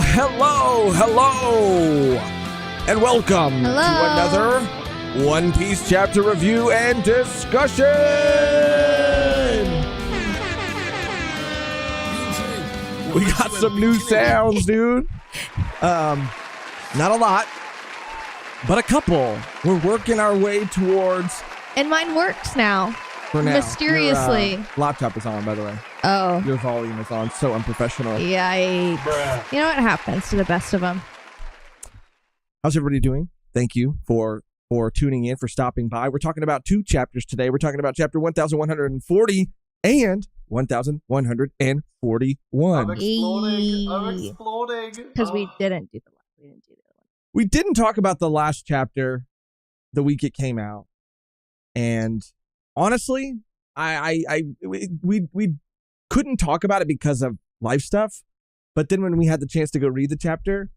Hello, and welcome to another One Piece chapter review and discussion. We got some new sounds, dude. Not a lot, but a couple. We're working our way towards. And mine works now. For now. Mysteriously. Your laptop is on, by the way. Oh. Your volume is on. So unprofessional. Yikes. Bruh. You know what happens to the best of them. How's everybody doing? Thank you for tuning in, for stopping by. We're talking about two chapters today. We're talking about chapter 1140 and 1141. I'm exploding. Because we didn't do the last. We didn't talk about the last chapter the week it came out. And honestly, we couldn't talk about it because of life stuff. But then when we had the chance to go read the chapter,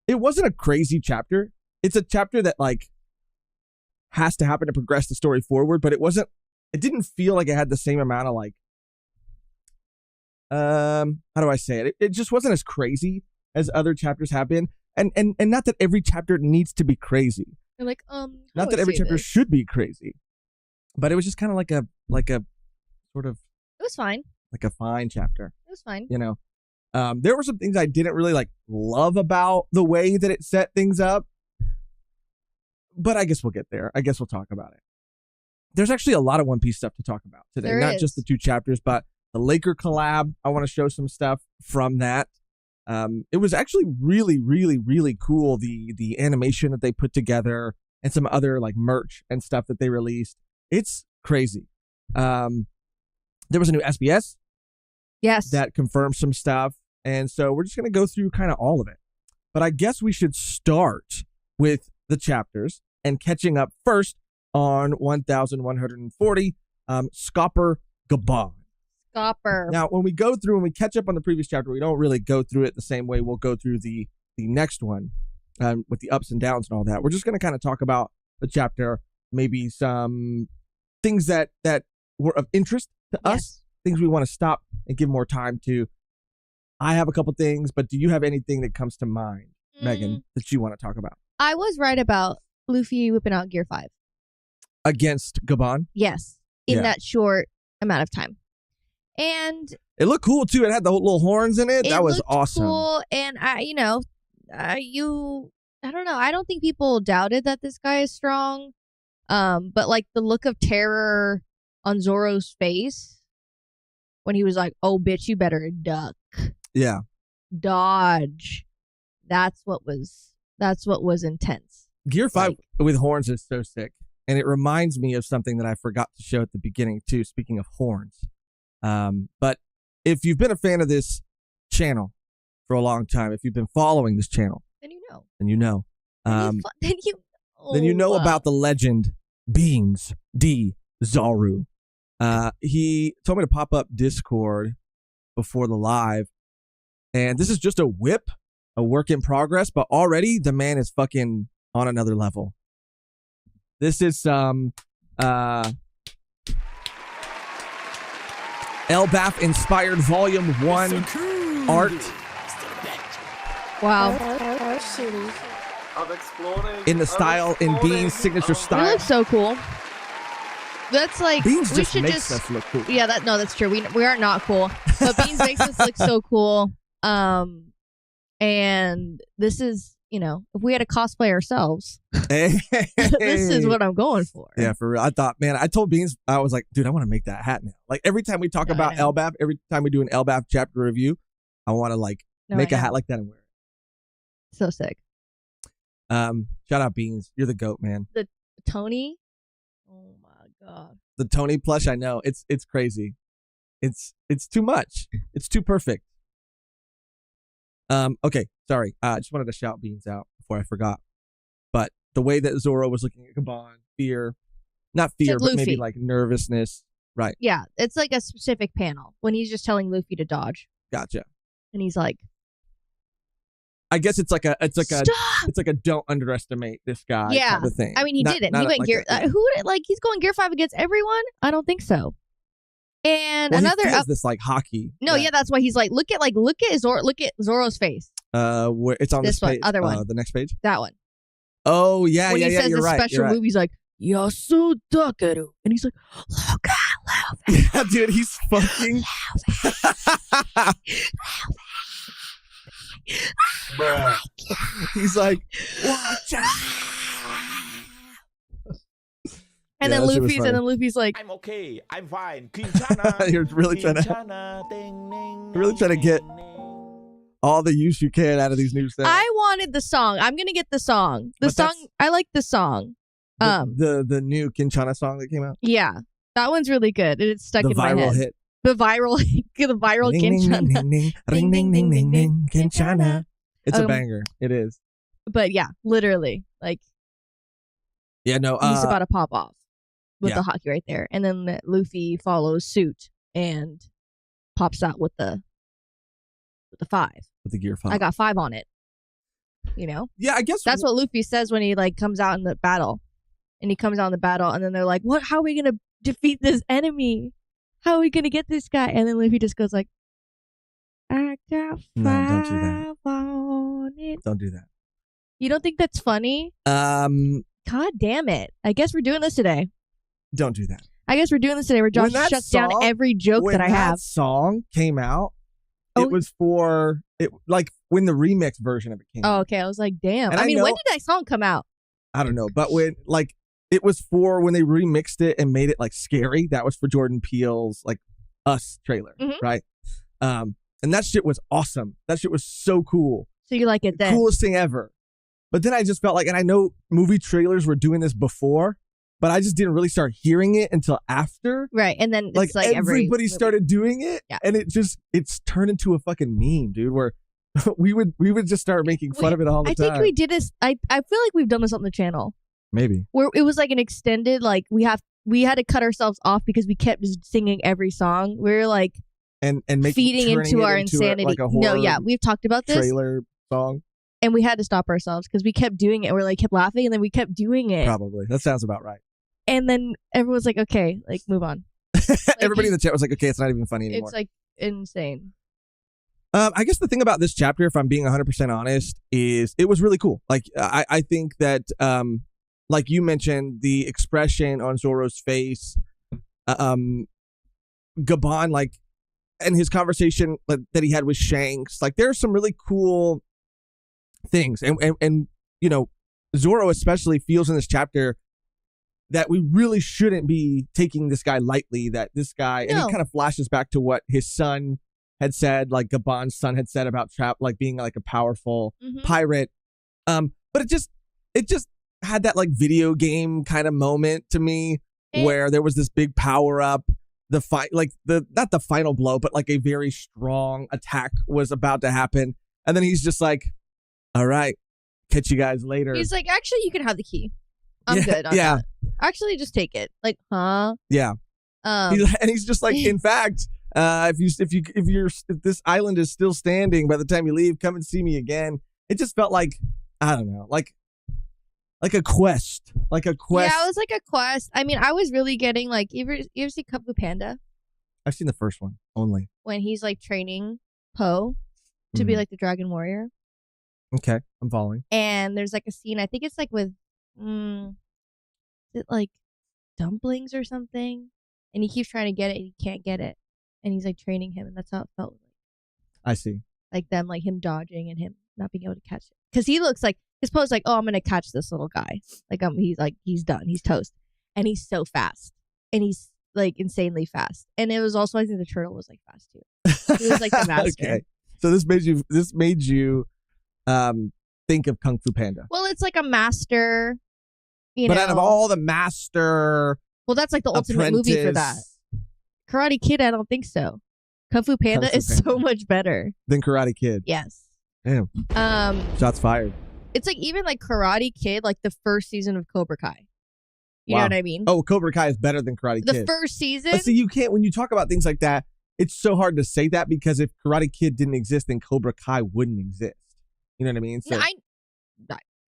it wasn't a crazy chapter. It's a chapter that has to happen to progress the story forward, but it didn't feel like it had the same amount of how do I say it? It just wasn't as crazy as other chapters have been. And not that every chapter needs to be crazy. You're like, not that every chapter should be crazy. But it was just kind of like a sort of. It was fine. Like a fine chapter. It was fine. You know, there were some things I didn't really love about the way that it set things up. But I guess we'll get there. I guess we'll talk about it. There's actually a lot of One Piece stuff to talk about today. Not just the two chapters, but the Laker collab. I want to show some stuff from that. It was actually really, really, really cool. The animation that they put together and some other merch and stuff that they released. It's crazy. There was a new SBS. Yes. That confirmed some stuff. And so we're just going to go through kind of all of it. But I guess we should start with the chapters and catching up first on 1140, Scopper Gaban. Scopper. Now, when we go through and we catch up on the previous chapter, we don't really go through it the same way we'll go through the next one with the ups and downs and all that. We're just going to kind of talk about the chapter, maybe some things that were of interest to us, things we want to stop and give more time to. I have a couple things, but do you have anything that comes to mind, Megan, that you want to talk about? I was right about Luffy whipping out Gear 5. Against Gaban? Yes. In that short amount of time. And it looked cool too. It had the little horns in it. That was awesome. Cool. And I don't know. I don't think people doubted that this guy is strong. But the look of terror on Zoro's face when he was like, "Oh, bitch, you better duck." Yeah. Dodge. That's what was intense. Gear 5 with horns is so sick. And it reminds me of something that I forgot to show at the beginning too, speaking of horns. But if you've been a fan of this channel for a long time, if you've been following this channel, then you know. Then you know about the legend Beans D. Zaru. He told me to pop up Discord before the live, and this is just a whip, a work in progress, but already the man is fucking on another level. This is some Elbaf inspired Volume 1 art. Wow. I'm exploding. In the style, in Bean's signature style. It looks so cool. That's Beans just makes us look cool. Yeah, that's true. We are not cool. But Beans makes us look so cool. And this is, if we had a cosplay ourselves, this is what I'm going for. Yeah, for real. I thought, man, I told Beans, I was like, dude, I want to make that hat now. Every time we talk about Elbaf, every time we do an Elbaf chapter review, I want to make a hat like that and wear it. So sick. Shout out Beans. You're the GOAT, man. The Tony. Oh my God. The Tony plush, I know. It's crazy. It's too much. It's too perfect. Okay, sorry. I just wanted to shout Beans out before I forgot. But the way that Zoro was looking at Gaban, not fear, but maybe nervousness. Right. Yeah, it's a specific panel when he's just telling Luffy to dodge. Gotcha. And he's like, I guess it's like a don't underestimate this guy kind of thing. I mean, he didn't. He went gear. Who would he's going Gear 5 against everyone? I don't think so. And another he feels this hockey. No, yeah, that's why he's like, look at Zoro's face. Where it's on This this one, page. other one. The next page. That one. Oh yeah, When yeah, he yeah. says You're the right. special You're right. move, he's like, Yasu Dakeru. And he's like, look at Luffy. Yeah, dude, he's fucking. Bruh. He's like, watch out. And Yeah, then that shit was Luffy's like, I'm okay. I'm fine. Quintana. You're really trying to. Quintana, ding, ding, You're really trying to get ding, ding. all the use you can out of these new things. I wanted the song. I'm gonna get the song. The But song. that's- I like the song. The new Kinchana song that came out. Yeah, that one's really good. It's stuck The in my viral head. hit. The viral Ding, ding, Kinchana. ding, ding, ring, ding, ding, ding, ding, Kinchana. It's a banger. It is. But yeah, literally, like Yeah, no. he's about to pop off with yeah. the hockey right there, and then Luffy follows suit and pops out with the 5. With the gear 5. I got 5 on it. You know, Yeah, I guess that's what Luffy says when he like comes out in the battle, and he comes out in the battle, and then they're like, "What? How are we gonna defeat this enemy? How are we gonna get this guy?" And then Luffy just goes like, "I got 5 don't do that. on it." Don't do that. You don't think that's funny? God damn it! I guess we're doing this today. Don't do that. I guess we're doing this today where Josh When that shuts down song- every joke when that I have. song came out, Oh. it was for it like when the remix version of it came Oh, out. okay. I was like, damn. And I I mean, know- when did that song come out? I don't know, but when like it was for when they remixed it and made it like scary. That was for Jordan Peele's like Us trailer, Mhm. right? And that shit was awesome. That shit was so cool. So you like it then? Coolest thing ever. But then I just felt like, and I know movie trailers were doing this before, but I just didn't really start hearing it until after. Right. And then it's like everybody started doing it, Yeah. and it's turned into a fucking meme, dude. Where we would just start making fun of it all the I time. think we did this. I feel like we've done this on the channel Maybe. where it was like an extended, like we had to cut ourselves off because we kept just singing every song. We were like And make feeding turning into it our into insanity. like a No, horror yeah, we've talked about this, trailer song. and we had to stop ourselves because we kept doing it. We're like kept laughing, and then we kept doing it, Probably that sounds about right. and then everyone's like, "Okay, like move on." Everybody in the chat was like, "Okay, it's not even funny anymore." It's like insane. I guess the thing about this chapter, if I'm being 100% honest, is it was really cool. Like, I think that, like you mentioned, the expression on Zoro's face, Gabon, like, and his conversation that he had with Shanks, like, there are some really cool things. And you know, Zoro especially feels in this chapter that we really shouldn't be taking this guy lightly, that this guy, and No. he kind of flashes back to what his son had said, like Gabon's son had said about like being like a powerful Mhm. pirate. But it just had that like video game kind of moment to me Eh. where there was this big power up, the fight, like not the final blow, but like a very strong attack was about to happen. And then he's just like, all right, catch you guys later. He's like, actually, you can have the key. I'm Yeah, good. On yeah. that. Actually, just take it. Like, huh? Yeah. And he's just like, in fact, if this island is still standing by the time you leave, come and see me again. It just felt like, I don't know, like a quest, Yeah, Yeah, it was like a quest. I mean, I was really getting like, you ever see Kung Fu Panda I've seen the first one only. when he's like training Po to be Mhm. like the Dragon Warrior, Okay, I'm following. and there's like a scene. I think it's like with, is it like dumplings or something, and he keeps trying to get it and he can't get it, and he's like training him, and that's how it felt I see. like them, like him dodging and him not being able to catch it because he looks like his Po's like, oh, I'm gonna catch this little guy, like he's done, he's toast, and he's so fast, and he's like insanely fast, and it was also, I think the turtle was like fast too. He was like the master. Okay, so this made you think of Kung Fu Panda. Well, it's like a master, But out of all the master well, that's like the ultimate movie for that. apprentice Karate Kid, I don't think so. Kung Fu Panda Kung Fu is Panda. so much better. than Karate Kid. Yes. Damn. Shots fired. It's like even like Karate Kid, like the first season of Cobra Kai. You know Wow. what I mean? Oh, Cobra Kai is better than Karate the Kid. first season. But see, you can't, when you talk about things like that, it's so hard to say that because if Karate Kid didn't exist, then Cobra Kai wouldn't exist. You know what I mean? So,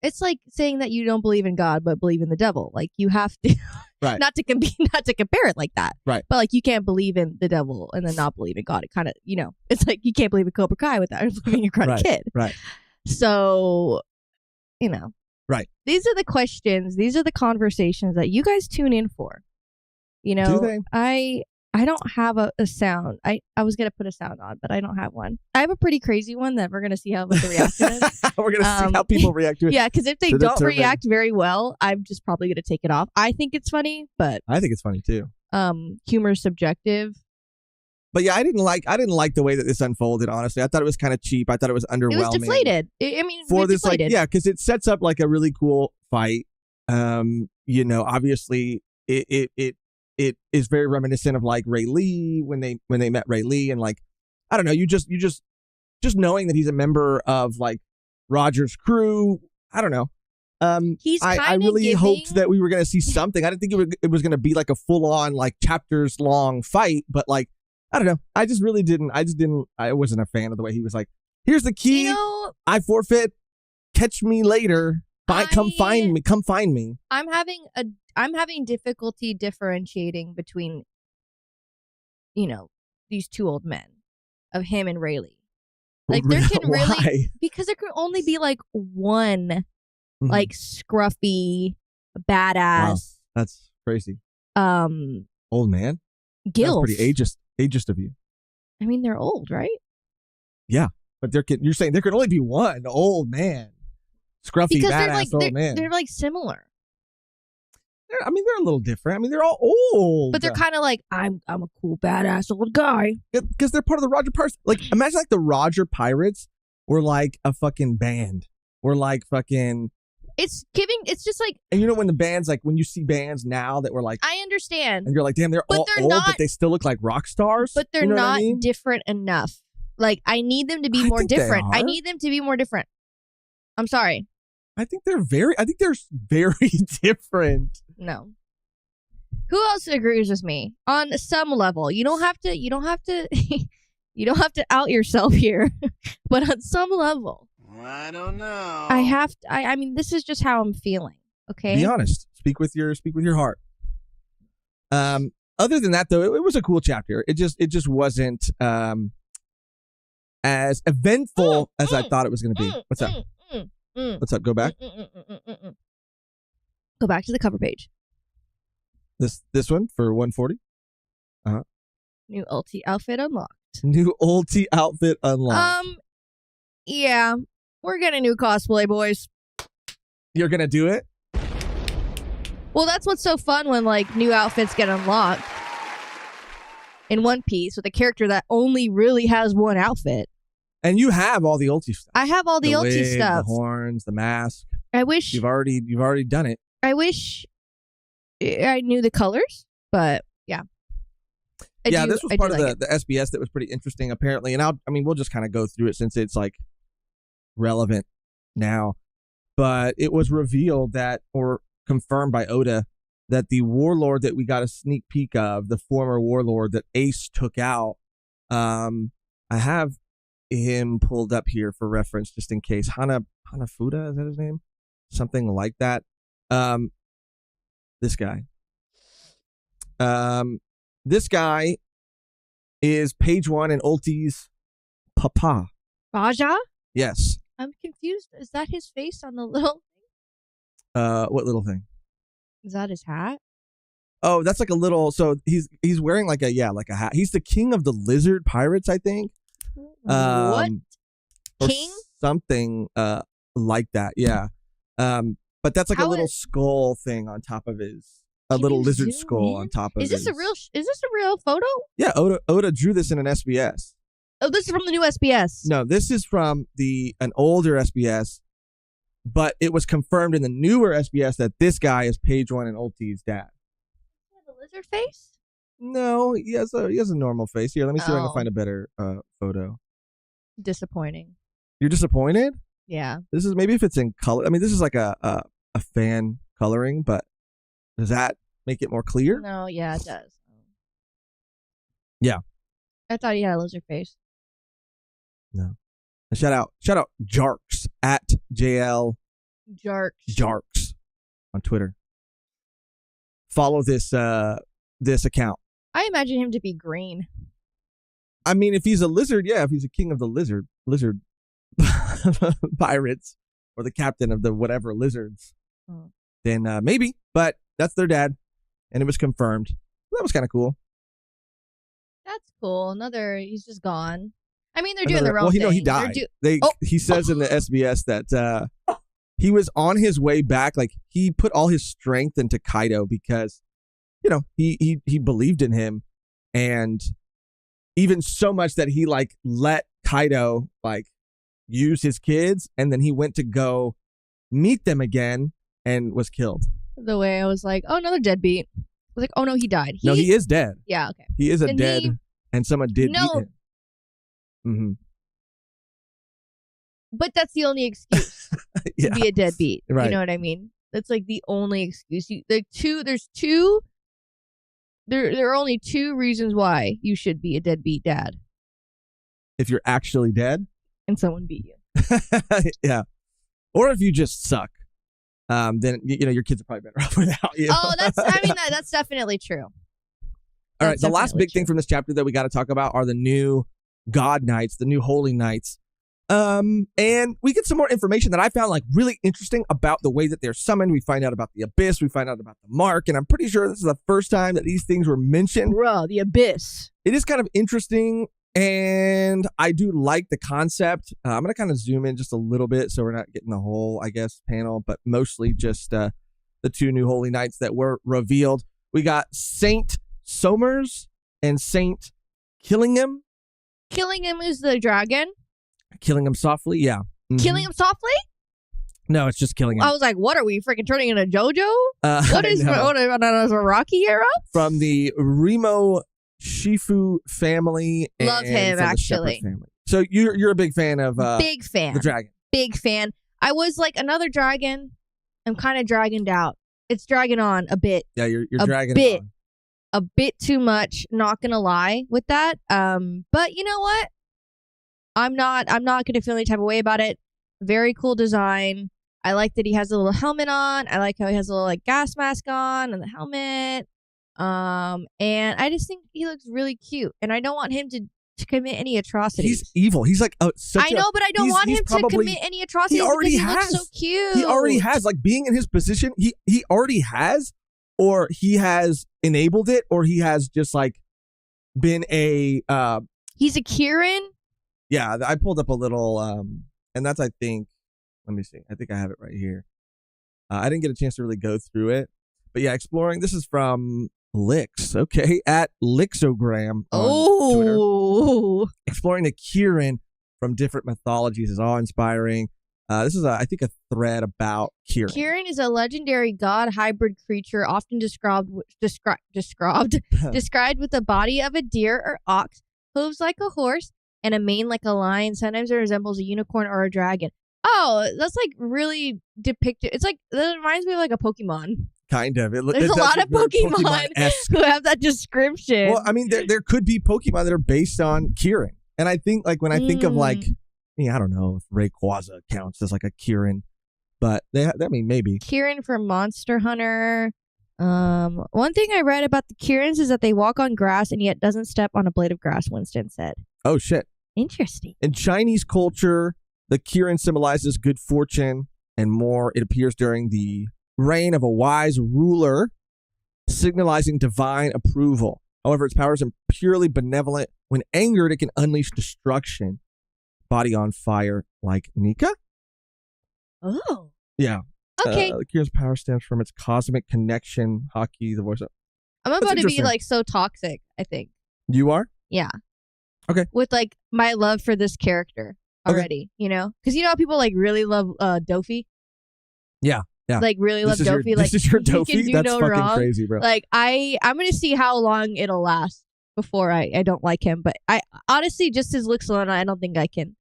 It's like saying that you don't believe in God but believe in the devil. Like you have to. Right. Not to compare it like that. Right. But like you can't believe in the devil and then not believe in God. It kind of, it's like you can't believe in Cobra Kai without believing in Karate Kid. Right. So, Right. These are the questions. These are the conversations that you guys tune in for. Do they? I don't have a sound. I was going to put a sound on, but I don't have one. I have a pretty crazy one that we're going to see how the reaction is. We're going to see how people react to it. Yeah, because if they don't react very well, I'm just probably going to take it off. I think it's funny, but I think it's funny too. Humor is subjective. But yeah, I didn't like the way that this unfolded, honestly. I thought it was kind of cheap. I thought it was underwhelming. It was deflated. For this, deflated. because it sets up like a really cool fight. Obviously it is very reminiscent of like Ray Lee when they met Ray Lee, and like, I don't know, you just knowing that he's a member of like Roger's crew. I don't know. I really hoped that we were going to see something. I didn't think it was going to be like a full on like chapters long fight, but like, I don't know. I just really didn't. I wasn't a fan of the way he was like, here's the key. I forfeit. Catch me later. Come find me. I'm having difficulty differentiating between, these two old men, of him and Rayleigh. Like there can really, because there can only be like one, like scruffy, badass. Wow, that's crazy. Old man. Gilf. That's pretty ageist of you. I mean, they're old, right? Yeah, but you're saying there could only be one old man. Scruffy, because badass old man. They're like similar. They're a little different. They're all old. But they're kind of like, I'm a cool, badass old guy. Because they're part of the Roger Pirates. Like, imagine like the Roger Pirates were like a fucking band. Or like fucking... It's just like... And when the bands, like when you see bands now that were like... I understand. And you're like, damn, they're all old, but they still look like rock stars. But they're not different enough. Like, I need them to be more different. I need them to be more different. I'm sorry. I think they're very different. No. Who else agrees with me on some level? You don't have to you don't have to out yourself here, but on some level. I don't know. I mean, this is just how I'm feeling. Okay. Be honest. Speak with your heart. Other than that though, it was a cool chapter. It just wasn't as eventful as I thought it was going to be. What's up? What's up? Go back. Go back to the cover page. This one for 140. New ulti outfit unlocked. New ulti outfit unlocked. Yeah, we're getting new cosplay, boys. You're gonna do it? Well, that's what's so fun when like new outfits get unlocked in One Piece with a character that only really has one outfit. And you have all the ulti stuff. I have all the ulti wig, stuff. The horns, the mask. I wish you've already done it. I wish I knew the colors, but yeah. This was part of the SBS that was pretty interesting, apparently. And we'll just kind of go through it since it's like relevant now. But it was revealed or confirmed by Oda that the warlord that we got a sneak peek of, the former warlord that Ace took out, I have him pulled up here for reference just in case. Hanafuda, is that his name? Something like that. This guy. This guy is page 1 in Ulti's papa. Raja? Yes. I'm confused. Is that his face on the little thing? What little thing? Is that his hat? Oh, that's like a little. So he's wearing like a hat. He's the king of the lizard pirates, I think. What? King? Something like that. Yeah. But that's like a little skull thing on top of a little lizard skull on top of. Is this a real photo? Yeah, Oda drew this in an SBS. Oh, this is from the new SBS. No, this is from an older SBS, but it was confirmed in the newer SBS that this guy is page 1 in Ulti's dad. The lizard face? No, he has a normal face. Here, let me see if I can find a better photo. Disappointing. You're disappointed? Yeah. This is maybe if it's in color. I mean, this is like a fan coloring, but does that make it more clear? No, yeah, it does. Yeah. I thought he had a lizard face. No. Shout out Jarks at JL Jarks on Twitter. follow this account. I imagine him to be green. I mean, if he's a lizard, yeah, if he's a king of the lizard pirates or the captain of the whatever lizards, then maybe. But that's their dad, and it was confirmed. That was kind of cool. That's cool. He's just gone. I mean, they're doing their own thing. Well, he died. He says in the SBS that he was on his way back. Like, he put all his strength into Kaido because, he believed in him, and even so much that he like let Kaido like use his kids, and then he went to go meet them again and was killed. The way I was like, oh, another deadbeat. I was like, oh no, he died. No, he is dead. Yeah, okay. He is dead, and someone did eat him. Mm-hmm. But that's the only excuse to be a deadbeat. Right. You know what I mean? That's like the only excuse. There are only two reasons why you should be a deadbeat dad. If you're actually dead? And someone beat you. Yeah. Or if you just suck. Then, your kids are probably better off without you. Oh, that's definitely true. All right. The last big thing from this chapter that we got to talk about are the new God Knights, the new Holy Knights. And we get some more information that I found like really interesting about the way that they're summoned. We find out about the Abyss. We find out about the Mark. And I'm pretty sure this is the first time that these things were mentioned. Bro, the Abyss. It is kind of interesting. And I do like the concept. I'm going to kind of zoom in just a little bit so we're not getting the whole, I guess, panel, but mostly just the two new Holy Knights that were revealed. We got Saint Somers and Saint Killingham. Killingham is the dragon? Killing him softly, yeah. Mm-hmm. Killing him softly? No, it's just killing him. I was like, what are we freaking turning into JoJo? What is a Rocky era? From the Remo Shifu family. Love him, actually. Family. So you're a big fan of big fan. The dragon. Big fan. I was like, another dragon. I'm kind of dragoned out. It's dragging on a bit. Yeah, you're dragging bit. on. A bit too much, not gonna lie with that. But you know what? I'm not gonna feel any type of way about it. Very cool design. I like that he has a little helmet on. I like how he has a little like gas mask on and the helmet. And I just think he looks really cute. And I don't want him to commit any atrocities. He's evil. He's like I know, but I don't want him to commit any atrocities. He already has. He looks so cute. He already has. Like, being in his position, he already has, or he has enabled it, or he has just like been a he's a Kieran. Yeah, I pulled up a little and that's, I think, let me see. I think I have it right here. I didn't get a chance to really go through it. But yeah, exploring. This is from Lix, okay, at Lixogram on Twitter. Exploring the Kieran from different mythologies is awe-inspiring. This is, I think, a thread about Kieran. Kieran is a legendary god hybrid creature, often described with the body of a deer or ox, hooves like a horse, and a mane like a lion. Sometimes it resembles a unicorn or a dragon. Oh, that's like really depicted. It's like, that reminds me of like a Pokemon. Kind of. There's a lot of Pokemon who have that description. Well, I mean, there could be Pokemon that are based on Kieran. And I think, like, when I think of, like, I don't know if Rayquaza counts as like a Kieran, but I mean, maybe. Kieran from Monster Hunter. One thing I read about the Kierans is that they walk on grass and yet doesn't step on a blade of grass, Winston said. Oh, shit. Interesting. In Chinese culture, the Kieran symbolizes good fortune and more. It appears during the reign of a wise ruler, signalizing divine approval. However, its powers are purely benevolent. When angered, it can unleash destruction. Body on fire like Nika? Oh. Yeah. Okay. The Kieran's power stems from its cosmic connection. Hockey, the voice. I'm about to be like so toxic, I think. You are? Yeah. Okay. With like my love for this character already, you know? Because you know how people like really love Dofi? Yeah. Yeah. Like really love Dofi. Like, this is your Dofi? That's no fucking wrong. crazy, bro. Like I'm going to see how long it'll last before I don't like him. But I honestly, just his looks alone, I don't think I can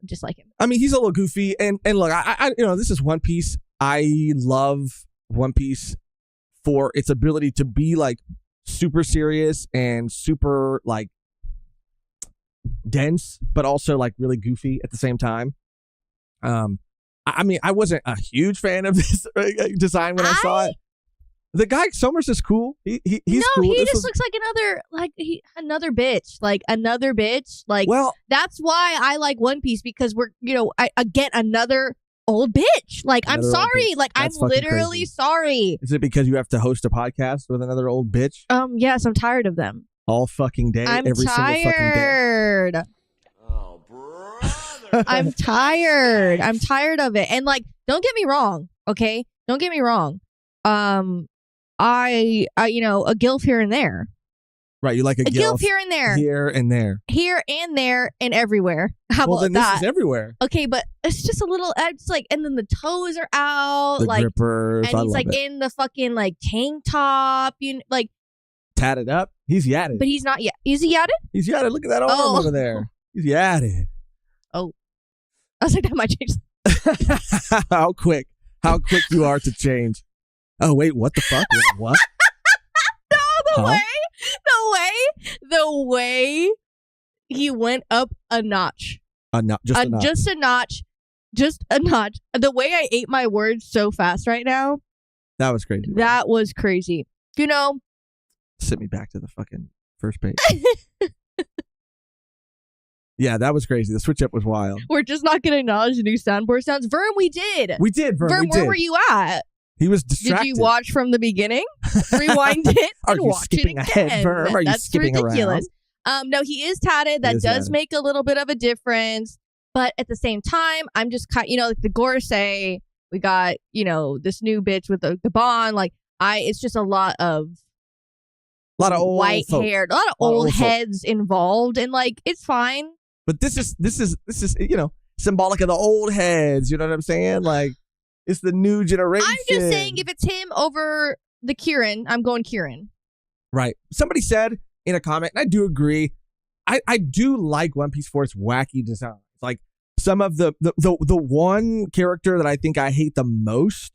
just like him. I mean, he's a little goofy. And look, I this is One Piece. I love One Piece for its ability to be like super serious and super like dense, but also like really goofy at the same time. I mean, I wasn't a huge fan of this design when I saw it. The guy Summers is cool. He's no, cool. he just looks like another bitch. Like another bitch. Like that's why I like One Piece, because we're again another old bitch. Like I'm sorry. Like I'm literally sorry. Is it because you have to host a podcast with another old bitch? Yes, I'm tired of them. All fucking day, I'm every tired. single fucking day. Oh, brother. I'm tired. I'm tired of it. And like, don't get me wrong, okay? Don't get me wrong. I a gilf here and there. Right, you like a gilf here and there. Here and there. Here and there and everywhere. How about then that? This is everywhere. Okay, but it's just a little, it's like, and then the toes are out. The like, grippers. and he's like in the fucking like tank top. Like tatted up. He's yadded. But he's not yet. Is he yadded? He's yadded. Look at that arm over there. He's yadded. Oh. I was like, that might change. How quick you are to change. Oh, wait, what the fuck? Wait, what? No, the way he went up a notch. Just a notch. Just a notch. The way I ate my words so fast right now. That was crazy. That was crazy. Send me back to the fucking first page. Yeah, that was crazy. The switch up was wild. We're just not going to acknowledge the new soundboard sounds. Vern, we did. Vern, where were you at? He was distracted. Did you watch from the beginning? Rewind it and watch it again. Ahead, Vern? Are you That's skipping ridiculous. Around? No, he is tatted. That does make a little bit of a difference. But at the same time, I'm just like the Gorosei, we got, this new bitch with the bond. Like, it's just a lot of old white hair, a lot of old heads involved, and like it's fine. But this is symbolic of the old heads. You know what I'm saying? Like, it's the new generation. I'm just saying, if it's him over the Kieran, I'm going Kieran. Right. Somebody said in a comment, and I do agree, I do like One Piece for its wacky design. Like some of the one character that I think I hate the most,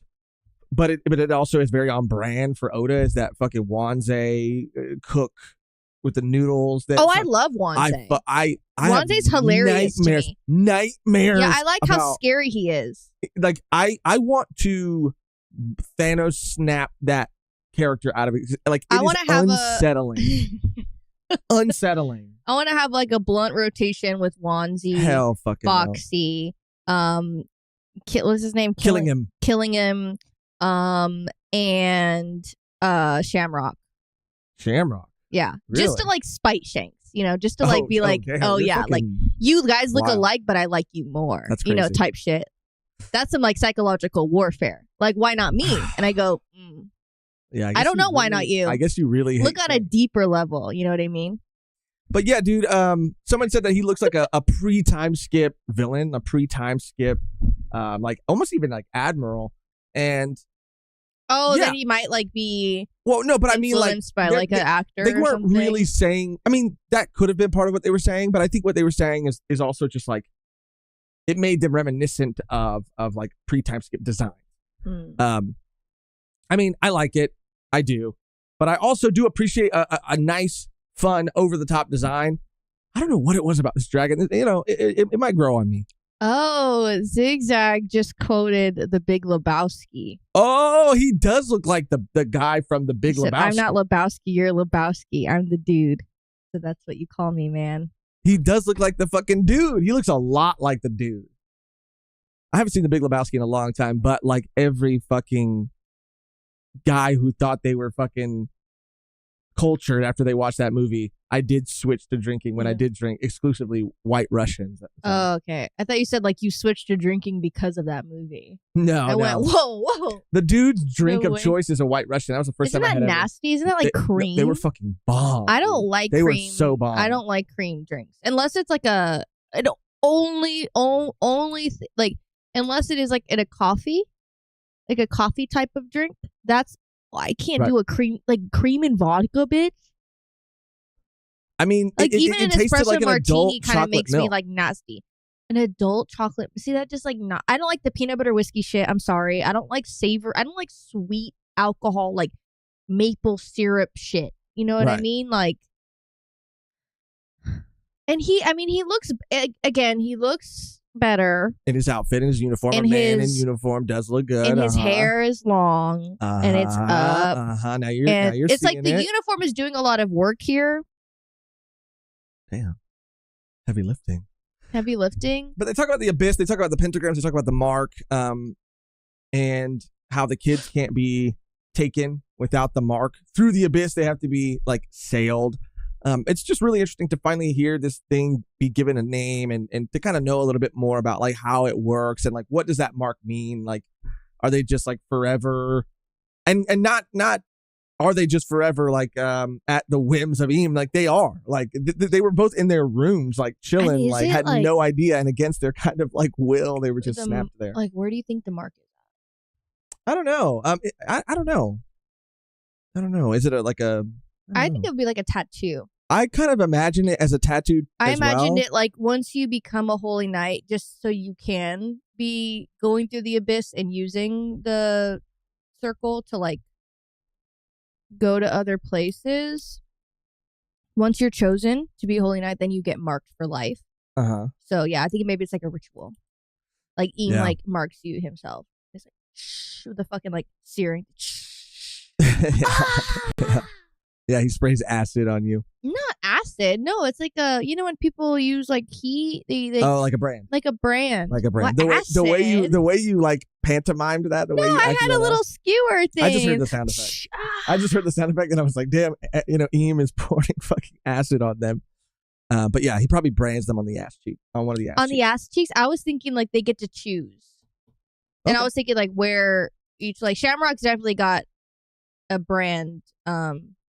but it also is very on brand for Oda, is that fucking Wanze cook with the noodles. I love Wanze. I Wanze's hilarious to me. Nightmares. Yeah, I like how scary he is. Like I want to Thanos snap that character out of it. Like it is unsettling. Unsettling. I want to have like a blunt rotation with Wanzi, Hell fucking Foxy, what's his name? Killing him, and Shamrock. Shamrock. Yeah, really? Just to like spite Shanks, just to like be like, oh yeah, like you guys look alike, but I like you more. That's crazy. Type shit. That's some like psychological warfare. Like, why not me? And I go, yeah. I don't know why not you. I guess you really look on a deeper level. You know what I mean? But yeah, dude. Someone said that he looks like a pre-time skip villain, a pre-time skip, like almost even like Admiral, and. Oh, then he might like be. Well, no, but I mean, like, influenced by like an actor. They weren't something. really saying. I mean, that could have been part of what they were saying, but I think what they were saying is also just like it made them reminiscent of like pre-time skip design. I mean, I like it, I do, but I also do appreciate a nice, fun, over the top design. I don't know what it was about this dragon. It might grow on me. Oh, Zigzag just quoted The Big Lebowski. Oh, he does look like the guy from The Big Lebowski. I'm not Lebowski, you're Lebowski. I'm the dude. So that's what you call me, man. He does look like the fucking dude. He looks a lot like the dude. I haven't seen The Big Lebowski in a long time, but like every fucking guy who thought they were fucking cultured after they watched that movie, I did switch to drinking when I did drink exclusively White Russians. Oh, okay. I thought you said like you switched to drinking because of that movie. No, I went, whoa. The dude's drink of choice is a White Russian. That was the first time I had. Isn't that nasty? Isn't that like cream? They were fucking bomb. I don't like cream. They were so bomb. I don't like cream drinks unless it's like unless it is like in a coffee, like a coffee type of drink. I can't do a cream and vodka, bitch. I mean, like even an espresso like martini kind of makes milk. me like nasty. An adult chocolate. See, that just like not. I don't like the peanut butter whiskey shit. I'm sorry. I don't like savor. I don't like sweet alcohol, like maple syrup shit. You know what I mean? Like, and he looks again. He looks better. In his outfit, in his uniform. And a man in his- uniform does look good. And his hair is long and it's up. Now you're And it's like seeing the it. uniform is doing a lot of work here. Damn. Heavy lifting. Heavy lifting. But they talk about the abyss, they talk about the pentagrams, they talk about the mark, and how the kids can't be taken without the mark. Through the abyss, they have to be like sailed. It's just really interesting to finally hear this thing be given a name and to kind of know a little bit more about like how it works and like what does that mark mean? Like, are they just like forever? And not are they just forever like at the whims of Eam? Like they are. Like they were both in their rooms like chilling, like had no idea, and against their kind of like will, they were just snapped there. Like, where do you think the mark is? I don't know. I don't know. I don't know. Is it like a? I think it would be like a tattoo. I kind of imagine it as a tattoo. I imagined it like once you become a holy knight, just so you can be going through the abyss and using the circle to like go to other places. Once you're chosen to be a holy knight, then you get marked for life. So yeah, I think maybe it's like a ritual. Like Eam like marks you himself. It's like shh, with the fucking like searing. Yeah, he sprays acid on you. Not acid. No, it's like a, you know, when people use like heat, they like a brand. Like a brand. Like a brand. What, The way you like pantomimed that. The way you I had a little skewer thing. I just heard the sound effect. And I was like, damn, Eam is pouring fucking acid on them. But yeah, he probably brands them on the ass cheek. On one of the ass cheeks. On the ass cheeks, I was thinking like they get to choose. And I was thinking like where each, like Shamrock's definitely got a brand,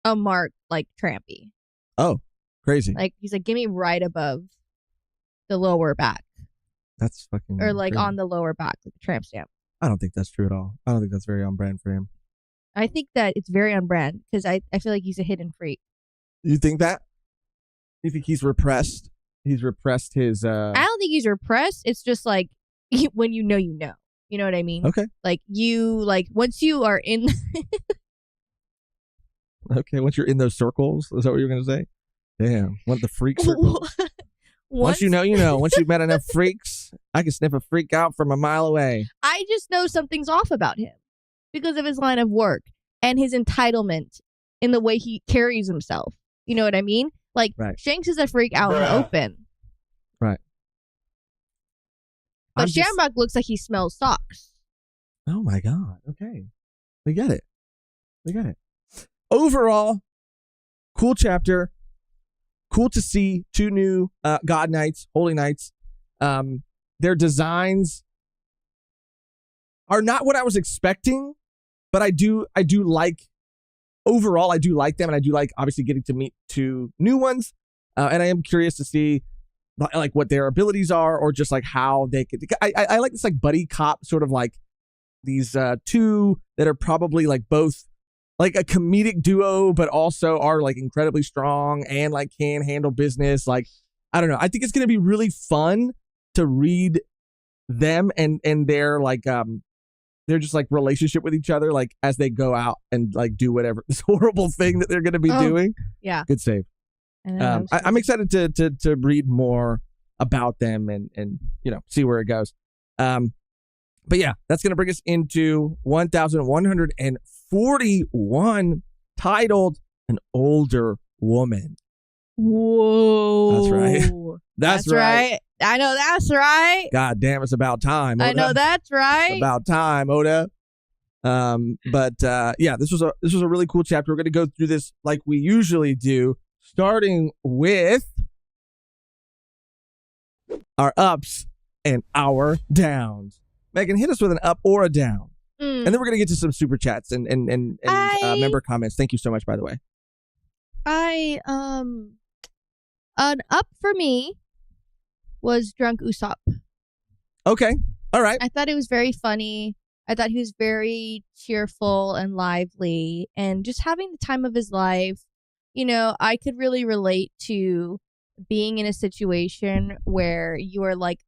a mark like Trampy. Oh, crazy. Like he's like, give me right above the lower back. That's fucking or like crazy. on the lower back, like a tramp stamp. I don't think that's true at all. I don't think that's very on brand for him. I think that it's very on brand because I feel like he's a hidden freak. You think that? You think he's repressed? He's repressed his I don't think he's repressed. It's just like when you know. You know what I mean? Okay. Like you once you are in Okay, once you're in those circles, is that what you're going to say? Damn, want the freak circles? Once you know, you know. Once you've met enough freaks, I can sniff a freak out from a mile away. I just know something's off about him because of his line of work and his entitlement in the way he carries himself. You know what I mean? Like, Shanks is a freak out in the open. Right. But Shamrock looks like he smells socks. Oh my God. Okay. We get it. Overall, cool chapter. Cool to see two new God Knights, Holy Knights. Their designs are not what I was expecting, but I do like, overall, I do like them, and I do like obviously getting to meet two new ones. And I am curious to see like what their abilities are, or just like how they could. I like this like buddy cop sort of like these two that are probably like both like a comedic duo, but also are like incredibly strong and like can handle business. Like, I don't know. I think it's going to be really fun to read them and their like, they're just like relationship with each other, like as they go out and like do whatever this horrible thing that they're going to be doing. Yeah. Good save. I'm excited to read more about them and see where it goes. But yeah, that's going to bring us into 1141, titled An Older Woman. Whoa. That's right. That's right. I know that's right. God damn, it's about time, Oda. I know that's right. It's about time, Oda. But yeah, this was a really cool chapter. We're going to go through this like we usually do, starting with our ups and our downs. Megan, hit us with an up or a down. And then we're going to get to some super chats and member comments. Thank you so much, by the way. An up for me was Drunk Usopp. Okay. All right. I thought it was very funny. I thought he was very cheerful and lively and just having the time of his life. You know, I could really relate to being in a situation where you are like,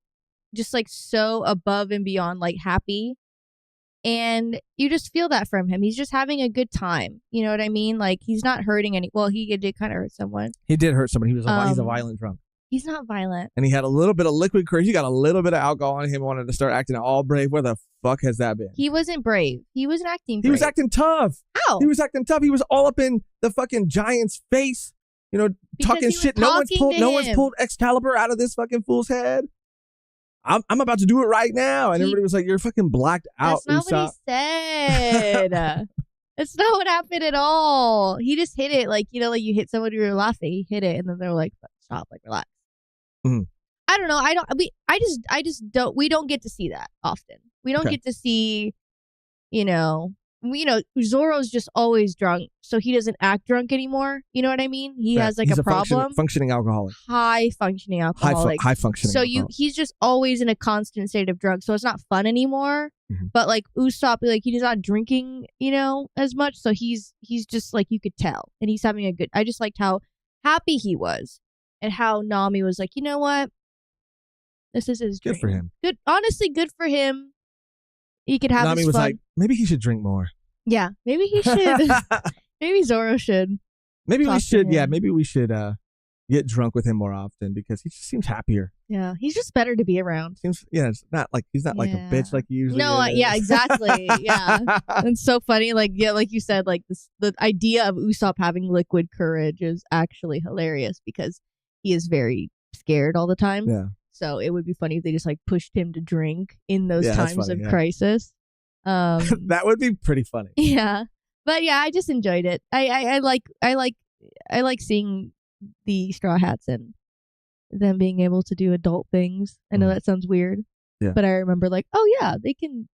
just like so above and beyond like happy, and you just feel that from him. He's just having a good time. You know what I mean? Like he's not hurting any. Well, he did kind of hurt someone. He did hurt somebody. He's a violent drunk. He's not violent. And he had a little bit of liquid courage. He got a little bit of alcohol on him, wanted to start acting all brave. Where the fuck has that been? He wasn't brave. He wasn't acting brave. He was acting tough. How? He was acting tough. He was all up in the fucking giant's face, Because talking he was shit. No one's talking to pulled Excalibur out of this fucking fool's head. I'm about to do it right now. And everybody was like, you're fucking blacked out. That's not what he said. That's not what happened at all. He just hit it like you hit someone when you're laughing. He hit it and then they're like, stop, like relax. Mm-hmm. I don't know. I just don't. We don't get to see that often. We don't get to see, Zoro's just always drunk, so he doesn't act drunk anymore. You know what I mean? He has like he's a problem. Functioning alcoholic. High functioning alcoholic. High functioning. So alcoholic. he's just always in a constant state of drunk. So it's not fun anymore. Mm-hmm. But like Usopp, like he's not drinking, as much. So he's just like, you could tell, and he's having a good. I just liked how happy he was, and how Nami was like, you know what, this is his dream. Good for him. Good, honestly, good for him. He could have. Nami his was fun. like, maybe he should drink more. Yeah, maybe he should. Maybe Zoro should. Maybe we should. Yeah, him. maybe we should get drunk with him more often because he just seems happier. Yeah, he's just better to be around. It's not like he's not like a bitch like he usually. No, is. yeah, exactly. Yeah, it's so funny. Like, yeah, like you said, like the idea of Usopp having liquid courage is actually hilarious because he is very scared all the time. Yeah. So it would be funny if they just like pushed him to drink in those times funny, of crisis. That would be pretty funny. Yeah, but yeah, I just enjoyed it. I like seeing the Straw Hats and them being able to do adult things. I know that sounds weird, but I remember like, oh yeah, they can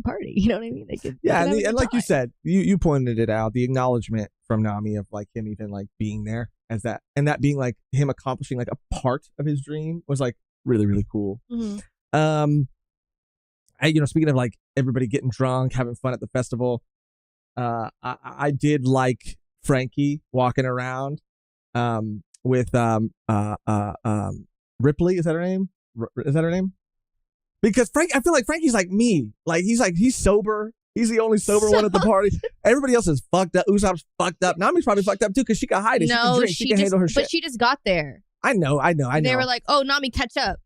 party. You know what I mean? They can. Yeah, they can and like you said, you pointed it out. The acknowledgement from Nami of like him even like being there as that, and that being like him accomplishing like a part of his dream was like really, really cool. Mm-hmm. Speaking of like everybody getting drunk, having fun at the festival, I did like Frankie walking around with Ripley. Is that her name? Is that her name? Because I feel like Frankie's like me. Like he's sober. He's the only sober one at the party. Everybody else is fucked up. Usopp's fucked up. Nami's probably fucked up too because she can hide it. No, she can drink. She can handle her shit. But she just got there. I know. They were like, "Oh, Nami, catch up."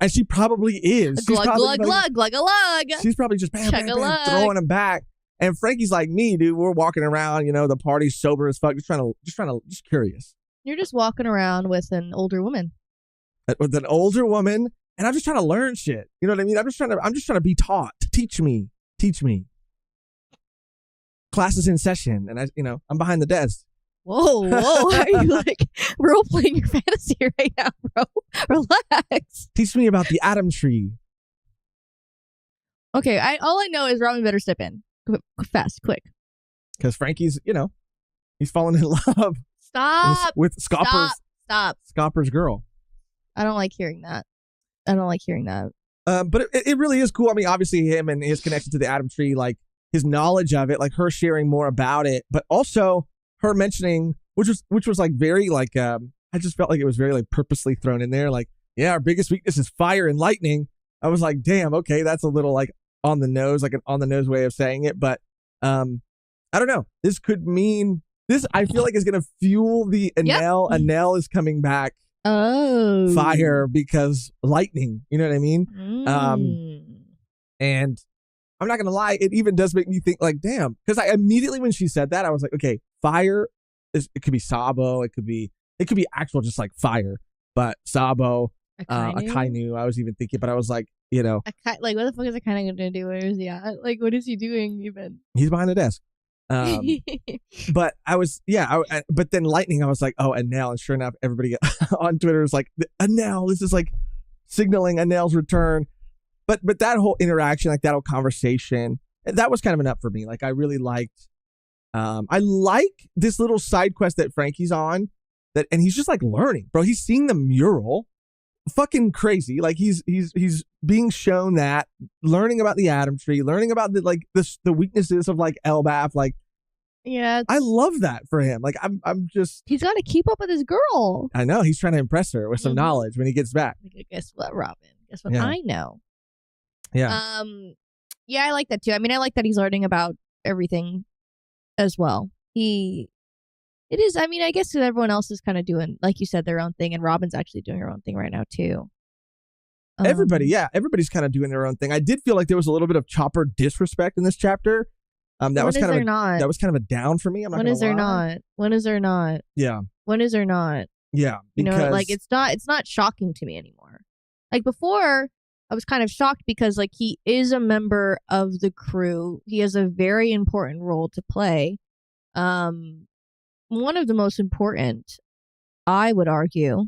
And she probably is. Glug, glug, glug, glug, glug. She's probably just bam, bam, bam, throwing him back. And Frankie's like me, dude. We're walking around, the party's sober as fuck, just curious. You're just walking around with an older woman. With an older woman, and I'm just trying to learn shit. You know what I mean? I'm just trying to be taught. Teach me. Class is in session, and I'm behind the desk. Whoa! Are you like role playing your fantasy right now, bro? Relax. Teach me about the Atom Tree. Okay, all I know is Robin better step in fast, quick. Because Frankie's, he's fallen in love. Stop with Scopper's. Stop. Scopper's girl. I don't like hearing that. But it really is cool. I mean, obviously him and his connection to the Atom Tree, like his knowledge of it, like her sharing more about it, but also her mentioning, which was like very like, I just felt like it was very like purposely thrown in there. Like, yeah, our biggest weakness is fire and lightning. I was like, damn, okay, that's a little like on the nose, like an on the nose way of saying it. But I don't know. This could mean this. I feel like is going to fuel the Enel. Yep. Enel is coming back. Oh, fire because lightning. You know what I mean? And I'm not gonna lie, it even does make me think like, damn, because I immediately when she said that, I was like, okay, fire is it could be Sabo, it could be actual just like fire, but Sabo, Akainu. I was even thinking, but I was like, like what the fuck is Akainu gonna do? Where is he at? Like, what is he doing even? He's behind the desk. But I was, but then lightning, I was like, oh, Enel, and sure enough, everybody on Twitter is like, Enel, this is like signaling Enel's return. But that whole interaction, like that whole conversation, that was kind of enough for me. Like I really liked, I like this little side quest that Frankie's on, and he's just like learning, bro. He's seeing the mural, fucking crazy. Like he's being shown that, learning about the Atom Tree, learning about the weaknesses of like Elbaf. Like, yeah, I love that for him. Like I'm just, he's got to keep up with his girl. I know he's trying to impress her with some knowledge when he gets back. Like, guess what, Robin? Guess what I know. Yeah. Yeah, I like that too. I mean, I like that he's learning about everything as well. He It is. I mean, I guess everyone else is kind of doing, like you said, their own thing, and Robin's actually doing her own thing right now too. Everybody's kind of doing their own thing. I did feel like there was a little bit of Chopper disrespect in this chapter. That was kind of a down for me. I'm not When is there not? When is there not? Yeah. When is there not? Yeah. Because, like it's not shocking to me anymore. Like before, I was kind of shocked because like he is a member of the crew. He has a very important role to play. One of the most important, I would argue,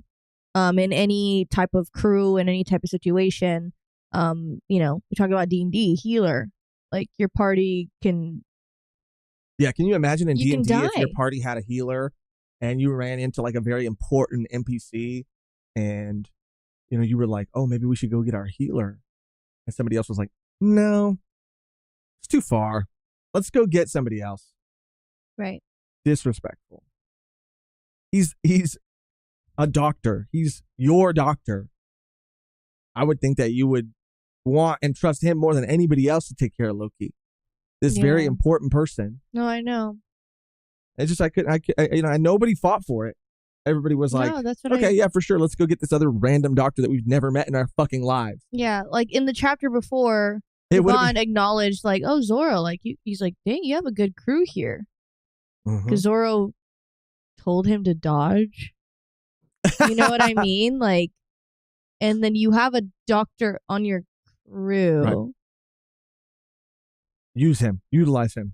in any type of crew, in any type of situation. We talk about D&D, healer. Like your party can. Yeah, can you imagine in D&D if your die. party had a healer and you ran into like a very important NPC and you were like, oh, maybe we should go get our healer. And somebody else was like, no, it's too far. Let's go get somebody else. Right. Disrespectful. He's a doctor. He's your doctor. I would think that you would want and trust him more than anybody else to take care of Loki. This very important person. No, I know. It's just nobody fought for it. Everybody was like, no, that's what okay, yeah, for sure. Let's go get this other random doctor that we've never met in our fucking lives. Yeah, like in the chapter before, Yvonne acknowledged like, oh, Zoro, like he's like, dang, you have a good crew here. Because Zoro told him to dodge. You know what I mean? Like, and then you have a doctor on your crew. Right. Use him. Utilize him.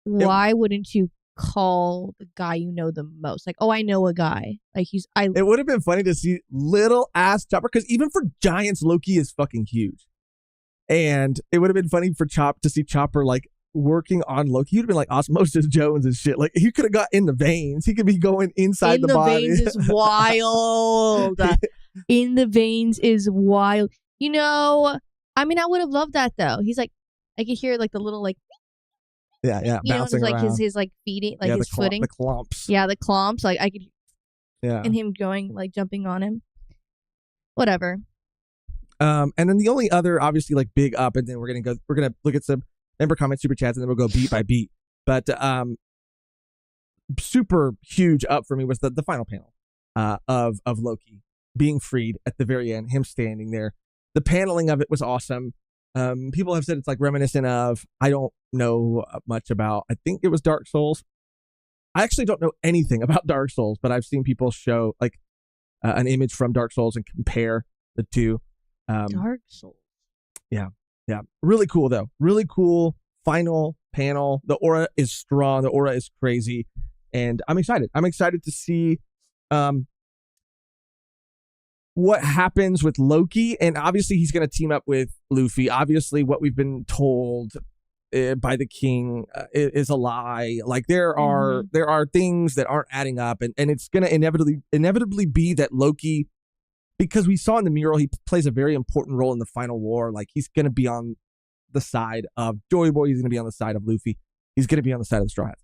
Why wouldn't you call the guy you know the most? Like, oh, I know a guy. Like It would have been funny to see little ass Chopper, because even for giants, Loki is fucking huge. And it would have been funny for to see Chopper like working on Loki. He'd have been like Osmosis Jones and shit. Like he could have got in the veins. He could be going inside the body. In the veins is wild. In the veins is wild. I mean, I would have loved that though. He's like, I could hear like the little like. Yeah, bouncing like around. his like feeding, like his footing. The clumps. Yeah, the clumps. Like I could. Yeah. And him going like jumping on him. Whatever. And then the only other obviously like big up, and then we're gonna look at some member comments, super chats, and then we'll go beat by beat. But super huge up for me was the final panel of Loki being freed at the very end, him standing there. The paneling of it was awesome. People have said it's like reminiscent of, I don't know much about, I think it was Dark Souls. I actually don't know anything about Dark Souls, but I've seen people show like an image from Dark Souls and compare the two. Dark Souls. Yeah. Really cool though. Really cool final panel. The aura is strong. The aura is crazy. And I'm excited. I'm excited to see what happens with Loki. And obviously he's going to team up with Luffy. Obviously what we've been told by the king is a lie. Like there are things that aren't adding up, and it's going to inevitably be that Loki, because we saw in the mural, he plays a very important role in the final war. Like he's going to be on the side of Joy Boy. He's going to be on the side of Luffy. He's going to be on the side of the Straw Hats.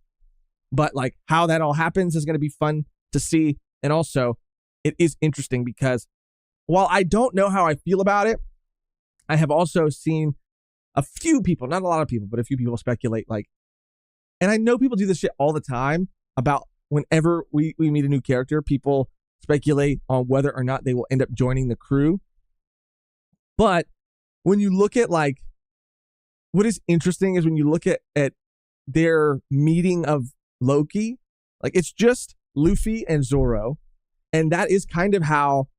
But like how that all happens is going to be fun to see. And also it is interesting because while I don't know how I feel about it, I have also seen a few people, not a lot of people, but a few people speculate like, and I know people do this shit all the time about whenever we meet a new character, people speculate on whether or not they will end up joining the crew. But when you look at like, what is interesting is when you look at their meeting of Loki, like it's just Luffy and Zoro. And that is kind of how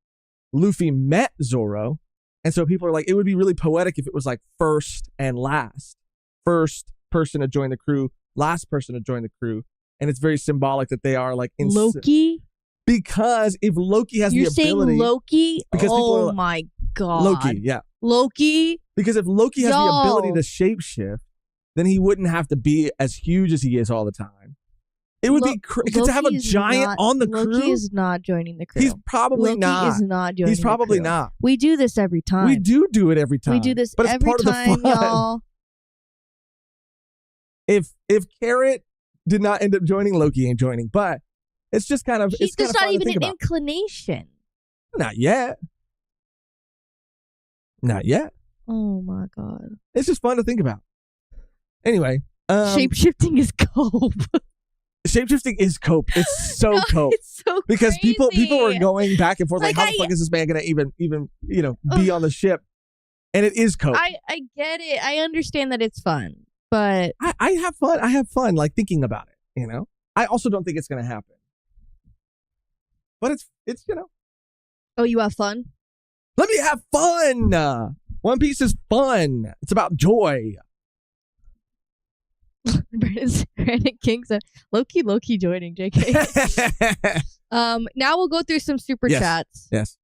Luffy met Zoro. And so people are like, it would be really poetic if it was like first and last. First person to join the crew, last person to join the crew. And it's very symbolic that they are like Loki? Because if Loki has You're the ability... saying Loki? Because oh my God. Loki, yeah. Loki? Because if Loki has the ability to shapeshift, then he wouldn't have to be as huge as he is all the time. It would be because to have a giant on the crew. Loki is not joining the crew. He's probably not. Loki is not joining. He's probably the crew. Not. We do this every time. We do it every time. We do this but every it's part time, of the fun. y'all. If Carrot did not end up joining, Loki ain't joining. But it's just kind of He's just not even an inclination. Not yet. Not yet. Oh my God. It's just fun to think about. Anyway. Shape-shifting is cold. Shapeshifting is cope. It's so No, cope. it's so Because people crazy. were going back and forth like, Like, how the fuck is this man gonna even be on the ship? And it is cope. I get it. I understand that it's fun, but I have fun. I have fun like thinking about it. I also don't think it's gonna happen. But it's oh, you have fun? let me have fun. One Piece is fun. It's about joy. Brandon King said, Loki joining JK. Now we'll go through some super chats. Yes.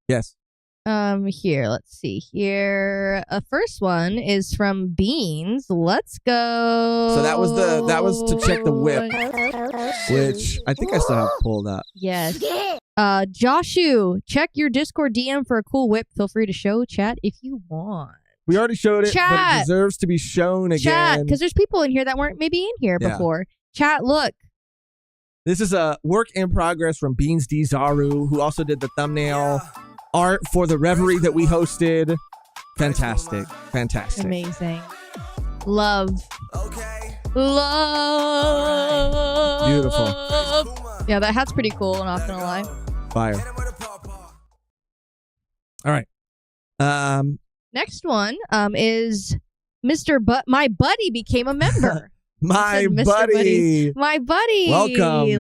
Here, let's see here. First one is from Beans. Let's go. So that was to check the whip, which I think I still have pulled up. Yes. Joshu, check your Discord DM for a cool whip. Feel free to show chat if you want. We already showed it, but Chat. it deserves to be shown again. Chat, because there's people in here that weren't maybe in here before. Chat, look. This is a work in progress from Beans D. Zaru, who also did the thumbnail art for the Reverie that we hosted. Fantastic. Amazing. Love. Beautiful. Yeah, that hat's pretty cool, I'm not gonna lie. Fire. All right. Next one is Mr. My buddy became a member. My Mr. buddy. My buddy. Welcome.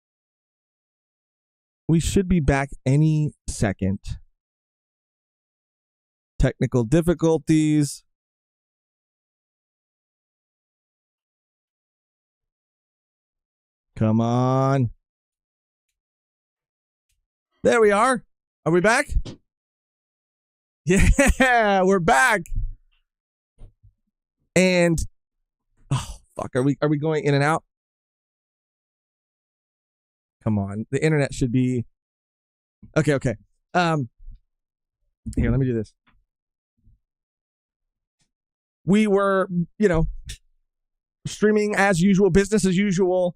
We should be back any second. Technical difficulties. Come on. There we are. Are we back? Yeah, we're back. And oh fuck, are we going in and out? Come on. The internet should be okay. Here, let me do this. We were, streaming as usual, business as usual.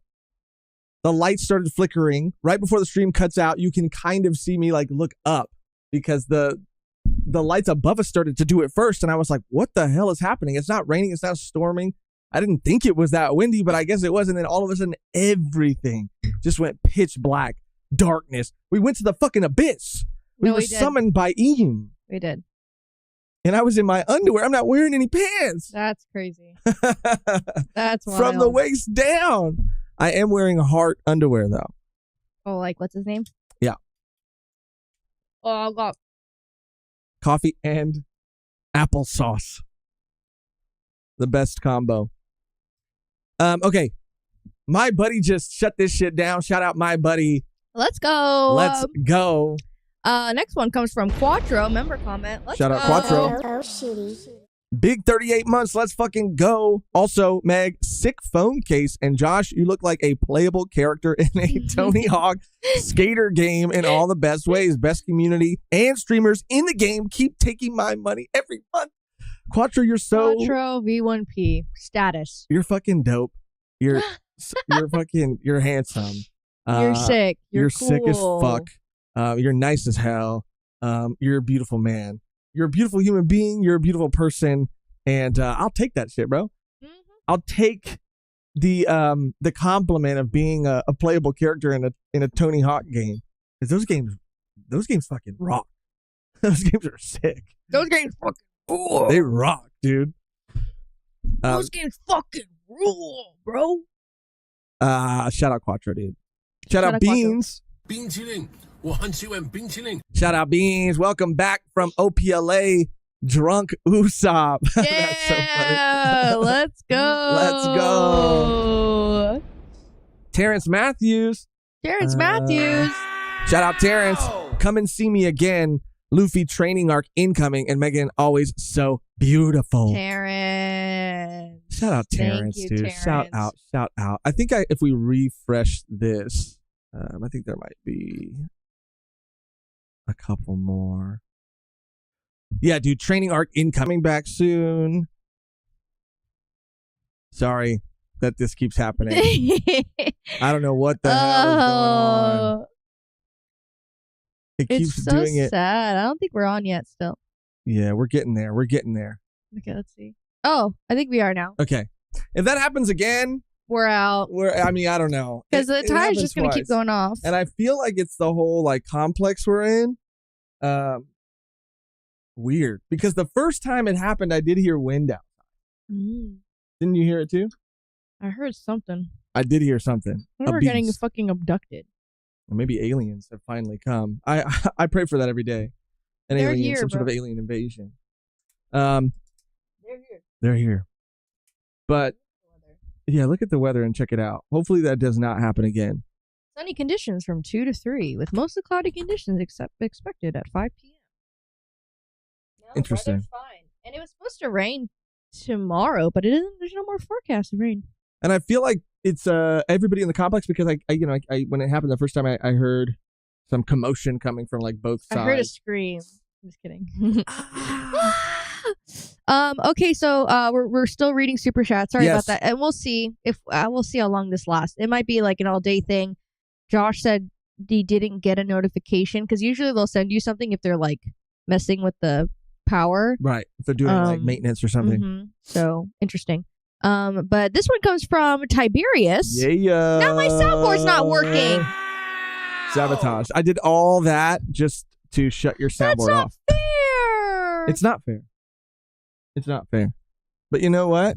The lights started flickering. Right before the stream cuts out, you can kind of see me like look up because the lights above us started to do it first. And I was like, what the hell is happening? It's not raining. It's not storming. I didn't think it was that windy, but I guess it was. And then all of a sudden, everything just went pitch black, darkness. We went to the fucking abyss. We were summoned by Eam. We did. And I was in my underwear. I'm not wearing any pants. That's crazy. That's wild. From the waist down. I am wearing heart underwear, though. Oh, like, what's his name? Yeah. Oh, God. Coffee and applesauce. The best combo. Okay. My buddy just shut this shit down. Shout out my buddy. Let's go. Let's go. Next one comes from Quattro. Member comment. Let's Shout go. out Quattro. Big 38 months. Let's fucking go. Also, Meg, sick phone case. And Josh, you look like a playable character in a Tony Hawk skater game in all the best ways. Best community and streamers in the game. Keep taking my money every month. Quattro, you're Quattro V1P status. You're fucking dope. You're handsome. You're sick. You're cool. Sick as fuck. You're nice as hell. You're a beautiful man. You're a beautiful human being. You're a beautiful person, and I'll take that shit, bro. Mm-hmm. I'll take the compliment of being a playable character in a Tony Hawk game, because those games fucking rock. Those games are sick. Those games fucking rule. They rock, dude. Those games fucking rule, bro. Shout out Quattro, dude. Shout out Beans. Shout out Beans. Welcome back from OPLA. Drunk Usopp. Yeah, That's so funny. Let's go. Let's go. Terrence Matthews. Shout out Terrence. Come and see me again. Luffy training arc incoming, and Megan always so beautiful. Terrence. Shout out Terrence, you, dude. Terrence. Shout out. I think if we refresh this, I think there might be a couple more. Yeah, dude, training arc incoming back soon. Sorry that this keeps happening. I don't know what the hell is going on. It keeps it's so doing it. sad. I don't think we're on yet still. Yeah, we're getting there. Okay, let's see. Oh, I think we are now. Okay. If that happens again, We're out. I mean, I don't know. Because the It tire's happens just going to keep twice. going off. And I feel like it's the whole like complex we're in. Weird. Because the first time it happened, I did hear wind out. Didn't you hear it too? I heard something. I did hear something. We're getting fucking abducted. Or maybe aliens have finally come. I pray for that every day. An They're alien, here, some bro. sort of alien invasion. They're here. They're here. But yeah, look at the weather and check it out. Hopefully that does not happen again. Sunny conditions from 2 to 3, with mostly cloudy conditions expected at 5 p.m. No, Interesting. weather's fine. And it was supposed to rain tomorrow, but it isn't. There's no more forecast of rain. And I feel like it's everybody in the complex because I when it happened the first time I heard some commotion coming from like both sides. I heard a scream. I'm just kidding. Okay, so we're still reading super chat. Sorry about that, and we'll see if we'll see how long this lasts. It might be like an all day thing. Josh said he didn't get a notification because usually they'll send you something if they're like messing with the power. Right, if they're doing like maintenance or something. Mm-hmm. So interesting. But this one comes from Tiberius. Yeah. Now my soundboard's not working. Sabotage. I did all that just to shut your soundboard off. Fair. It's not fair. It's not fair. But you know what?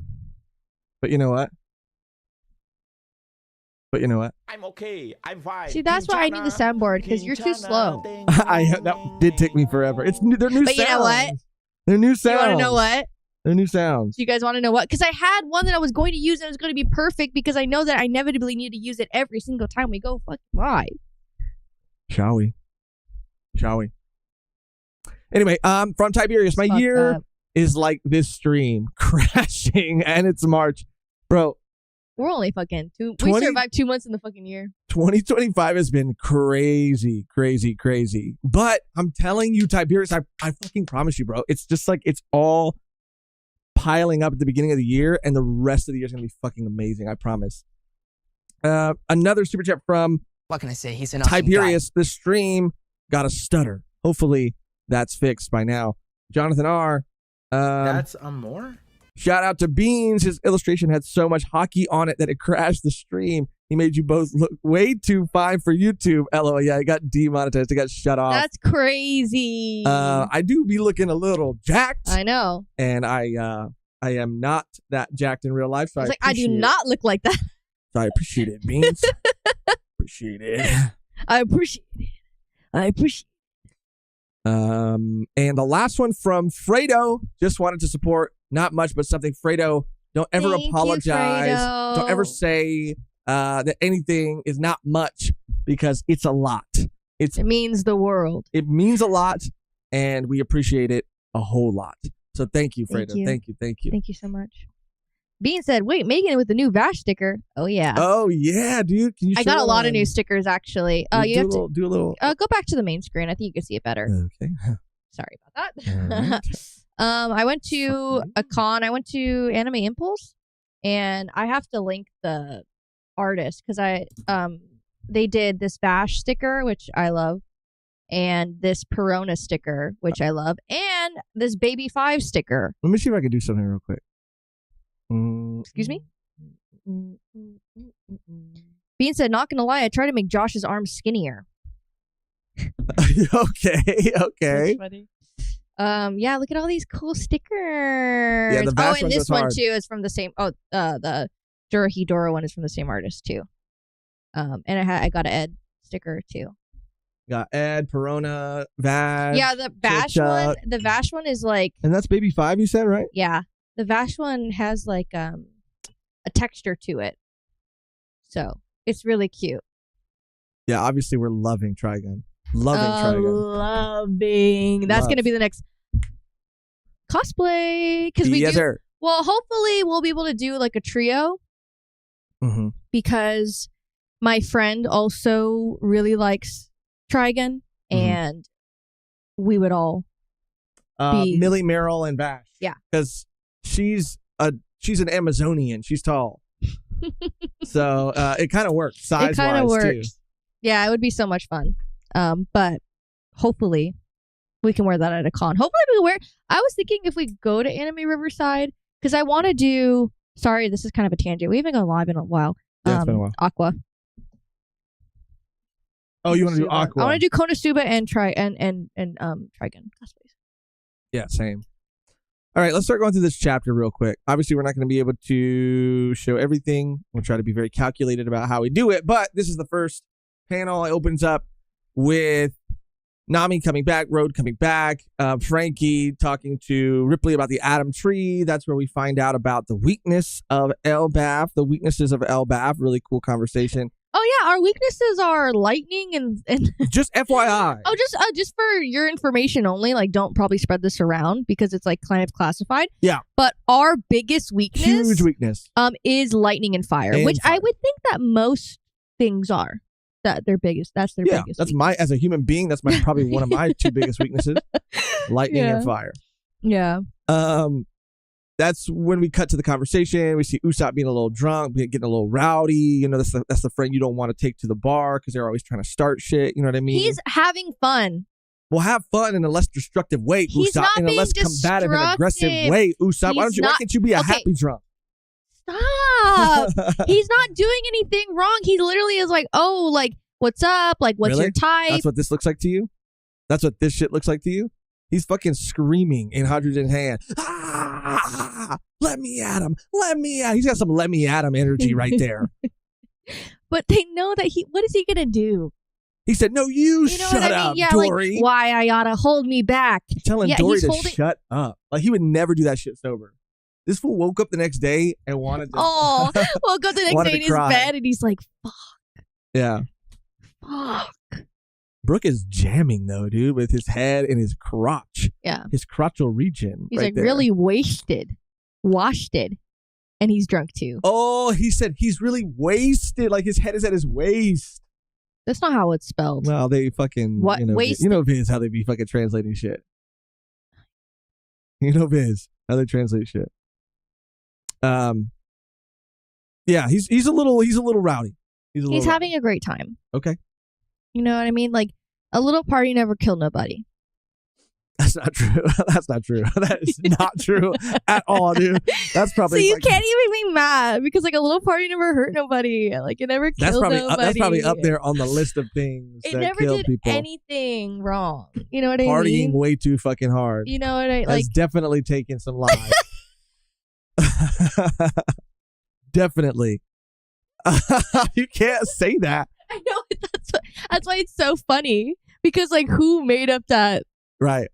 I'm okay. I'm fine. See, that's why I need the soundboard because you're too slow. That did take me forever. They're new sounds. But you know what? They're new sounds. You want to know what? They're new sounds. Do you guys want to know what? Because I had one that I was going to use and it was going to be perfect because I know that I inevitably need to use it every single time we go fucking live. Shall we? Anyway, from Tiberius, my year is like this stream crashing and it's March. Bro. We're only fucking we survived 2 months in the fucking year. 2025 has been crazy. But I'm telling you, Tiberius, I fucking promise you, bro. It's just like it's all piling up at the beginning of the year and the rest of the year is going to be fucking amazing. I promise. Another super chat from what can I say? He's an awesome Tiberius. guy. The stream got a stutter. Hopefully that's fixed by now. Jonathan R. That's a more? Shout out to Beans. His illustration had so much hockey on it that it crashed the stream. He made you both look way too fine for YouTube. LOL. Yeah, it got demonetized. It got shut off. That's crazy. I do be looking a little jacked. I know. And I am not that jacked in real life. So I do not look like that. So I appreciate it, Beans. Appreciate it. I appreciate it. And the last one from Fredo. Just wanted to support, not much, but something. Fredo, don't ever apologize. Don't ever say that anything is not much because it's a lot. It means the world. It means a lot, and we appreciate it a whole lot. So thank you, Fredo. Thank you. Thank you so much. Bean said, wait, Megan with the new Vash sticker. Oh, yeah. Oh, yeah, dude. Can you I got a lot of new stickers, actually. You have to do a little. Go back to the main screen. I think you can see it better. Okay. Sorry about that. I went to a con. I went to Anime Impulse, and I have to link the artist because they did this Vash sticker, which I love, and this Perona sticker, which I love, and this Baby 5 sticker. Let me see if I can do something real quick. Excuse me? Bean said, not gonna lie, I tried to make Josh's arms skinnier. Okay. Yeah, look at all these cool stickers. Yeah, the Vash and this one one too is from the same. The Durahidora one is from the same artist too. And I got an Ed sticker too. Got Ed, Perona, Vash. Yeah, the Vash one. The Vash one is like. And that's Baby 5, you said, right? Yeah, the Vash one has like a texture to it, so it's really cute. Yeah, obviously we're loving Trigun. Loving. That's going to be the next cosplay because we do. Sir. Well, hopefully we'll be able to do like a trio because my friend also really likes Trigun and we would all be Millie, Meryl, and Vash. Yeah, because she's an Amazonian. She's tall, so it kind of works size wise too. Yeah, it would be so much fun. But hopefully we can wear that at a con. Hopefully we can wear. I was thinking if we go to Anime Riverside, because I want to do Sorry, this is kind of a tangent. We haven't gone live in a while. Yeah, it's been a while. Aqua. Oh, you want to do Aqua? I want to do Konosuba and Trigun. Yeah, same. All right, let's start going through this chapter real quick. Obviously, we're not going to be able to show everything. We'll try to be very calculated about how we do it, but this is the first panel. It opens up with Nami coming back, Road coming back, Frankie talking to Ripley about the Atom Tree. That's where we find out about the weakness of Elbaf, the weaknesses of Elbaf. Really cool conversation. Oh yeah, our weaknesses are lightning and Just FYI. Oh, just for your information only. Like, don't probably spread this around because it's like kind of classified. Yeah. But our biggest weakness, Huge weakness, is lightning and fire, And which fire. I would think that most things are their biggest. That's their yeah, biggest. that's as a human being, that's probably one of my two biggest weaknesses, lightning and fire. Yeah. That's when we cut to the conversation. We see Usopp being a little drunk, getting a little rowdy. You know, that's the friend you don't want to take to the bar because they're always trying to start shit. You know what I mean? He's having fun. Well, have fun in a less destructive way, He's Usopp. not In a being less combative and aggressive destructive. way, Usopp. Why He's can't you be a okay. happy drunk? Stop. He's not doing anything wrong. He literally is like, oh, like, what's up? Like, what's Really? your type? That's what this looks like to you? That's what this shit looks like to you? He's fucking screaming in Hydrogen's hand. Ah, let me at him. Let me at him. He's got some let me at him energy right there. But they know that what is he going to do? He said, no, you You know shut what I mean? up, Yeah, Dory. like, why I oughta hold me back. Telling Yeah, Dory he's to shut up. Like, he would never do that shit sober. This fool woke up the next day and wanted to. Oh, woke up the next Wanted day to in his cry. bed and he's like, Yeah. fuck. Brooke is jamming, though, dude, with his head in his crotch. Yeah. His crotchal region. He's right like there. really washed, and he's drunk too. Oh, he said he's really wasted. Like, his head is at his waist. That's not how it's spelled. Well, they fucking, What? you know, Wasted? you know Viz, how they be fucking translating shit. You know Viz, how they translate shit. Yeah, he's a little rowdy. He's having a great time. Okay. You know what I mean? Like, a little party never killed nobody. That's not true. That's not true. That is not true at all, dude. That's probably. So you like, can't even be mad because like a little party never hurt nobody. Like it never killed nobody. That's probably up there on the list of things It that never kill did people. anything wrong. You know what I Partying mean? way too fucking hard. You know what I like? That's definitely taken some lives. Definitely. You can't say that. I know that's why it's so funny because like who made up that? Right.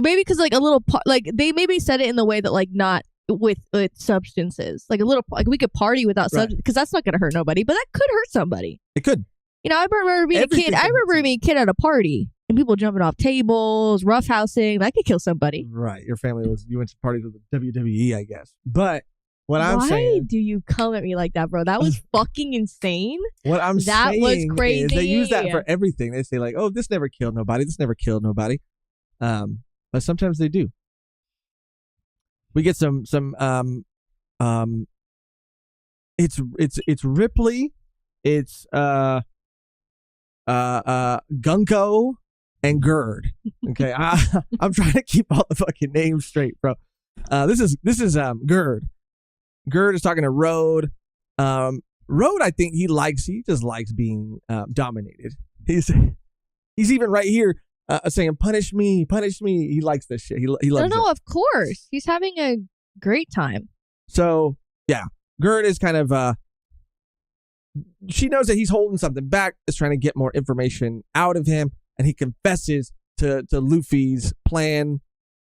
Maybe because like a little like they maybe said it in the way that like not with substances, like a little like we could party without substance because that's not gonna hurt nobody, but that could hurt somebody. It could. You know, I remember being a kid. I remember being a kid at a party and people jumping off tables, roughhousing. That could kill somebody. Right. Your family you went to parties with the WWE, I guess. But what I'm Why saying, do you come at me like that, bro? That was fucking insane. what I'm That saying was crazy. is they use that for everything. They say like, "Oh, this never killed nobody. This never killed nobody." But sometimes they do. We get some it's Ripley, it's Gunko and Gerd. Okay, I'm trying to keep all the fucking names straight, bro. This is Gerd. Gerd is talking to Road. Road, I think he just likes being dominated. He's even right here saying punish me. He likes this shit. He loves No, it. of course. He's having a great time. So yeah, Gerd is kind of she knows that he's holding something back, is trying to get more information out of him, and he confesses to Luffy's plan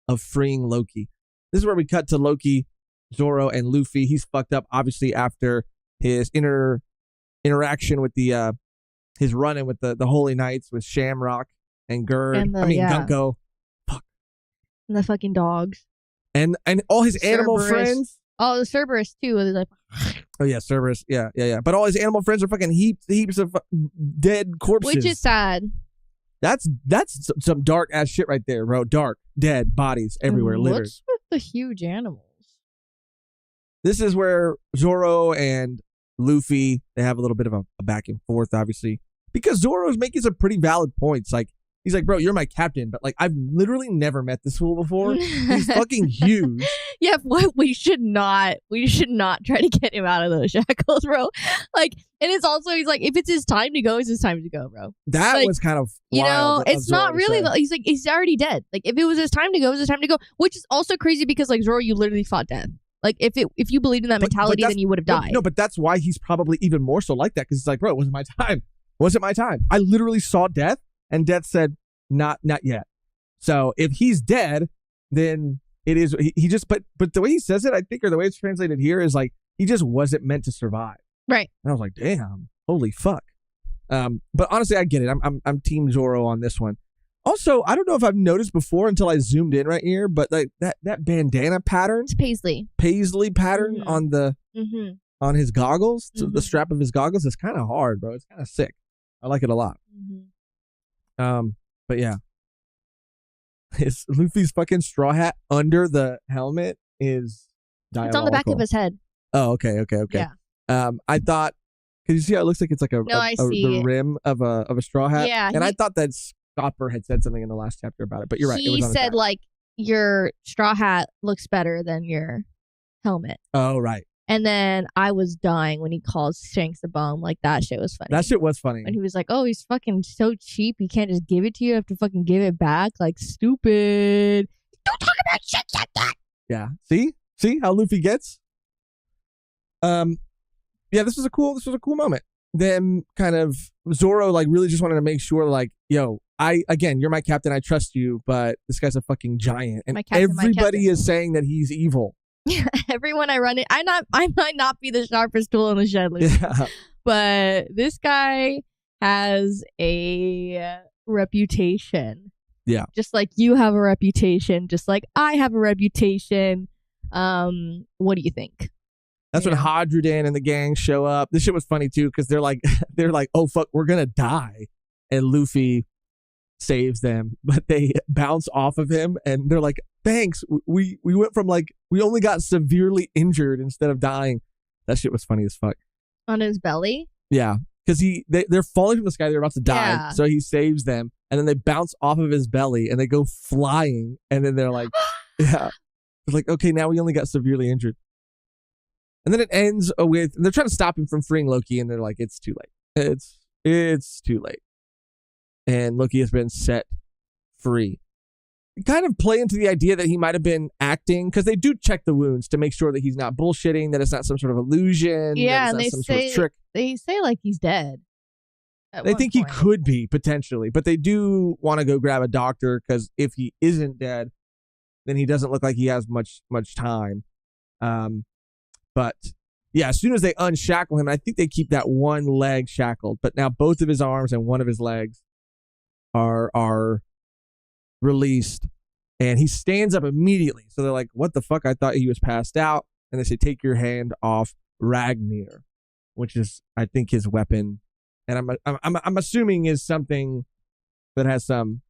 of freeing Loki. This is where we cut to Loki, Zoro, and Luffy. He's fucked up, obviously, after his interaction with his run-in with the Holy Knights with Shamrock and Gerd. And Gunko. Fuck. And the fucking dogs. And all his animal Cerberus. friends. Oh, the Cerberus too. They're like, Oh yeah, Cerberus. Yeah. But all his animal friends are fucking heaps of dead corpses. which is sad. That's some dark ass shit right there, bro. Dark, dead bodies everywhere, littered. What's with the huge animals? This is where Zoro and Luffy, they have a little bit of a back and forth, obviously, because Zoro's making some pretty valid points. Like, He's like, bro, you're my captain, but like I've literally never met this fool before. He's fucking huge. Yeah, what we should not try to get him out of those shackles, bro. Like, and it's also he's like, if it's his time to go, it's his time to go, bro. That like, was kind of you know, wild it's not really. say. He's like, he's already dead. Like, if it was his time to go, it was his time to go. Which is also crazy because like Zoro, you literally fought death. Like, if you believed in that mentality, then you would have died. No, but that's why he's probably even more so like that because he's like, bro, it wasn't my time. Wasn't my time. I literally saw death, and death said, not yet. So if he's dead, then it is. He just but the way he says it, I think, or the way it's translated here is like he just wasn't meant to survive. Right. And I was like, damn, holy fuck. But honestly, I get it. I'm Team Zoro on this one. Also, I don't know if I've noticed before until I zoomed in right here, but like that bandana pattern, It's Paisley pattern on the on his goggles, to the strap of his goggles is kind of hard, bro. It's kind of sick. I like it a lot. But yeah, Luffy's fucking straw hat under the helmet is diabolical. It's on the back of his head. Oh, okay. Yeah. I thought, because you see how it looks like it's like the rim of a straw hat. Yeah, and I thought that Scopper had said something in the last chapter about it, but you're right. He said like your straw hat looks better than your helmet. Oh, right. And then I was dying when he calls Shanks a bum. Like, that shit was funny. That shit was funny. And he was like, oh, he's fucking so cheap. He can't just give it to you. You have to fucking give it back. Like, stupid. Don't talk about shit like that. Yeah. See how Luffy gets? Yeah, this was a cool moment. Then kind of Zoro like really just wanted to make sure like, yo, you're my captain. I trust you, but this guy's a fucking giant. And everybody is saying that he's evil. Everyone I run it, I might not be the sharpest tool in the shed, but this guy has a reputation. Yeah, just like you have a reputation, just like I have a reputation. What do you think? That's when Hadrudin and the gang show up. This shit was funny too because they're like, oh fuck, we're gonna die, and Luffy saves them, but they bounce off of him, and they're like, thanks. We went from like we only got severely injured instead of dying. That shit was funny as fuck. On his belly? Yeah, because they're falling from the sky. They're about to die, yeah. So he saves them, and then they bounce off of his belly, and they go flying, and then they're like, yeah, it's like okay, now we only got severely injured. And then it ends with they're trying to stop him from freeing Loki, and they're like, it's too late. It's too late. And Loki has been set free. Kind of play into the idea that he might have been acting, because they do check the wounds to make sure that he's not bullshitting, that it's not some sort of illusion. Yeah, and sort of trick. They say like he's dead. They think he could be potentially, but they do want to go grab a doctor because if he isn't dead, then he doesn't look like he has much time. But yeah, as soon as they unshackle him, I think they keep that one leg shackled, but now both of his arms and one of his legs are released, and he stands up immediately. So they're like, what the fuck? I thought he was passed out. And they say, take your hand off Ragnir, which is, I think, his weapon. And I'm assuming is something that has some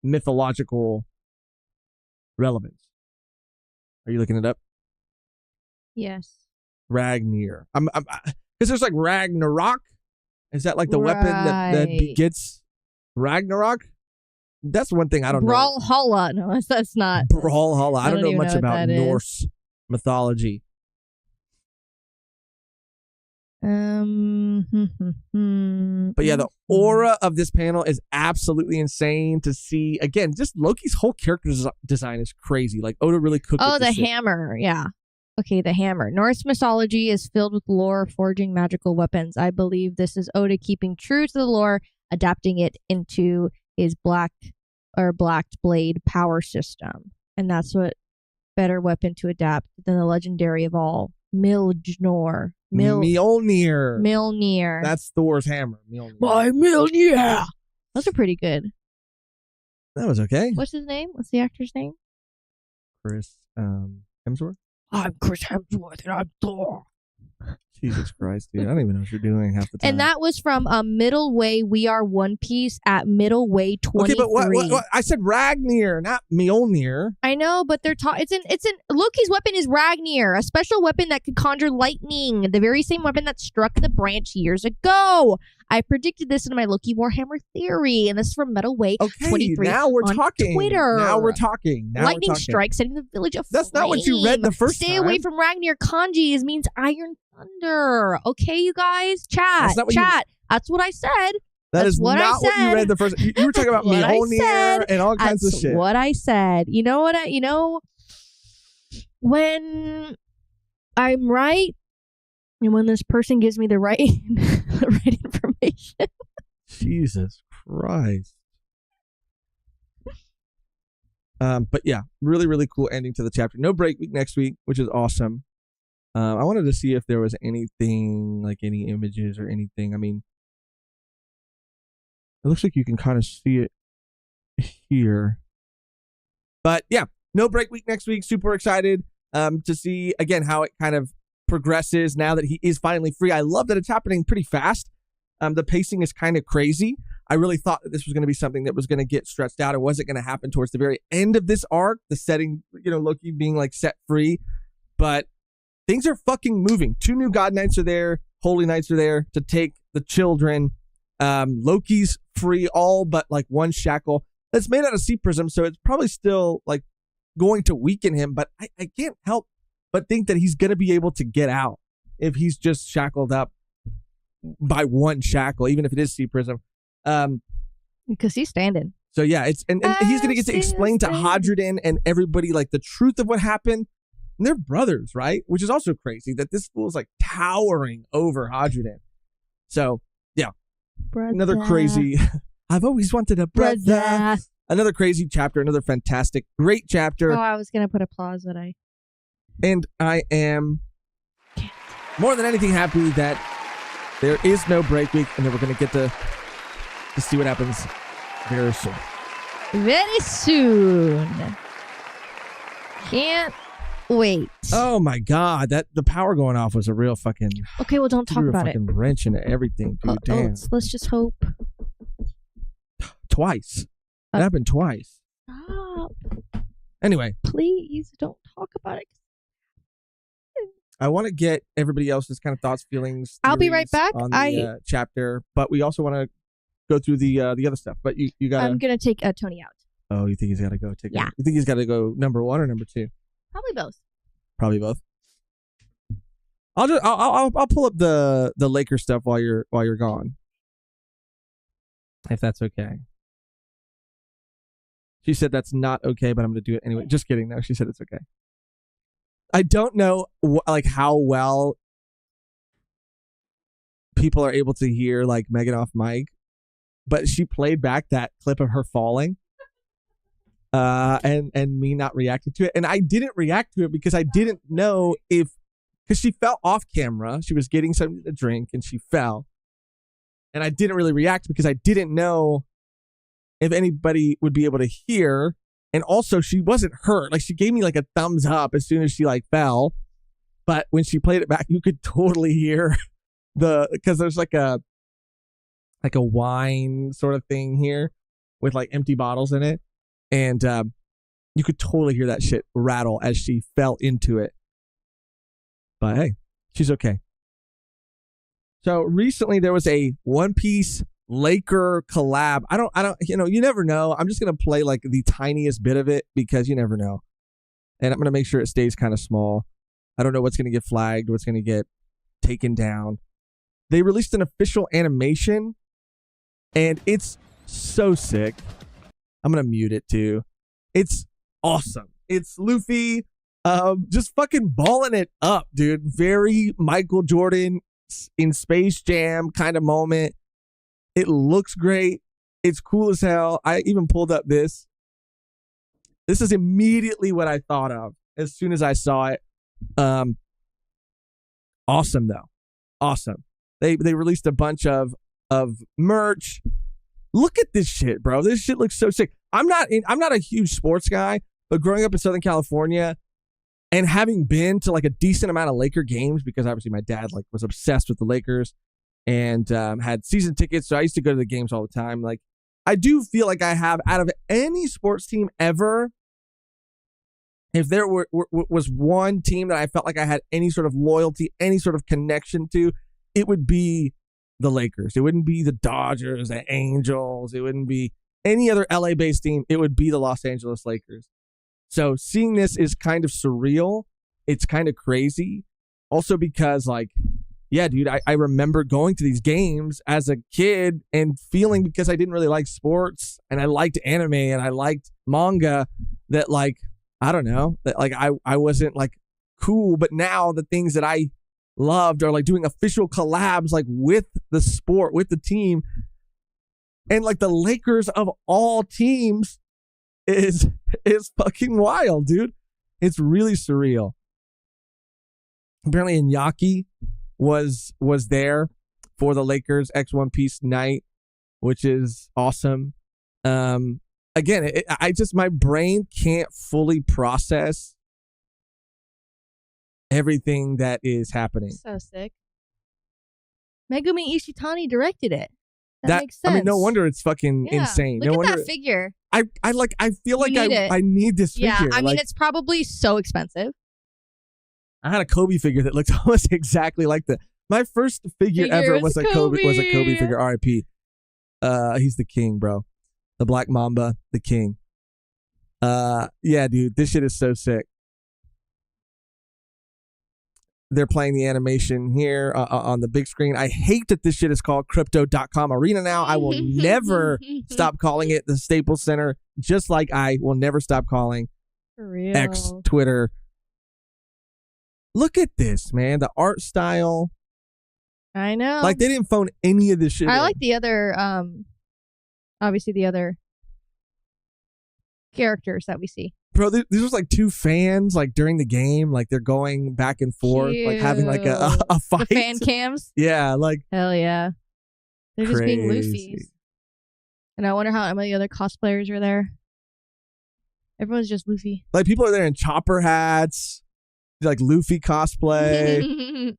mythological relevance. Are you looking it up? Yes. Ragnir. Because there's like Ragnarok. Is that like the weapon that begets Ragnarok? That's one thing I don't know. Brawlhalla. No, that's not. Brawlhalla. I don't know much know about Norse mythology. But yeah, the aura of this panel is absolutely insane to see. Again, just Loki's whole character design is crazy. Like Oda really cooked. Oh, the hammer. Yeah. Okay, the hammer. Norse mythology is filled with lore forging magical weapons. I believe this is Oda keeping true to the lore, adapting it into his blacked blade power system. And that's what better weapon to adapt than the legendary of all, Mjolnir. Mjolnir. That's Thor's hammer. Mjolnir. My Mjolnir. Those are pretty good. That was okay. What's his name? What's the actor's name? Chris Hemsworth. I'm Chris Hemsworth and I'm Thor. Jesus Christ, dude. I don't even know what you're doing half the time. And that was from Middle Way We Are One Piece at Middle Way 23. Okay, but what? I said Ragnir, not Mjolnir. I know, but they're it's in Loki's weapon is Ragnir, a special weapon that could conjure lightning, the very same weapon that struck the branch years ago. I predicted this in my Loki Warhammer theory, and this is from Metalway 23 now we're on talking. Twitter. Now we're talking. Lightning strike, setting the village aflame. That's not what you read the first Stay time. away from Ragnar. Kanji means Iron Thunder. Okay, you guys? Chat. That's what I said. That is not what you read the first. You were talking about Mjolnir and all kinds of shit. That's what I said. You know what? When I'm right, and when this person gives me the right, the right information. Jesus Christ. But yeah, really, really cool ending to the chapter. No break week next week, which is awesome. I wanted to see if there was anything, like any images or anything. I mean, it looks like you can kind of see it here. But yeah, no break week next week. Super excited to see, again, how it kind of progresses now that he is finally free. I love that it's happening pretty fast. The pacing is kind of crazy. I really thought that this was going to be something that was going to get stretched out. It wasn't going to happen towards the very end of this arc, the setting, Loki being like set free. But things are fucking moving. 2 new God Knights are there. Holy Knights are there to take the children. Loki's free all but like one shackle that's made out of sea prism, so it's probably still like going to weaken him, but I can't help but think that he's going to be able to get out if he's just shackled up by one shackle, even if it is sea prism. Because he's standing. So yeah, it's and he's going to get to explain to Hadrian and everybody like the truth of what happened. And they're brothers, right? Which is also crazy that this school is like towering over Hadrian. So yeah, brother. Another crazy. I've always wanted a brother. Another crazy chapter. Another fantastic, great chapter. Oh, I was gonna put applause, but And I am more than anything happy that there is no break week, and that we're gonna get to see what happens very soon. Very soon. Can't wait. Oh my God, that the power going off was a real fucking. Okay, well, don't talk about it. Wrench into everything, dude. Damn. Let's just hope. Twice. It happened twice. Stop. Anyway, please don't talk about it. I want to get everybody else's kind of thoughts, feelings. I'll be right back. On the chapter, but we also want to go through the other stuff. But you got. I'm gonna take Tony out. Oh, you think he's got to go take? Yeah. You think he's got to go number 1 or number 2? Probably both. Probably both. I'll pull up the Laker stuff while you're gone, if that's okay. She said that's not okay, but I'm going to do it anyway. Just kidding. No, she said it's okay. I don't know how well people are able to hear like Megan off mic, but she played back that clip of her falling, and me not reacting to it, and I didn't react to it because I didn't know because she fell off camera. She was getting something to drink and she fell, and I didn't really react because I didn't know if anybody would be able to hear. And also she wasn't hurt. Like she gave me like a thumbs up as soon as she like fell. But when she played it back, you could totally hear because there's like a wine sort of thing here with like empty bottles in it. And you could totally hear that shit rattle as she fell into it. But hey, she's okay. So recently there was a One Piece Laker collab. I don't, you never know. I'm just going to play like the tiniest bit of it because you never know. And I'm going to make sure it stays kind of small. I don't know what's going to get flagged, what's going to get taken down. They released an official animation and it's so sick. I'm going to mute it too. It's awesome. It's Luffy just fucking balling it up, dude. Very Michael Jordan in Space Jam kind of moment. It looks great. It's cool as hell. I even pulled up this. This is immediately what I thought of as soon as I saw it. Awesome though. Awesome. They released a bunch of merch. Look at this shit, bro. This shit looks so sick. I'm not a huge sports guy, but growing up in Southern California and having been to like a decent amount of Laker games, because obviously my dad like was obsessed with the Lakers and had season tickets, so I used to go to the games all the time. Like, I do feel like I have, out of any sports team ever, if there was one team that I felt like I had any sort of loyalty, any sort of connection to, it would be the Lakers. It wouldn't be the Dodgers, the Angels. It wouldn't be any other LA-based team. It would be the Los Angeles Lakers. So seeing this is kind of surreal. It's kind of crazy. Also because, like, yeah, dude, I remember going to these games as a kid and feeling, because I didn't really like sports and I liked anime and I liked manga, that, like, I don't know, that, like, I wasn't, like, cool. But now the things that I loved are, like, doing official collabs, like, with the sport, with the team. And, like, the Lakers of all teams is fucking wild, dude. It's really surreal. Apparently Iñaki was there for the Lakers X One Piece night, which is awesome. Again, my brain can't fully process everything that is happening. So sick. Megumi Ishitani directed it. That makes sense. I mean, no wonder it's fucking insane. Look no at wonder that figure. I feel like I need this figure. Yeah, I mean, like, it's probably so expensive. I had a Kobe figure that looked almost exactly like that. My first figure ever was a Kobe figure. R.I.P. He's the king, bro. The Black Mamba, the king. Yeah, dude, this shit is so sick. They're playing the animation here on the big screen. I hate that this shit is called Crypto.com Arena now. I will never stop calling it the Staples Center, just like I will never stop calling For real. X, Twitter. Look at this, man. The art style. I know. Like, they didn't phone any of this shit I in. like the other, obviously the other characters that we see. Bro, these was like two fans, like, during the game. Like, they're going back and forth, like, having, like, a fight. The fan cams? Yeah, like. Hell yeah. They're just being Crazy. Luffy's. And I wonder how many other cosplayers are there. Everyone's just Luffy. Like, people are there in chopper hats. Like, Luffy cosplay.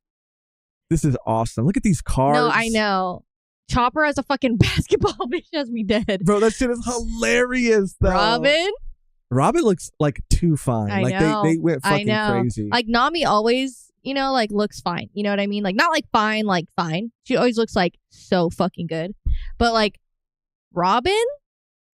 This is awesome. Look at these cards. No, I know. Chopper has a fucking basketball. Bitch has me dead. Bro, that shit is hilarious, though. Robin looks, like, too fine. I like, know. they went fucking crazy. Like, Nami always, like, looks fine. You know what I mean? Like, not like fine, like fine. She always looks, like, so fucking good. But, like, Robin?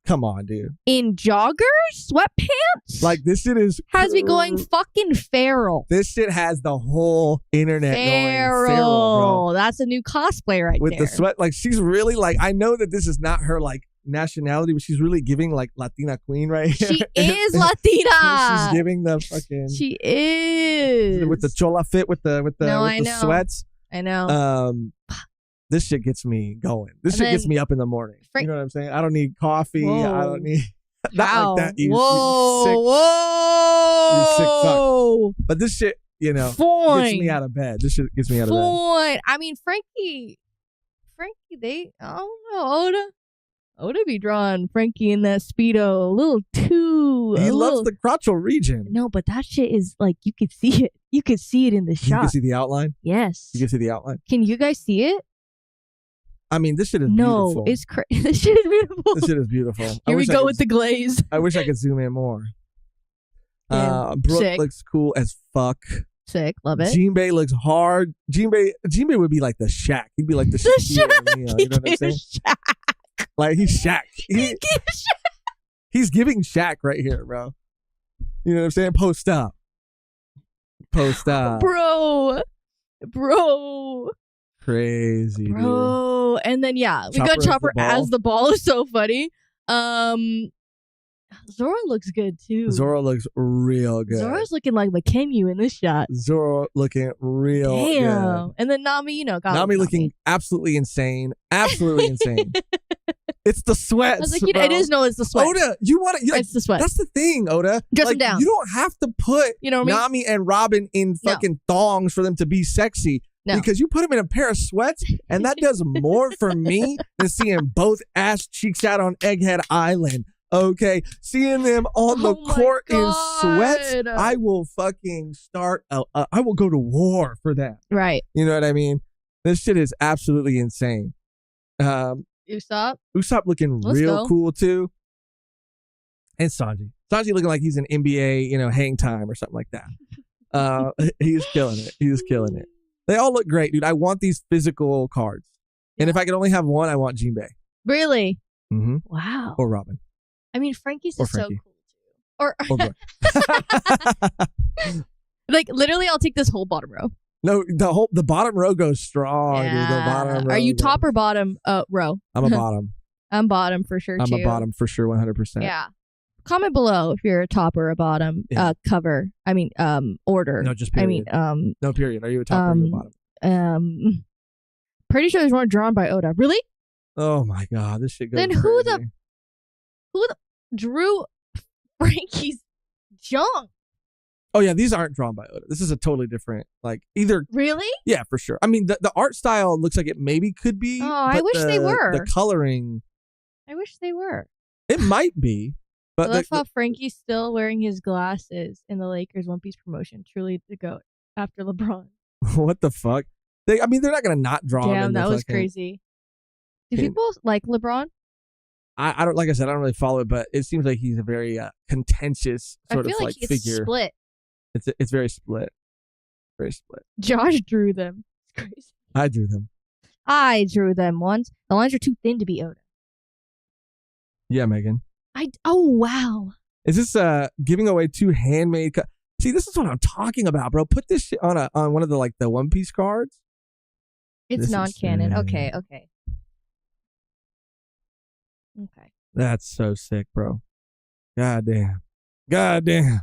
Come on, dude. In joggers? Sweatpants? Like, this shit is... Has me going fucking feral. This shit has the whole internet going feral, bro. That's a new cosplay right With there. the sweat, like, she's really, like, I know that this is not her, like, nationality, but she's really giving, like, Latina queen right here. She is Latina. She's giving the fucking... She is. With the chola fit, with the sweats. I know. This shit gets me going. This shit gets me up in the morning. You know what I'm saying? I don't need coffee. Whoa. I don't need... Not like that. You sick. Whoa. You sick fuck. But this shit, gets me out of bed. This shit gets me out of bed. I mean, Frankie, I don't know, Oda be drawing Frankie in that Speedo a little too. He loves the crotchal region. No, but that shit is like, you could see it. You could see it in the shot. You can see the outline? Yes. You can see the outline? Can you guys see it? I mean, this shit is beautiful. No, it's this shit is beautiful. This shit is beautiful. Here we go with the glaze. I wish I could zoom in more. Yeah, Brooke sick. looks cool as fuck. Sick, love it. Jinbei looks hard. Jinbei would be like the Shaq. He'd be like the Shaq. You know what I'm saying? Shaq. Like, he's Shaq. He's giving Shaq right here, bro. You know what I'm saying? Post up. Bro. Crazy, bro. dude. And then we got Chopper as the ball. Is so funny. Zoro looks good too. Zoro looks real good. Zoro's looking like McKenyu in this shot. Zoro looking real good. And then Nami, Nami looking absolutely insane. Absolutely insane. It's the sweats. I was like, it's the sweat. Oda, you want to? It's the sweat. That's the thing, Oda. Dress them down. You don't have to put Nami and Robin in fucking thongs for them to be sexy. No. Because you put them in a pair of sweats, and that does more for me than seeing both ass cheeks out on Egghead Island. Okay, seeing them on the court in sweats, I will fucking start. I will go to war for that. Right. You know what I mean? This shit is absolutely insane. Usopp looking real cool too, and Sanji looking like he's in NBA, hang time or something like that. He's killing it. They all look great, dude. I want these physical cards. And if I could only have one, I want Jinbei. Really? Mm-hmm. Wow. Or Robin. I mean, Frankie's Or is Frankie. so cool too. Or Boy. like literally, I'll take this whole bottom row. No, the bottom row goes strong, dude. The bottom row. Are you top or bottom row? I'm a bottom. I'm bottom for sure, too. I'm a bottom for sure, 100%. Yeah. Comment below if you're a top or a bottom cover. I mean, order. No, just period. I mean, no, period. Are you a top or are you a bottom? Pretty sure these weren't drawn by Oda. Really? Oh my God, this shit goes Then crazy. who the drew Frankie's junk? Oh yeah, these aren't drawn by Oda. This is a totally different, like either. Really? Yeah, for sure. I mean, the art style looks like it maybe could be. Oh, I wish they were. The coloring. I wish they were. It might be, I but love how Frankie's still wearing his glasses in the Lakers One Piece promotion. Truly the GOAT after LeBron. what the fuck? They're not gonna not draw him. Damn, that was crazy. Do people like LeBron? I don't, like I said, I don't really follow it, but it seems like he's a very contentious sort of like it's figure. Split. It's very split. Very split. Josh drew them. It's crazy. I drew them. I drew them once. The lines are too thin to be Oda. Yeah, Megan. Oh wow. Is this giving away 2 handmade? See, this is what I'm talking about, bro. Put this shit on one of the One Piece cards. It's This is non-canon. sick. Okay. That's so sick, bro. God damn. Goddamn.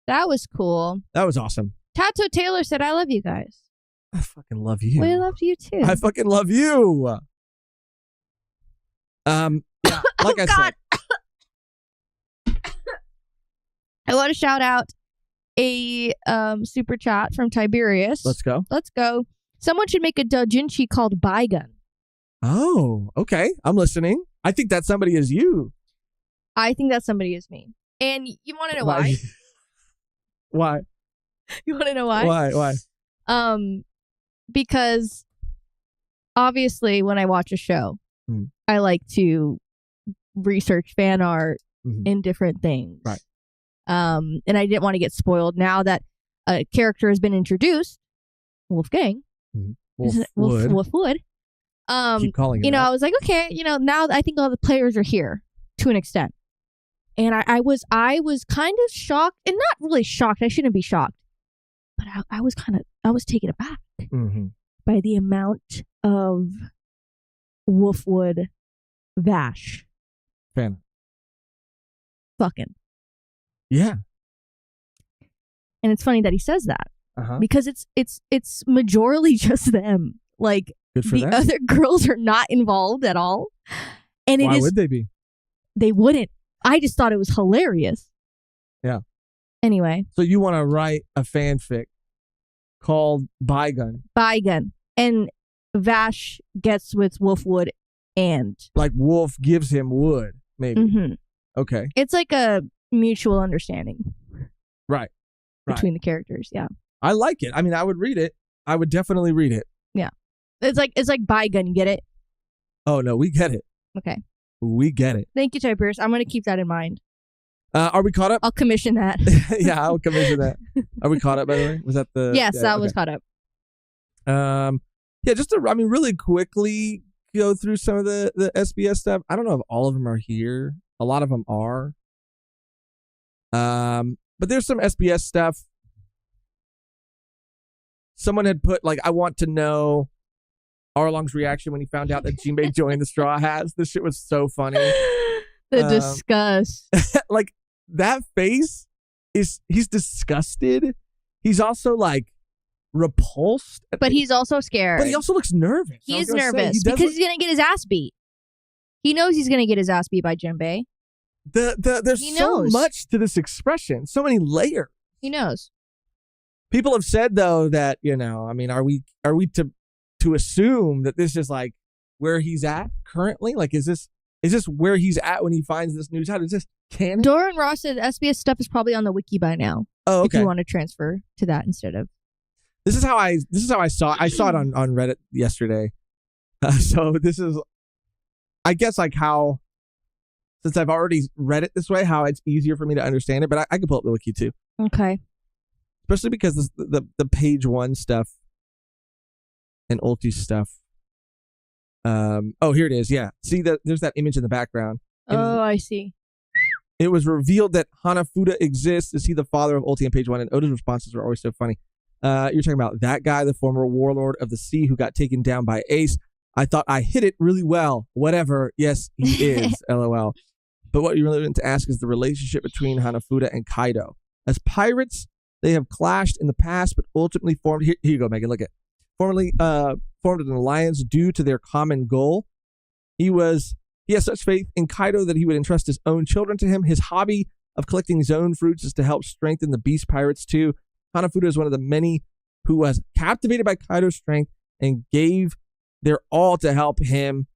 That was cool. That was awesome. Tato Taylor said, "I love you guys." I fucking love you. We love you too. I fucking love you. Yeah, like I said. I want to shout out a super chat from Tiberius. Let's go. Someone should make a doujinshi called Baigun. Oh, okay. I'm listening. I think that somebody is you. I think that somebody is me. And you want to know why? Why? You want to know why? Why? Because obviously when I watch a show, I like to research fan art in different things. Right. And I didn't want to get spoiled now that a character has been introduced, Wolfgang. Wolfwood. Keep calling it. I was like, okay, now I think all the players are here to an extent. And I was kind of shocked, and not really shocked. I shouldn't be shocked, but I was taken aback by the amount of Wolfwood Vash fan. Fucking. Yeah. And it's funny that he says that because it's majorly just them. Like the other girls are not involved at all. And why would they be? They wouldn't. I just thought it was hilarious. Yeah. Anyway. So you want to write a fanfic called Baigun. And Vash gets with Wolfwood and... Like Wolf gives him wood, maybe. Okay. It's like a mutual understanding. Right. Between the characters, yeah. I like it. I mean, I would read it. I would definitely read it. Yeah. It's like Baigun, get it? Oh, no, we get it. Okay. We get it. Thank you, Tiberius. I'm going to keep that in mind. Are we caught up? I'll commission that. Yeah, I'll commission that. Are we caught up, by the way? Was that the... Yes, that was caught up. Yeah, just to, really quickly go through some of the SBS stuff. I don't know if all of them are here. A lot of them are. But there's some SBS stuff. Someone had put, I want to know Arlong's reaction when he found out that Jinbei joined the Straw Hats. This shit was so funny. The disgust. That face he's disgusted. He's also repulsed. But he's also scared. But he also looks nervous. He is nervous because he's going to get his ass beat. He knows he's going to get his ass beat by Jinbei. There's so much to this expression. So many layers. He knows. People have said though that, are we to assume that this is where he's at currently? Is this where he's at when he finds this news out? Is this canon? Doran Ross said SBS stuff is probably on the wiki by now. Oh, okay. If you want to transfer to that instead of. This is how I saw it. I saw it on Reddit yesterday. So this is, I guess, how, since I've already read it this way, how it's easier for me to understand it. But I can pull up the wiki too. Okay. Especially because the page one stuff and Ulti's stuff. Oh, here it is. Yeah. See that there's that image in the background. And I see. it was revealed that Hanafuda exists. Is he the father of Ulti on page 1? And Oda's responses were always so funny. You're talking about that guy, the former warlord of the sea who got taken down by Ace. I thought I hit it really well. Whatever. Yes, he is. LOL. But what you really want to ask is the relationship between Hanafuda and Kaido. As pirates, they have clashed in the past, but ultimately formed. Here you go, Megan. Look at. Formerly formed an alliance due to their common goal. He has such faith in Kaido that he would entrust his own children to him. His hobby of collecting zone fruits is to help strengthen the beast pirates too. Hanafuda is one of the many who was captivated by Kaido's strength and gave their all to help him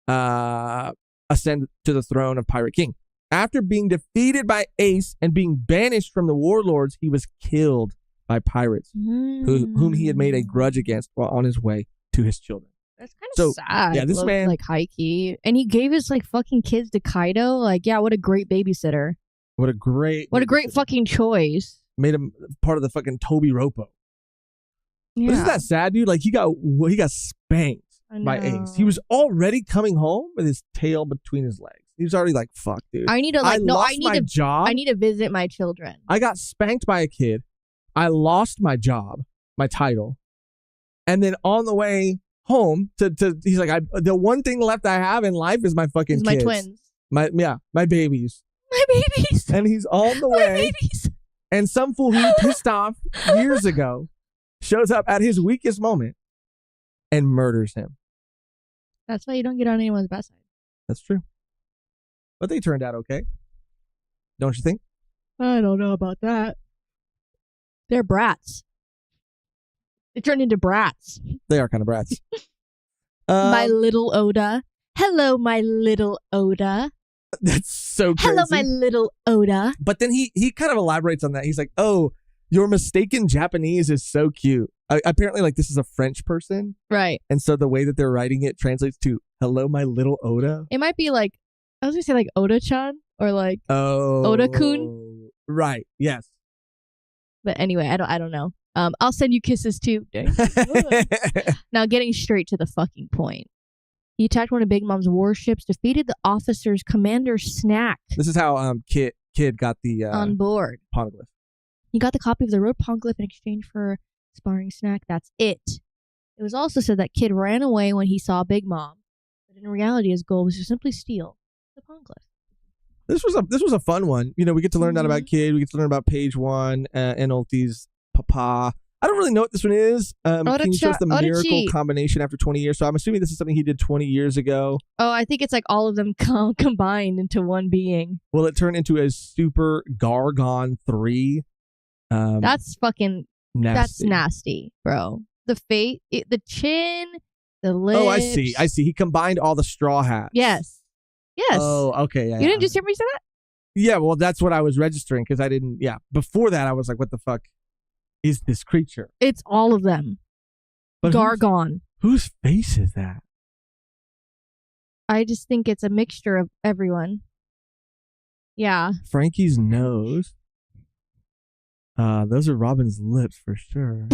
ascend to the throne of Pirate King. After being defeated by Ace and being banished from the warlords, he was killed by pirates whom he had made a grudge against while on his way to his children. That's kind of sad. Yeah, this man, like high key, and he gave his like fucking kids to Kaido. Like, yeah, what a great babysitter. What a great fucking choice. Made him part of the fucking Toby Ropo. Yeah. But isn't that sad, dude? Like he got spanked by Ace. He was already coming home with his tail between his legs. He was already like, "Fuck, dude. I need to job. I need to visit my children. I got spanked by a kid. I lost my job, my title, and then on the way home he's like, the one thing left I have in life is my fucking kids. My twins. My babies. My babies. And he's on the way. Babies. And some fool he pissed off years ago shows up at his weakest moment and murders him. That's why you don't get on anyone's bad side. That's true. But they turned out okay. Don't you think? I don't know about that. They're brats. They turned into brats. They are kind of brats. My little Oda. Hello, my little Oda. That's so crazy. Hello, my little Oda. But then he kind of elaborates on that. He's like, "Oh, your mistaken Japanese is so cute." Apparently, like, this is a French person. Right. And so the way that they're writing it translates to, "Hello, my little Oda." It might be like, I was going to say like Oda-chan or like Oh, Oda-kun. Right. Yes. But anyway, I don't know. I'll send you kisses too. Now, getting straight to the fucking point. He attacked one of Big Mom's warships, defeated the officer's commander snack. This is how Kid got the on board poneglyph. He got the copy of the road poneglyph in exchange for sparring snack. That's it. It was also said that Kid ran away when he saw Big Mom, but in reality, his goal was to simply steal the poneglyph. This was a fun one. You know, we get to learn that about Kid. We get to learn about page 1 and Ulti's papa. I don't really know what this one is. Can you show us the miracle combination after 20 years? So I'm assuming this is something he did 20 years ago. Oh, I think it's like all of them combined into one being. Will it turn into a super Gargon 3? That's fucking nasty. That's nasty, bro. The the chin, the lips. Oh, I see. He combined all the straw hats. Yes. Oh, okay. Yeah, you didn't just hear me say that? Yeah, well, that's what I was registering because I didn't. Yeah, before that, I was like, "What the fuck is this creature?" It's all of them. But Gargon. Whose face is that? I just think it's a mixture of everyone. Yeah. Frankie's nose. Those are Robin's lips for sure.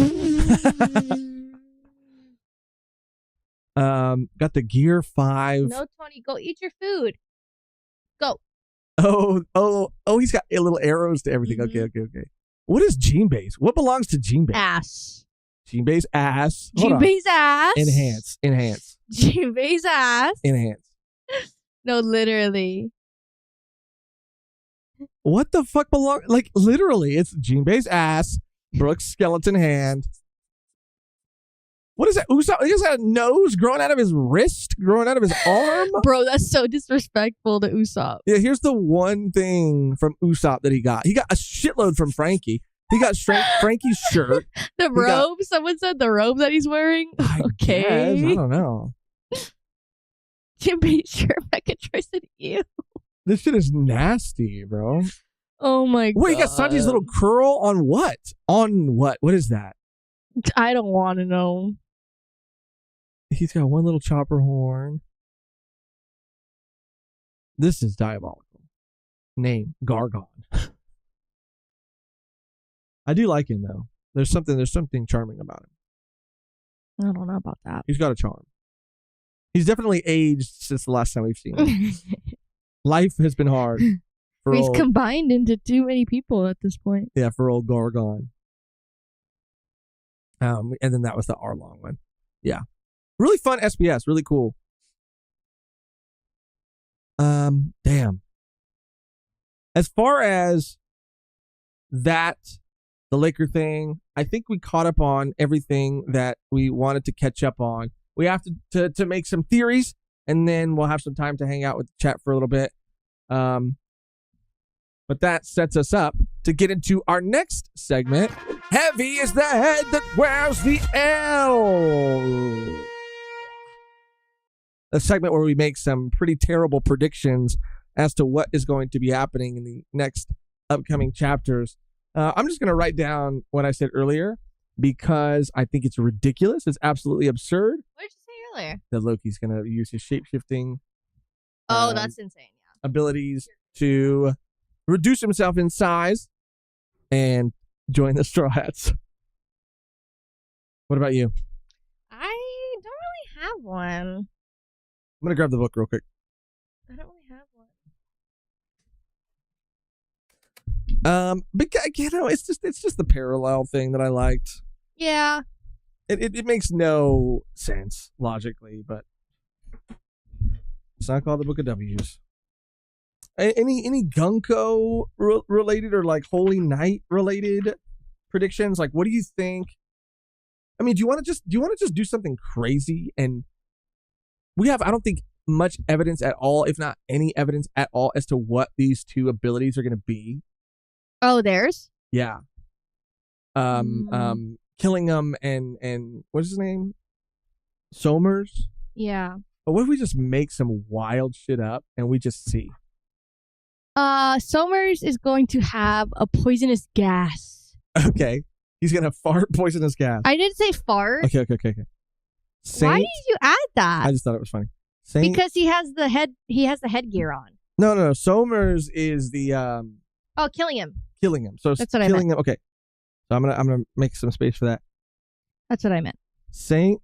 Got the Gear 5. No, Tony, go eat your food. Go. Oh, he's got little arrows to everything. Mm-hmm. Okay. What is Jinbei's? What belongs to Jinbei? Ass. Jinbei's ass. Jinbei's ass. Enhance. Jinbei's ass. Enhance. No, literally. What the fuck belong? Like, literally, it's Jinbei's ass, Brooke's skeleton hand. What is that? Usopp? He has a nose growing out of his wrist, growing out of his arm. Bro, that's so disrespectful to Usopp. Yeah, here's the one thing from Usopp that he got. He got a shitload from Frankie. He got Frankie's shirt. The robe? Someone said the robe that he's wearing? Okay. I don't know. Jinbei's shirt, Mecha said, ew. This shit is nasty, bro. Oh my god. Wait, he got Sanji's little curl on what? On what? What is that? I don't want to know. He's got one little chopper horn. This is diabolical. Name, Gargon. I do like him, though. There's something charming about him. I don't know about that. He's got a charm. He's definitely aged since the last time we've seen him. Life has been hard. He's combined into too many people at this point. Yeah, for old Gorgon. And then that was the Arlong one. Yeah. Really fun SBS. Really cool. Damn. As far as that, the Laker thing, I think we caught up on everything that we wanted to catch up on. We have to make some theories, and then we'll have some time to hang out with the chat for a little bit. But that sets us up to get into our next segment. Heavy is the head that wears the L. A segment where we make some pretty terrible predictions as to what is going to be happening in the next upcoming chapters. I'm just going to write down what I said earlier because I think it's ridiculous. It's absolutely absurd. What did you say earlier? That Loki's going to use his shape-shifting that's insane. Yeah. abilities to reduce himself in size and join the Straw Hats. What about you? I don't really have one. I'm going to grab the book real quick. I don't really have one. But you know, it's just the parallel thing that I liked. Yeah. It makes no sense logically, but it's not called the Book of W's. Any Gunko related or like Holy Night related predictions? Like, what do you think? I mean, do you want to just do something crazy? And we have, I don't think, much evidence at all, if not any evidence at all, as to what these two abilities are going to be. Oh, theirs? Yeah. Killingham and what's his name? Somers? Yeah. But what if we just make some wild shit up and we just see? Somers is going to have a poisonous gas. Okay. He's going to fart poisonous gas. I didn't say fart. Okay. Saint? Why did you add that? I just thought it was funny. Saint? Because he has the headgear on. No. Somers is the Oh, Killingham. So that's what I meant. Okay. So I'm gonna make some space for that. That's what I meant. Saint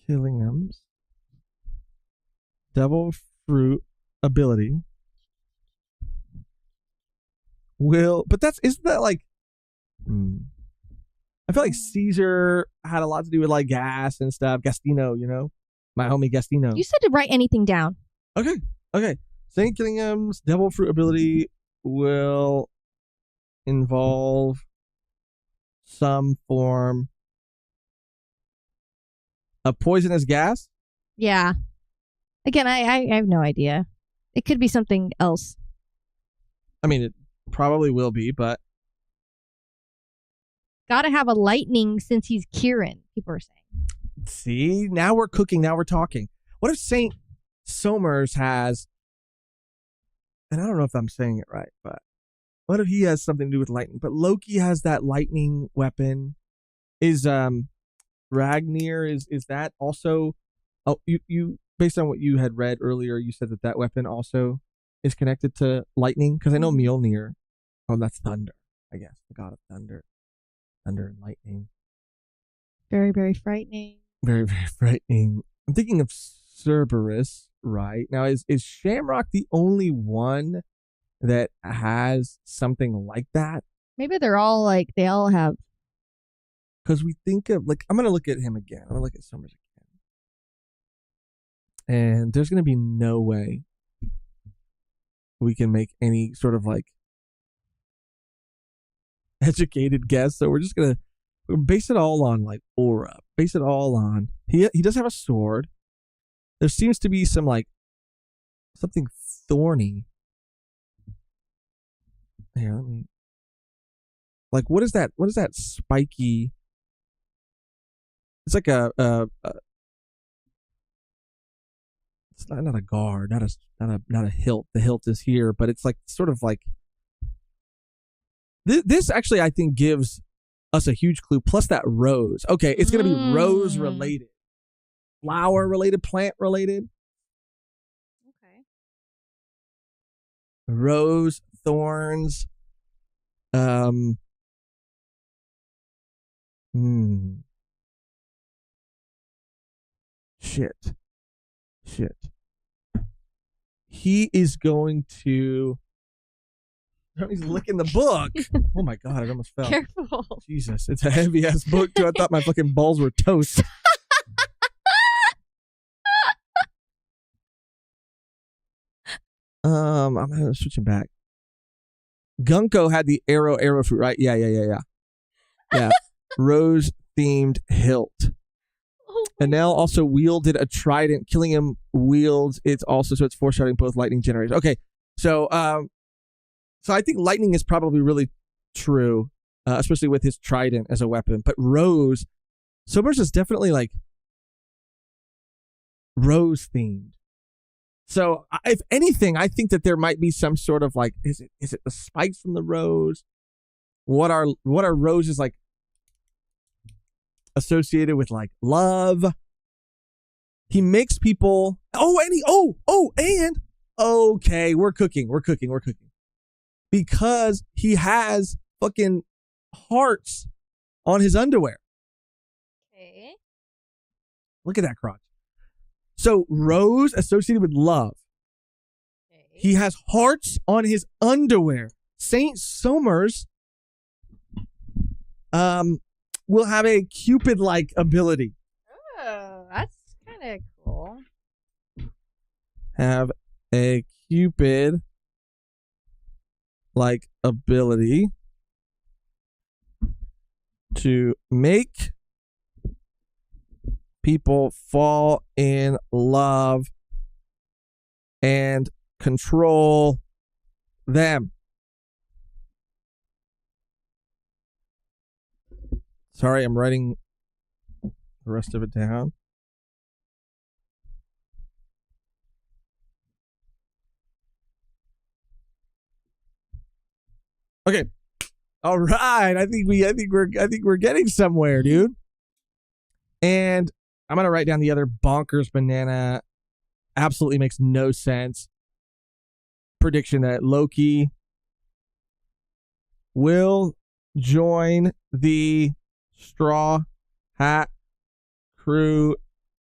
Killingham's Devil Fruit ability will, but isn't that like? I feel like Caesar had a lot to do with like gas and stuff. Gastino, you know, my homie Gastino. You said to write anything down. Okay. Saint Killingham's Devil Fruit ability will involve some form of poisonous gas. Yeah. Again, I have no idea. It could be something else. I mean, it probably will be, but gotta have a lightning since he's Kieran, people are saying. See, now we're cooking, now we're talking. What if Saint Somers has, and I don't know if I'm saying it right, but what if he has something to do with lightning? But Loki has that lightning weapon. Is Ragnir, is that also, you based on what you had read earlier, you said that weapon also is connected to lightning? Because I know Mjolnir, that's thunder, I guess, the god of thunder. Thunder and lightning. Very, very frightening. Very, very frightening. I'm thinking of Cerberus, right? Now, is Shamrock the only one that has something like that? Maybe they're all like, they all have. Because we think of, like, I'm going to look at him again. I'm going to look at Summers again. And there's going to be no way we can make any sort of, like, educated guess. So we're just going to base it all on, like, aura. Base it all on. He does have a sword. There seems to be some, like, something thorny. Here, let me. Like, what is that? What is that spiky? It's like it's not a guard, not a hilt. The hilt is here, but it's like sort of like this actually, I think, gives us a huge clue. Plus that rose. Okay, it's gonna be rose related, flower related, plant related. Okay. Rose, thorns. Shit. He is going to. He's licking the book. Oh my god! It almost fell. Careful. Jesus, it's a heavy ass book too. I thought my fucking balls were toast. I'm gonna switch him back. Gunko had the arrow fruit, right? Yeah. Rose themed hilt. Oh, Enel also wielded a trident. Killing him wields it's foreshadowing both lightning generators. Okay, so I think lightning is probably really true, especially with his trident as a weapon. But Rose, Somers is definitely like Rose themed. So if anything, I think that there might be some sort of like, is it the spikes from the rose? What are roses like associated with like love? He makes people. And okay, we're cooking. Because he has fucking hearts on his underwear. Okay. Look at that crotch. So rose associated with love. Okay. He has hearts on his underwear. Saint Somers will have a Cupid-like ability. Oh, that's kind of cool. Have a Cupid-like ability to make people fall in love and control them. Sorry, I'm writing the rest of it down. Okay. All right. I think we're getting somewhere, dude. And I'm going to write down the other bonkers banana. Absolutely makes no sense. Prediction that Loki will join the Straw Hat crew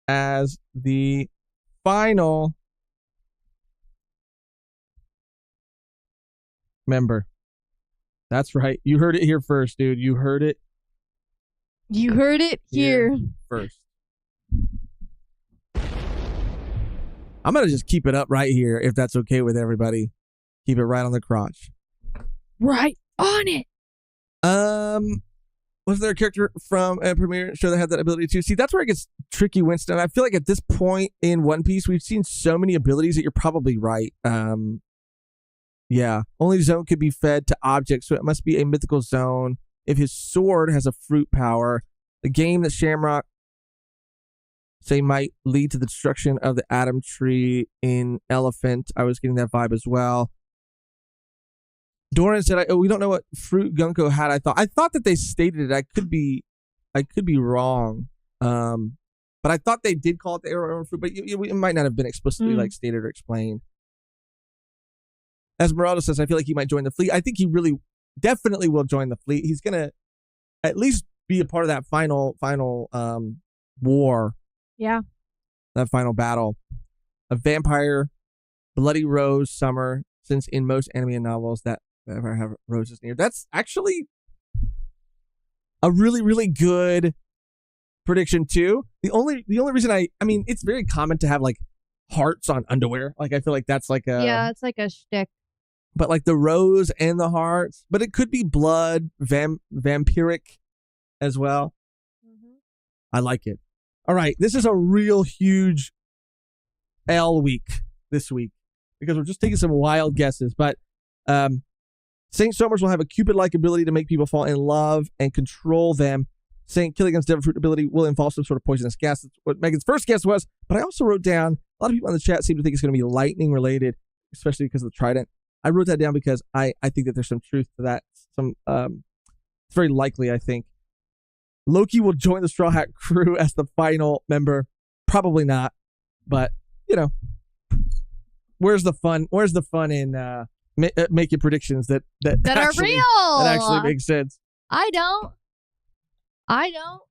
as the final member. That's right. You heard it here first, dude. You heard it here first. I'm going to just keep it up right here, if that's okay with everybody. Keep it right on the crotch. right on it. Was there a character from a premiere show that had that ability too? See, that's where it gets tricky, Winston. I feel like at this point in One Piece, we've seen so many abilities that you're probably right. Yeah. Only zone could be fed to objects, so it must be a mythical zone. If his sword has a fruit power, the game that Shamrock say might lead to the destruction of the Atom Tree in Elephant. I was getting that vibe as well. Doran said, we don't know what fruit Gunko had. I thought that they stated it. I could be wrong. But I thought they did call it the arrow fruit, but it might not have been explicitly like stated or explained. Esmeralda says, I feel like he might join the fleet. I think he really definitely will join the fleet. He's going to at least be a part of that final war. Yeah. That final battle. A vampire, bloody rose summer, since in most anime novels that ever have roses near. That's actually a really, really good prediction too. The only reason I mean, it's very common to have like hearts on underwear. Like I feel like that's like a it's like a shtick. But like the rose and the hearts, but it could be blood, vampiric as well. Mm-hmm. I like it. All right, this is a real huge L week this week because we're just taking some wild guesses. But Saint Somers will have a Cupid-like ability to make people fall in love and control them. Saint Killigan's Devil Fruit ability will involve some sort of poisonous gas. That's what Megan's first guess was. But I also wrote down, a lot of people in the chat seem to think it's going to be lightning related, especially because of the trident. I wrote that down because I think that there's some truth to that. It's very likely, I think. Loki will join the Straw Hat crew as the final member. Probably not. But, you know, where's the fun? Where's the fun in making predictions that That actually, are real? that actually makes sense? I don't. I don't.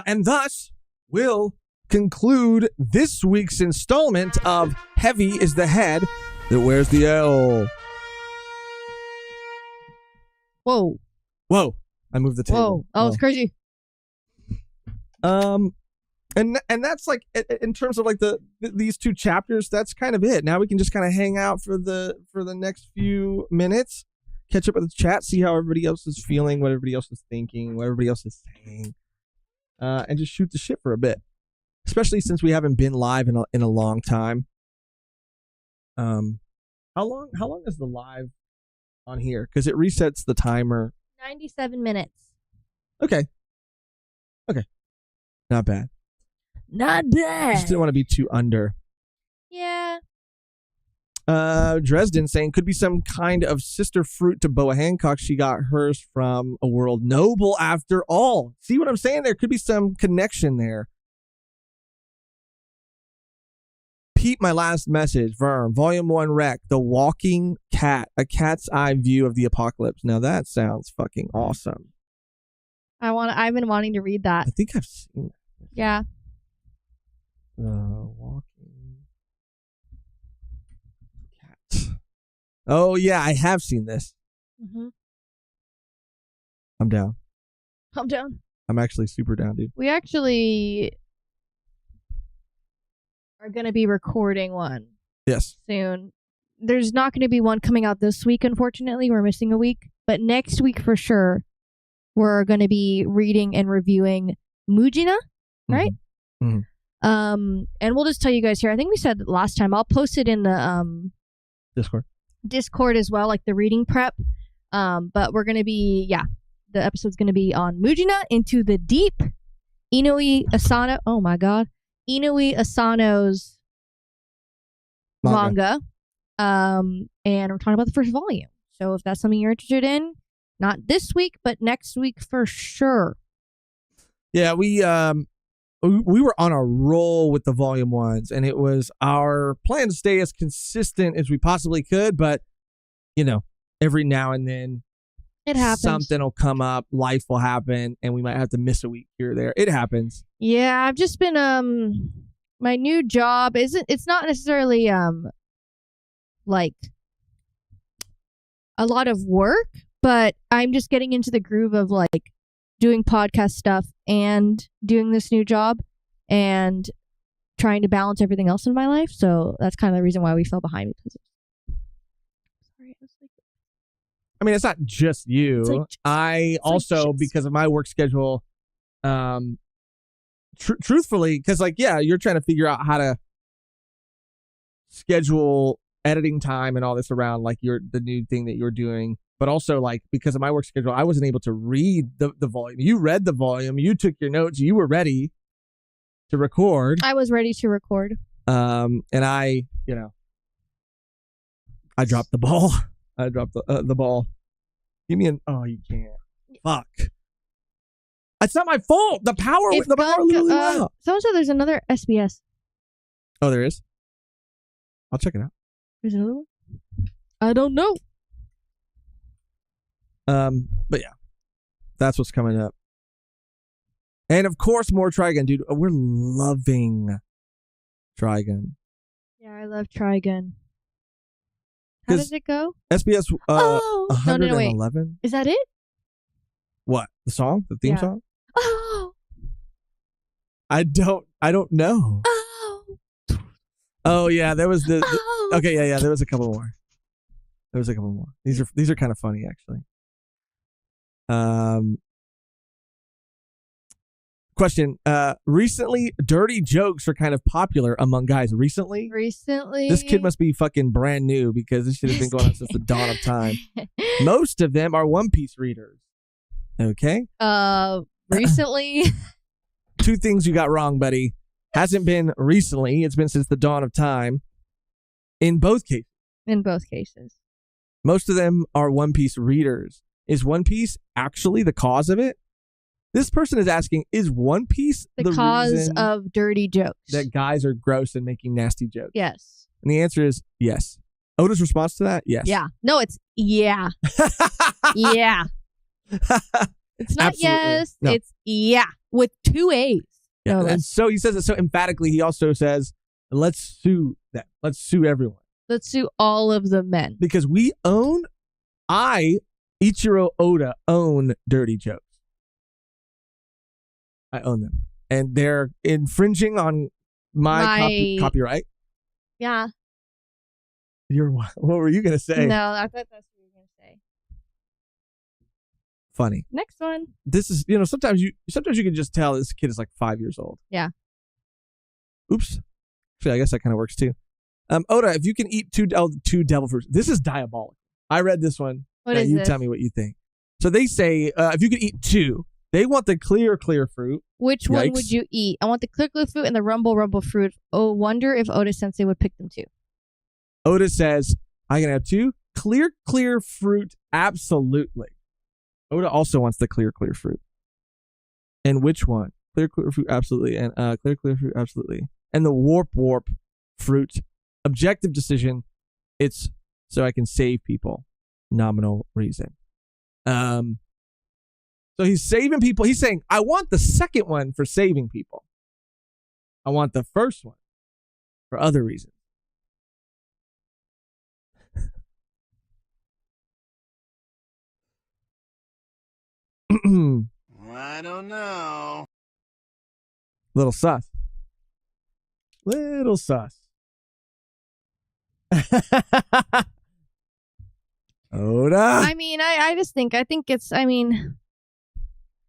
And thus, we'll conclude this week's installment of Heavy is the Head That Wears the L. Whoa. Whoa. I moved the table. Whoa. Oh, it's crazy. And that's like, in terms of like these two chapters, that's kind of it. Now we can just kind of hang out for the next few minutes, catch up with the chat, see how everybody else is feeling, what everybody else is thinking, what everybody else is saying, and just shoot the shit for a bit. Especially since we haven't been live in a long time. How long is the live on here? Because it resets the timer. 97 minutes. Okay. Not bad. Not I bad. just didn't want to be too under. Yeah. Dresden saying could be some kind of sister fruit to Boa Hancock. She got hers from a world noble after all. See what I'm saying? There could be some connection there. Pete, my last message. Verm, Volume 1 Rec, The Walking Cat, a cat's eye view of the apocalypse. Now that sounds fucking awesome. I've been wanting to read that. I think I've seen it. Yeah. The Walking Cat. Oh yeah, I have seen this. Mm-hmm. I'm down. I'm down. I'm actually super down, dude. We actually are going to be recording one. Yes. Soon. There's not going to be one coming out this week, unfortunately. We're missing a week. But next week, for sure, we're going to be reading and reviewing Mujina, right? Mm-hmm. And we'll just tell you guys here. I think we said last time. I'll post it in the Discord as well, like the reading prep. But we're going to be, the episode's going to be on Mujina, Into the Deep, Inoue Asano. Oh my God. Inoue Asano's manga. And we're talking about the first volume. So if that's something you're interested in, not this week, but next week for sure. Yeah, we were on a roll with the volume ones, and it was our plan to stay as consistent as we possibly could. But every now and then, it happens. Something will come up, life will happen, and we might have to miss a week here or there. It happens. Yeah, I've just been my new job it's not necessarily like a lot of work, but I'm just getting into the groove of like doing podcast stuff and doing this new job and trying to balance everything else in my life. So that's kind of the reason why we fell behind. I mean, it's not just you. I also, because of my work schedule, truthfully, because you're trying to figure out how to schedule editing time and all this around like the new thing that you're doing. But also, like, because of my work schedule, I wasn't able to read the volume. You read the volume. You took your notes. You were ready to record. I was ready to record. And I dropped the ball. I dropped the ball. Give me oh, you can't. Fuck. It's not my fault. The power literally went out. Someone said there's another SBS. Oh, there is? I'll check it out. There's another one? I don't know. But yeah, that's what's coming up. And of course, more Trigun, dude. We're loving Trigun. Yeah, I love Trigun. How does it go? SBS 111. No, is that it? What? The song? The theme song? Oh. I don't know. Oh. Oh yeah, there was the Oh. okay, yeah, there was a couple more. These are kind of funny actually. Question. Recently, dirty jokes are kind of popular among guys. Recently? Recently. This kid must be fucking brand new because this shit has been going on since the dawn of time. Most of them are One Piece readers. Okay? Recently. Two things you got wrong, buddy. Hasn't been recently. It's been since the dawn of time. In both cases. In both cases. Most of them are One Piece readers. Is One Piece actually the cause of it? This person is asking, is One Piece the cause reason of dirty jokes? that guys are gross and making nasty jokes? Yes. And the answer is yes. Oda's response to that? Yes. Yeah. No, it's yeah. Yeah. It's not Absolutely. yes. No. It's yeah with 2 A's. Yeah. No And less. so he says it so emphatically. He also says, let's sue them. Let's sue everyone. Let's sue all of the men. Because Ichiro Oda, own dirty jokes. I own them. And they're infringing on my copyright. Yeah. What were you going to say? No, I thought that's what you were going to say. Funny. Next one. This is, sometimes you can just tell this kid is like 5 years old. Yeah. Oops. Actually, I guess that kind of works too. Oda, if you can eat two devil fruits, this is diabolical. I read this one. What is you this? tell me what you think. So they say if you could eat two, they want the clear fruit. Which one would you eat? I want the clear fruit and the rumble fruit. Oh, wonder if Oda Sensei would pick them too. Oda says, I can have two. Clear fruit, absolutely. Oda also wants the clear fruit. And which one? Clear fruit, absolutely. And clear fruit, absolutely. And the warp fruit. Objective decision. It's so I can save people. Nominal reason. So he's saving people. He's saying, I want the second one for saving people. I want the first one for other reasons. I don't know. Little sus. Oda. I mean, I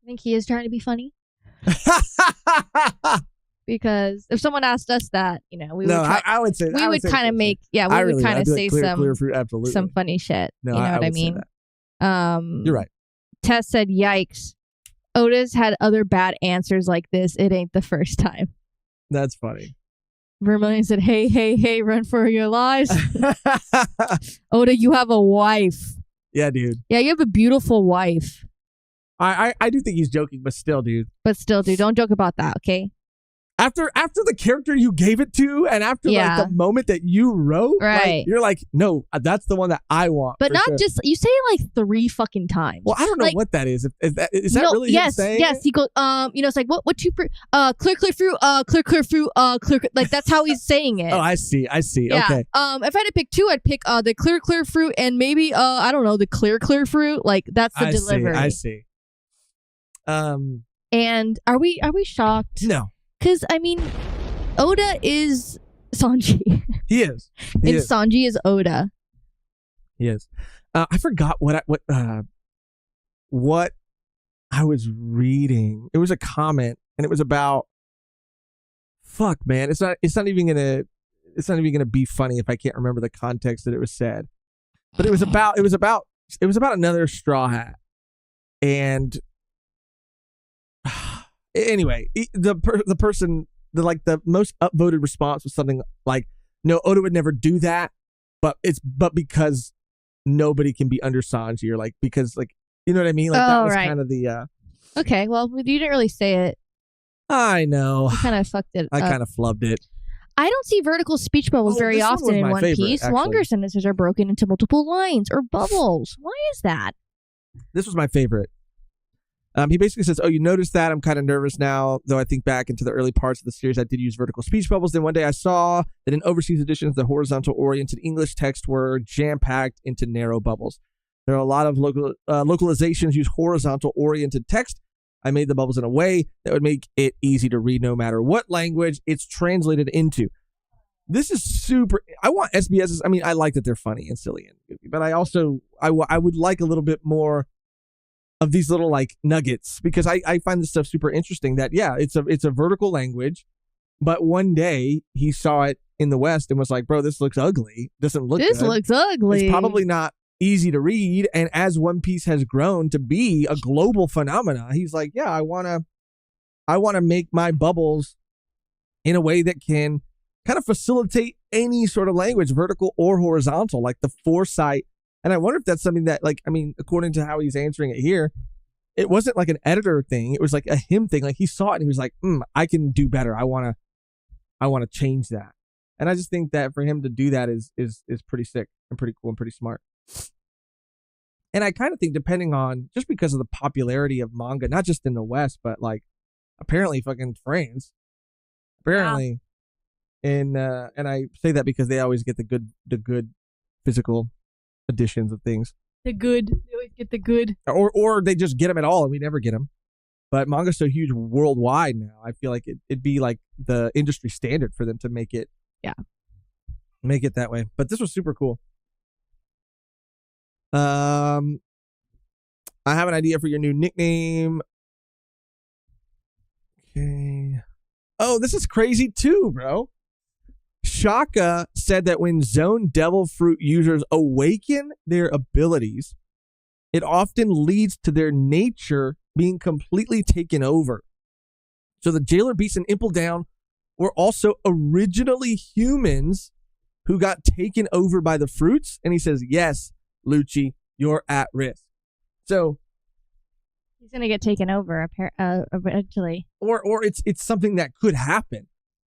think he is trying to be funny. Because if someone asked us that, we would I would say we would kind of make say absolutely. some funny shit. No, you know what I would say mean? that. You're right. Tess said, "Yikes, Oda's had other bad answers like this. It ain't the first time." That's funny. Vermilion said, "Hey, run for your lives." Oda, you have a wife. Yeah, dude. Yeah, you have a beautiful wife. I do think he's joking, but still, dude. Don't joke about that, okay? After the character you gave it to, and after like the moment that you wrote, right? You're like, no, that's the one that I want. But not just you say it like 3 fucking times. Well, I don't know what that is. Is that really him saying? Yes. He goes, it's like what two fruit? Clear fruit, clear fruit, clear. Like that's how he's saying it. Oh, I see. Yeah. Okay. If I had to pick 2, I'd pick the clear fruit and maybe I don't know, the clear fruit. Like that's the delivery. I see. And are we shocked? No. Because I mean, Oda is Sanji. He is. Sanji is Oda. He is. I forgot what I was reading. It was a comment, and it was about. Fuck, man! It's not even gonna be funny if I can't remember the context that it was said. But it was about another Straw Hat, and anyway, the person. The most upvoted response was something like, "No, Oda would never do that," but because nobody can be under Sanji, or like because like you know what I mean. Like that was kind of the. Okay, well, you didn't really say it. I know. You kind of fucked it. I kind of flubbed it. I don't see vertical speech bubbles very often in One Piece. Actually. Longer sentences are broken into multiple lines or bubbles. Why is that? This was my favorite. He basically says, "Oh, you noticed that? I'm kind of nervous now, though I think back into the early parts of the series, I did use vertical speech bubbles. Then one day I saw that in overseas editions, the horizontal-oriented English text were jam-packed into narrow bubbles. There are a lot of localizations use horizontal-oriented text. I made the bubbles in a way that would make it easy to read no matter what language it's translated into." This is super. I want SBSs. I mean, I like that they're funny and silly and goofy, but I also I would like a little bit more of these little like nuggets, because I find this stuff super interesting. That it's a vertical language, but one day he saw it in the West and was like, "Bro, this looks ugly. Doesn't look. This good. looks ugly. It's probably not easy to read." And as One Piece has grown to be a global phenomena, he's like, "Yeah, I wanna make my bubbles in a way that can kind of facilitate any sort of language, vertical or horizontal, like the foresight." And I wonder if that's something that, like, I mean, according to how he's answering it here, it wasn't like an editor thing. It was like a him thing. Like he saw it and he was like, I can do better. I want to change that. And I just think that for him to do that is pretty sick and pretty cool and pretty smart. And I kind of think depending on, just because of the popularity of manga, not just in the West, but like apparently fucking France, apparently and I say that because they always get the good physical editions of things. They always get the good. Or they just get them at all and we never get them. But manga's so huge worldwide now. I feel like it'd be like the industry standard for them to make it. Yeah. Make it that way. But this was super cool. I have an idea for your new nickname. Okay. Oh, this is crazy too, bro. Shaka said that when Zone Devil Fruit users awaken their abilities, it often leads to their nature being completely taken over. So the Jailer Beast and Impel Down were also originally humans who got taken over by the fruits. And he says, yes, Lucci, you're at risk. So he's going to get taken over eventually. Or it's something that could happen.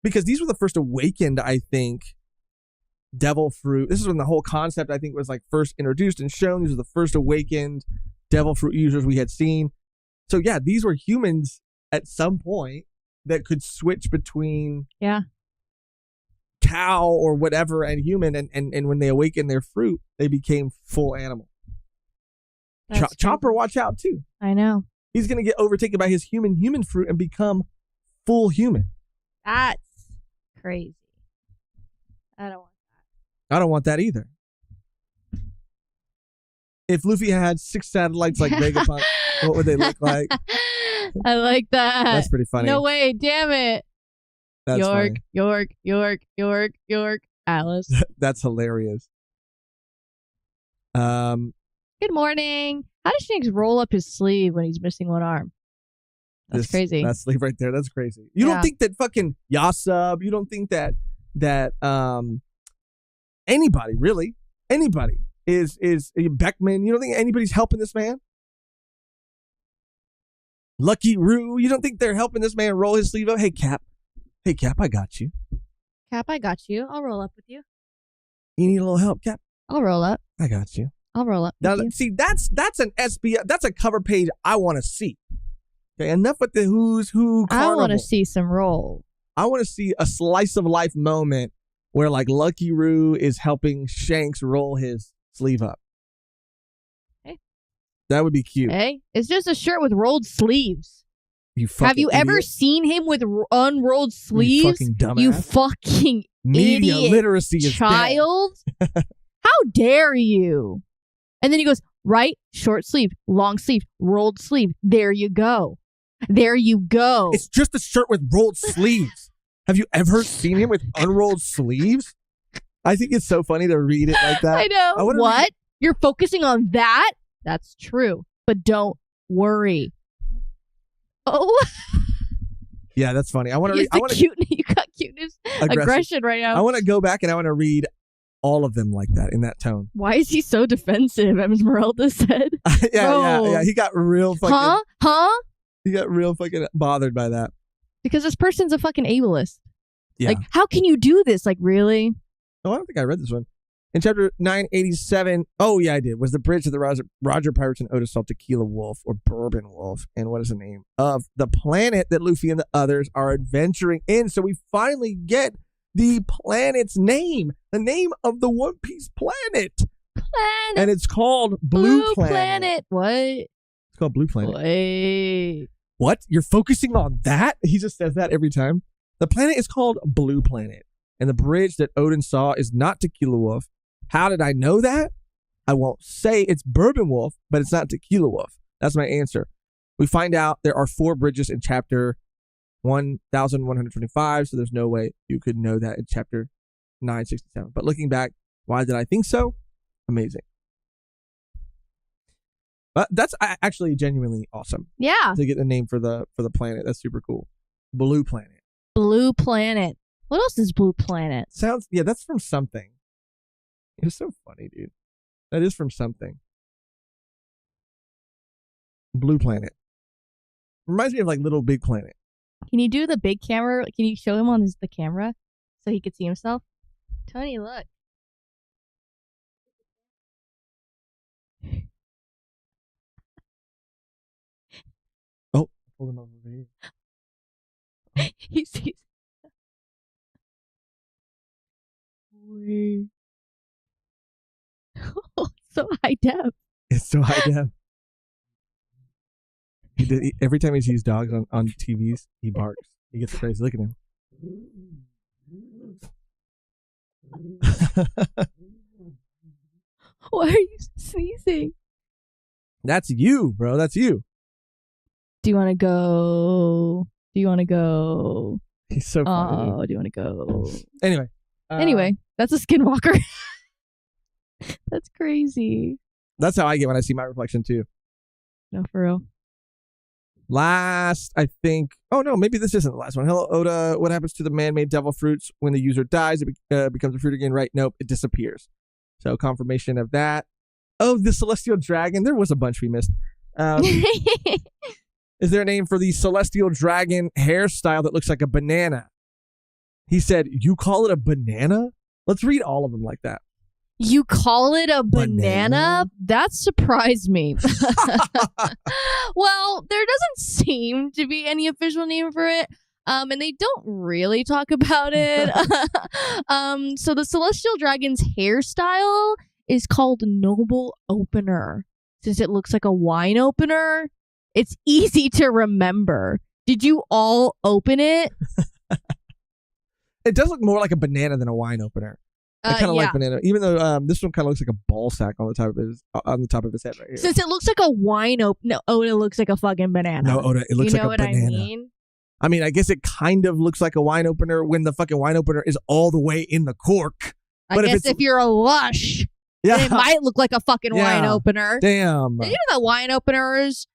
Because these were the first awakened, I think, devil fruit. This is when the whole concept, I think, was like first introduced and shown. These are the first awakened devil fruit users we had seen. So yeah, these were humans at some point that could switch between cow or whatever and human. And when they awakened their fruit, they became full animal. Chopper, watch out too. I know. He's going to get overtaken by his human fruit and become full human. That's crazy. I don't want that. I don't want that either. If Luffy had 6 satellites like Vegapunk, what would they look like? I like that. That's pretty funny. No way, damn it. That's York, funny. York, Alice. That's hilarious. Good morning. How does Shanks roll up his sleeve when he's missing one arm? That's crazy. That sleeve right there, that's crazy. You don't think that fucking Yasub, you don't think that anybody, really, anybody is Beckman, you don't think anybody's helping this man? Lucky Roo, you don't think they're helping this man roll his sleeve up? Hey, Cap, I got you. Cap, I got you. I'll roll up with you. You need a little help, Cap? I'll roll up. I got you. I'll roll up. Now, see, that's an SBS, that's a cover page I want to see. Okay, enough with the who's who carnival. I want to see some roll. I want to see a slice of life moment where like Lucky Roo is helping Shanks roll his sleeve up. Hey. That would be cute. Hey, it's just a shirt with rolled sleeves. Have you ever seen him with unrolled sleeves? You fucking dumbass. You fucking Media idiot literacy is child. How dare you? And then he goes, right, short sleeve, long sleeve, rolled sleeve. There you go. There you go. It's just a shirt with rolled sleeves. Have you ever seen him with unrolled sleeves? I think it's so funny to read it like that. I know. What? You're focusing on that? That's true. But don't worry. Oh. Yeah, that's funny. I want to read. You got cuteness aggression right now. I want to go back and I want to read all of them like that in that tone. Why is he so defensive? Esmeralda said. Yeah. He got real fucking. Huh? He got real fucking bothered by that. Because this person's a fucking ableist. Yeah. Like, how can you do this? Like, really? Oh, I don't think I read this one. In chapter 987, oh yeah, I did, was the bridge to the Roger Pirates and Otis Salt Tequila Wolf, or Bourbon Wolf, and what is the name of the planet that Luffy and the others are adventuring in. So we finally get the planet's name, the name of the One Piece planet. And it's called Blue Planet. What? It's called Blue Planet. Wait. What? You're focusing on that? He just says that every time. The planet is called Blue Planet, and the bridge that Odin saw is not Tequila Wolf. How did I know that? I won't say it's Bourbon Wolf, but it's not Tequila Wolf. That's my answer. We find out there are 4 bridges in chapter 1125, so there's no way you could know that in chapter 967. But looking back, why did I think so? Amazing. But that's actually genuinely awesome. Yeah. To get the name for the planet. That's super cool. Blue Planet. Blue Planet. What else is Blue Planet? That's from something. It's so funny, dude. That is from something. Blue Planet. Reminds me of like Little Big Planet. Can you do the big camera? Can you show him on the camera so he could see himself? Tony, look. pull him over here. He sees. Wait. So high def. It's so high def. Every time he sees dogs on TVs, he barks. He gets crazy. Look at him. Why are you sneezing? That's you, bro. That's you. Do you want to go? Do you want to go? He's so funny. Oh, do you want to go? Anyway. Anyway, that's a skinwalker. That's crazy. That's how I get when I see my reflection too. No, for real. Last, I think. Oh no, maybe this isn't the last one. Hello, Oda. What happens to the man-made devil fruits when the user dies? It becomes a fruit again, right? Nope, it disappears. So confirmation of that. Oh, the celestial dragon. There was a bunch we missed. Is there a name for the celestial dragon hairstyle that looks like a banana? He said, "You call it a banana?" Let's read all of them like that. You call it a banana? That surprised me. Well, there doesn't seem to be any official name for it. And they don't really talk about it. So the celestial dragon's hairstyle is called Noble Opener. Since it looks like a wine opener, it's easy to remember. Did you all open it? It does look more like a banana than a wine opener. I kind of like banana, even though this one kind of looks like a ball sack on the top of his head right here. Since it looks like a wine opener, Oda looks like a fucking banana. No, Oda, it looks like a banana. You know what I mean? I mean, I guess it kind of looks like a wine opener when the fucking wine opener is all the way in the cork. But I guess if you're a lush, then it might look like a fucking wine opener. Damn. Did you know that wine openers?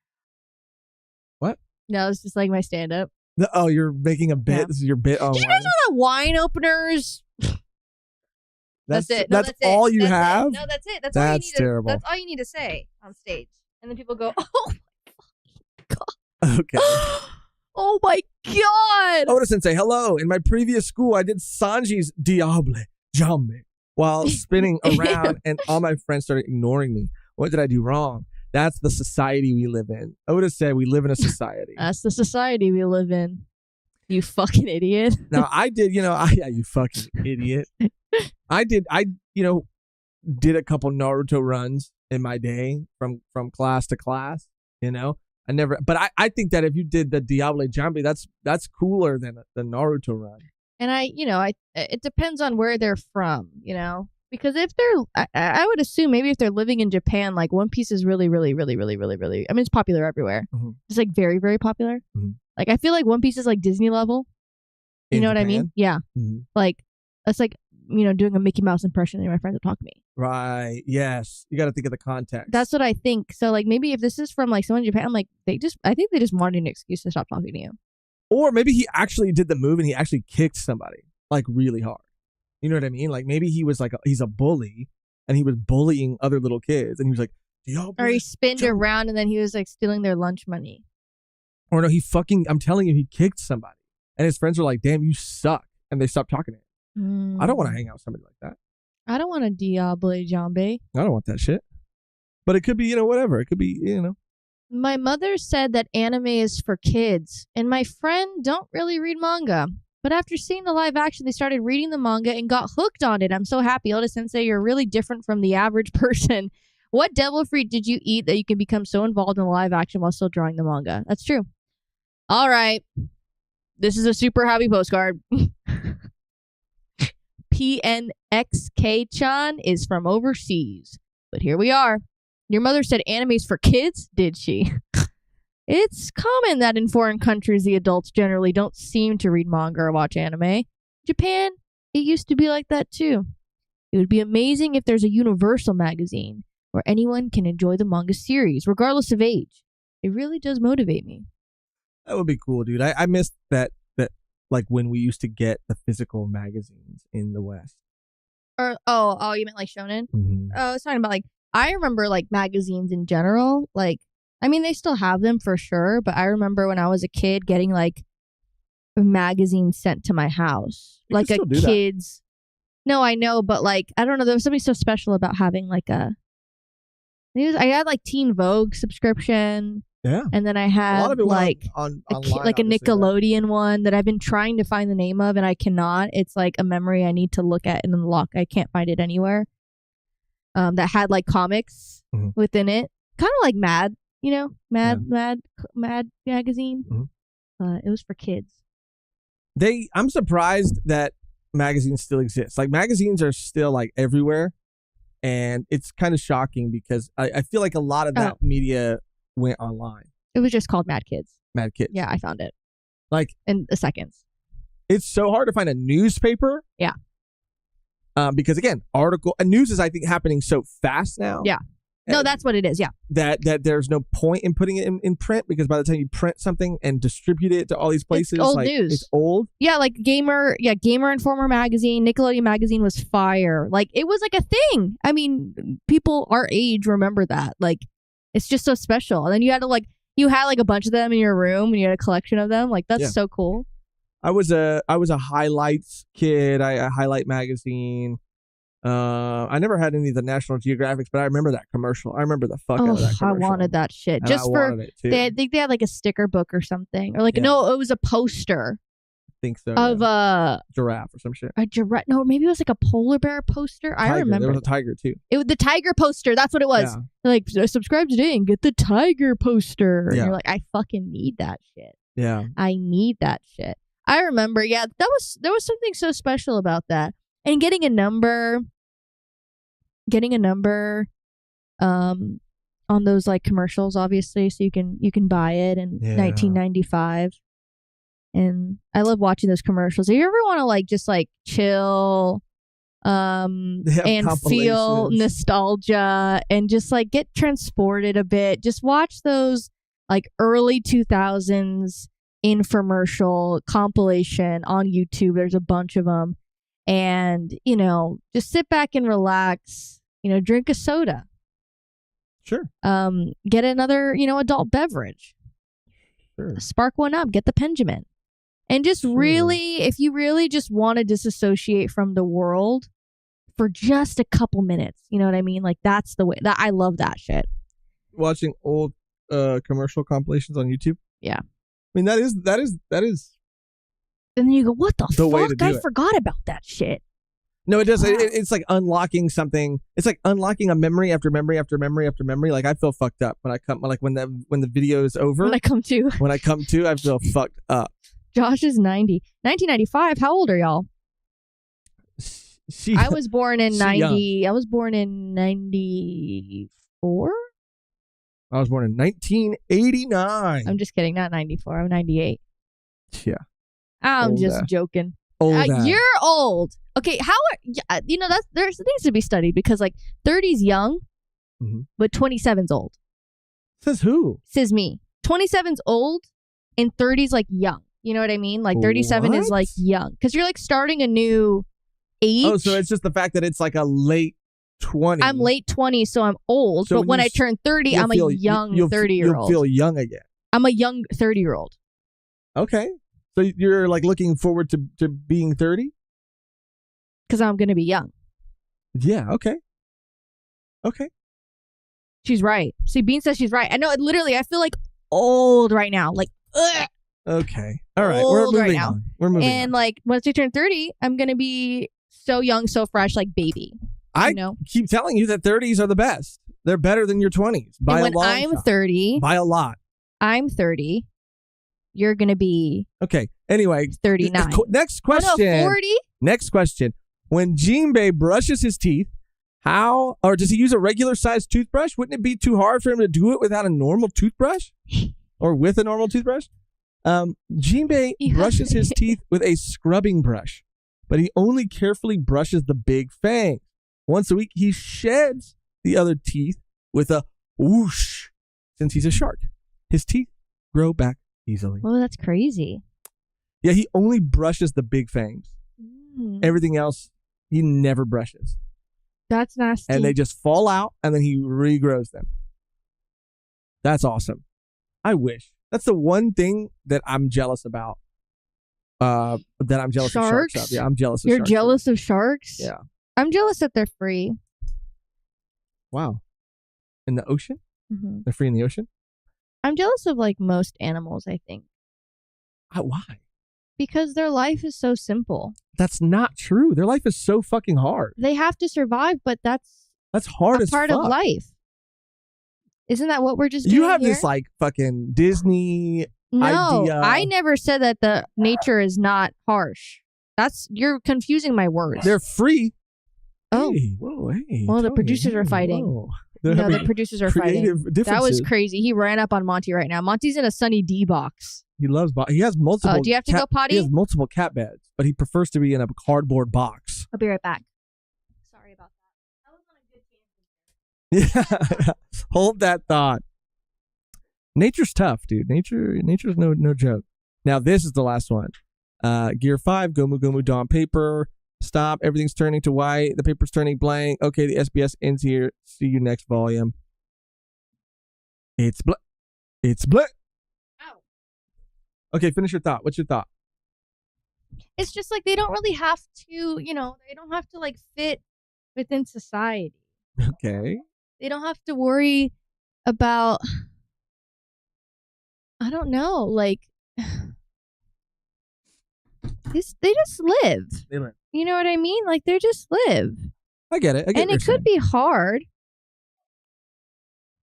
What? No, it's just like my stand-up. Oh, you're making a bit. Yeah. This is your bit on. Did you guys know that wine openers? That's it. No, that's all you have? No, that's it. That's all you need. Terrible. That's all you need to say on stage, and then people go, "Oh my god." Okay. Oh my god. Oda Sensei, hello. In my previous school, I did Sanji's Diable Jambe while spinning around, and all my friends started ignoring me. What did I do wrong? That's the society we live in. Oda said we live in a society. That's the society we live in. You fucking idiot. Now, I did, yeah, you fucking idiot. I did a couple Naruto runs in my day from class to class, I never, but I think that if you did the Diable Jambe, that's cooler than the Naruto run. And it depends on where they're from, because if they're, I would assume maybe if they're living in Japan, like One Piece is really, really, really, really, really, really, I mean, it's popular everywhere. Mm-hmm. It's like very, very popular. Mm-hmm. Like, I feel like One Piece is like Disney level. You know Japan? What I mean? Yeah. Mm-hmm. Like, it's like, doing a Mickey Mouse impression and my friends would talk to me. Right. Yes. You got to think of the context. That's what I think. So, like, maybe if this is from like someone in Japan, like, I think they just wanted an excuse to stop talking to you. Or maybe he actually did the move and he actually kicked somebody like really hard. You know what I mean? Like, maybe he was like, he's a bully and he was bullying other little kids and he was like, or he spinned around and then he was like stealing their lunch money. Or no, I'm telling you, he kicked somebody and his friends were like, damn, you suck. And they stopped talking to him. I don't want to hang out with somebody like that. I don't want a Diable Jambe. I don't want that shit. But it could be, whatever. It could be, My mother said that anime is for kids, and my friend don't really read manga. But after seeing the live action, they started reading the manga and got hooked on it. I'm so happy. Oda Sensei, you're really different from the average person. What devil fruit did you eat that you can become so involved in the live action while still drawing the manga? That's true. All right. This is a super happy postcard. PNXK-chan is from overseas. But here we are. Your mother said anime's for kids, did she? It's common that in foreign countries, the adults generally don't seem to read manga or watch anime. Japan, it used to be like that too. It would be amazing if there's a universal magazine where anyone can enjoy the manga series, regardless of age. It really does motivate me. That would be cool, dude. I missed that like when we used to get the physical magazines in the West. Or you meant like shonen? Mm-hmm. Oh, I was talking about like, I remember like magazines in general. Like, I mean, they still have them for sure, but I remember when I was a kid getting like magazines sent to my house. You like a kid's. No, I know, but like, I don't know. There was something so special about having like I had like Teen Vogue subscription. Yeah. And then I A had lot of it like went a online, like a obviously, but- Nickelodeon one that I've been trying to find the name of, and I cannot. It's like a memory I need to look at and unlock. I can't find it anywhere. That had like comics within it, kind of like Mad, Mad magazine. It was for kids. I'm surprised that magazines still exist. Like magazines are still like everywhere, and it's kind of shocking because I feel like a lot of that media went online. It was just called Mad Kids. Mad Kids. Yeah, I found it. Like in a seconds. It's so hard to find a newspaper. Yeah. Because again, news is I think happening so fast now. Yeah. No, that's what it is. Yeah. That there's no point in putting it in print, because by the time you print something and distribute it to all these places, it's old news. It's old. Yeah, like Gamer Informer magazine, Nickelodeon magazine was fire. Like it was like a thing. I mean, people our age remember that. Like it's just so special. And then you had a bunch of them in your room and you had a collection of them. Like that's so cool. I was a highlights kid. I Highlight magazine. I never had any of the National Geographics, but I remember that commercial. I remember the fuck out of that commercial. I wanted that shit. And just I for wanted it too. I think they had like a sticker book or something, or like no, it was a poster. I think so. Of a giraffe or some shit. A giraffe? No, maybe it was like a polar bear poster. Tiger. I remember There was a tiger too. It was the tiger poster. That's what it was. Yeah. Like subscribe today and get the tiger poster. And Yeah. you're like, I fucking need that shit. Yeah. I need that shit. I remember. Yeah, there was something so special about that, and getting a number on those like commercials, obviously, so you can buy it in 1995. And I love watching those commercials. If you ever want to like just like chill and feel nostalgia and just like get transported a bit, just watch those like early 2000s infomercial compilation on YouTube. There's a bunch of them. And, just sit back and relax, drink a soda. Sure. Get another, adult beverage. Sure. Spark one up, get the Benjamin. And just really, if you really just want to disassociate from the world for just a couple minutes, you know what I mean? Like that's the way that I love that shit. Watching old commercial compilations on YouTube. Yeah. I mean, that is. And then you go, what the way to fuck? do I it. forgot about that shit. No, it does. It's like unlocking something. It's like unlocking a memory after memory after memory after memory. Like I feel fucked up when I come. Like when the video is over. When I come to, I feel fucked up. Josh is 90. 1995. How old are y'all? I was born in 90. Young. I was born in 94. I was born in 1989. I'm just kidding. Not 94. I'm 98. Yeah. I'm Old just ass. joking. Old You're old. Okay, there needs to be studied because like 30's young, but 27's old. Says who? Says me. 27's old and 30's like young. You know what I mean? Like 37 is like young because you're like starting a new age. Oh, so it's just the fact that it's like a late 20. I'm late 20s, so I'm old. So but when I turn 30, I'm a young 30-year-old. You'll feel young again. I'm a young 30-year-old. Okay. So you're like looking forward to being 30? Because I'm going to be young. Yeah, okay. Okay. She's right. See, Bean says she's right. I know, literally, I feel like old right now. Like, ugh. Okay. All right. Old We're moving right now. on. We're moving And on. like, once I turn 30, I'm going to be so young, so fresh, like baby. I keep telling you that 30s are the best. They're better than your 20s by and a long when I'm shot. 30, By a lot. I'm 30. You're going to be Okay. Anyway. 39. Next question. Oh, no, 40? Next question. When Jinbei brushes his teeth, does he use a regular sized toothbrush? Wouldn't it be too hard for him to do it without a normal toothbrush? Or with a normal toothbrush? Jinbei brushes his teeth with a scrubbing brush, but he only carefully brushes the big fangs. Once a week, he sheds the other teeth with a whoosh. Since he's a shark, his teeth grow back easily. Oh, that's crazy. Yeah, he only brushes the big fangs. Everything else, he never brushes. That's nasty. And they just fall out, and then he regrows them. That's awesome. I wish. That's the one thing that I'm jealous about. Of sharks of. Yeah, I'm jealous of You're sharks. jealous of sharks? Yeah. I'm jealous that they're free. Wow. In the ocean? Mm-hmm. They're free in the ocean? I'm jealous of like most animals, I think. Why? Because their life is so simple. That's not true. Their life is so fucking hard. They have to survive, but that's hard a as part fuck. of life. Isn't that what we're just doing You have here? this like fucking Disney No, idea. I never said that the nature is not harsh. You're confusing my words. They're free. Oh. Hey, whoa, hey. Well, the Tony, producers are hey, fighting. whoa. No, the producers are fighting. Creative differences. That was crazy. He ran up on Monty right now. Monty's in a Sunny D box. He loves. He has multiple. Do you have to go potty? He has multiple cat beds, but he prefers to be in a cardboard box. I'll be right back. Sorry about that. That was on a good tangent. Yeah, hold that thought. Nature's tough, dude. Nature's no joke. Now this is the last one. Gear 5, Gomu Gomu Dawn paper. Stop. Everything's turning to white. The paper's turning blank. Okay, the SBS ends here. See you next volume. It's blank. It's blank. Ow. Okay, finish your thought. What's your thought? It's just like they don't really have to, they don't have to like fit within society. Okay. They don't have to worry about, I don't know, like, they just live. They live. You know what I mean? Like, they just live. I get it. And it could be hard.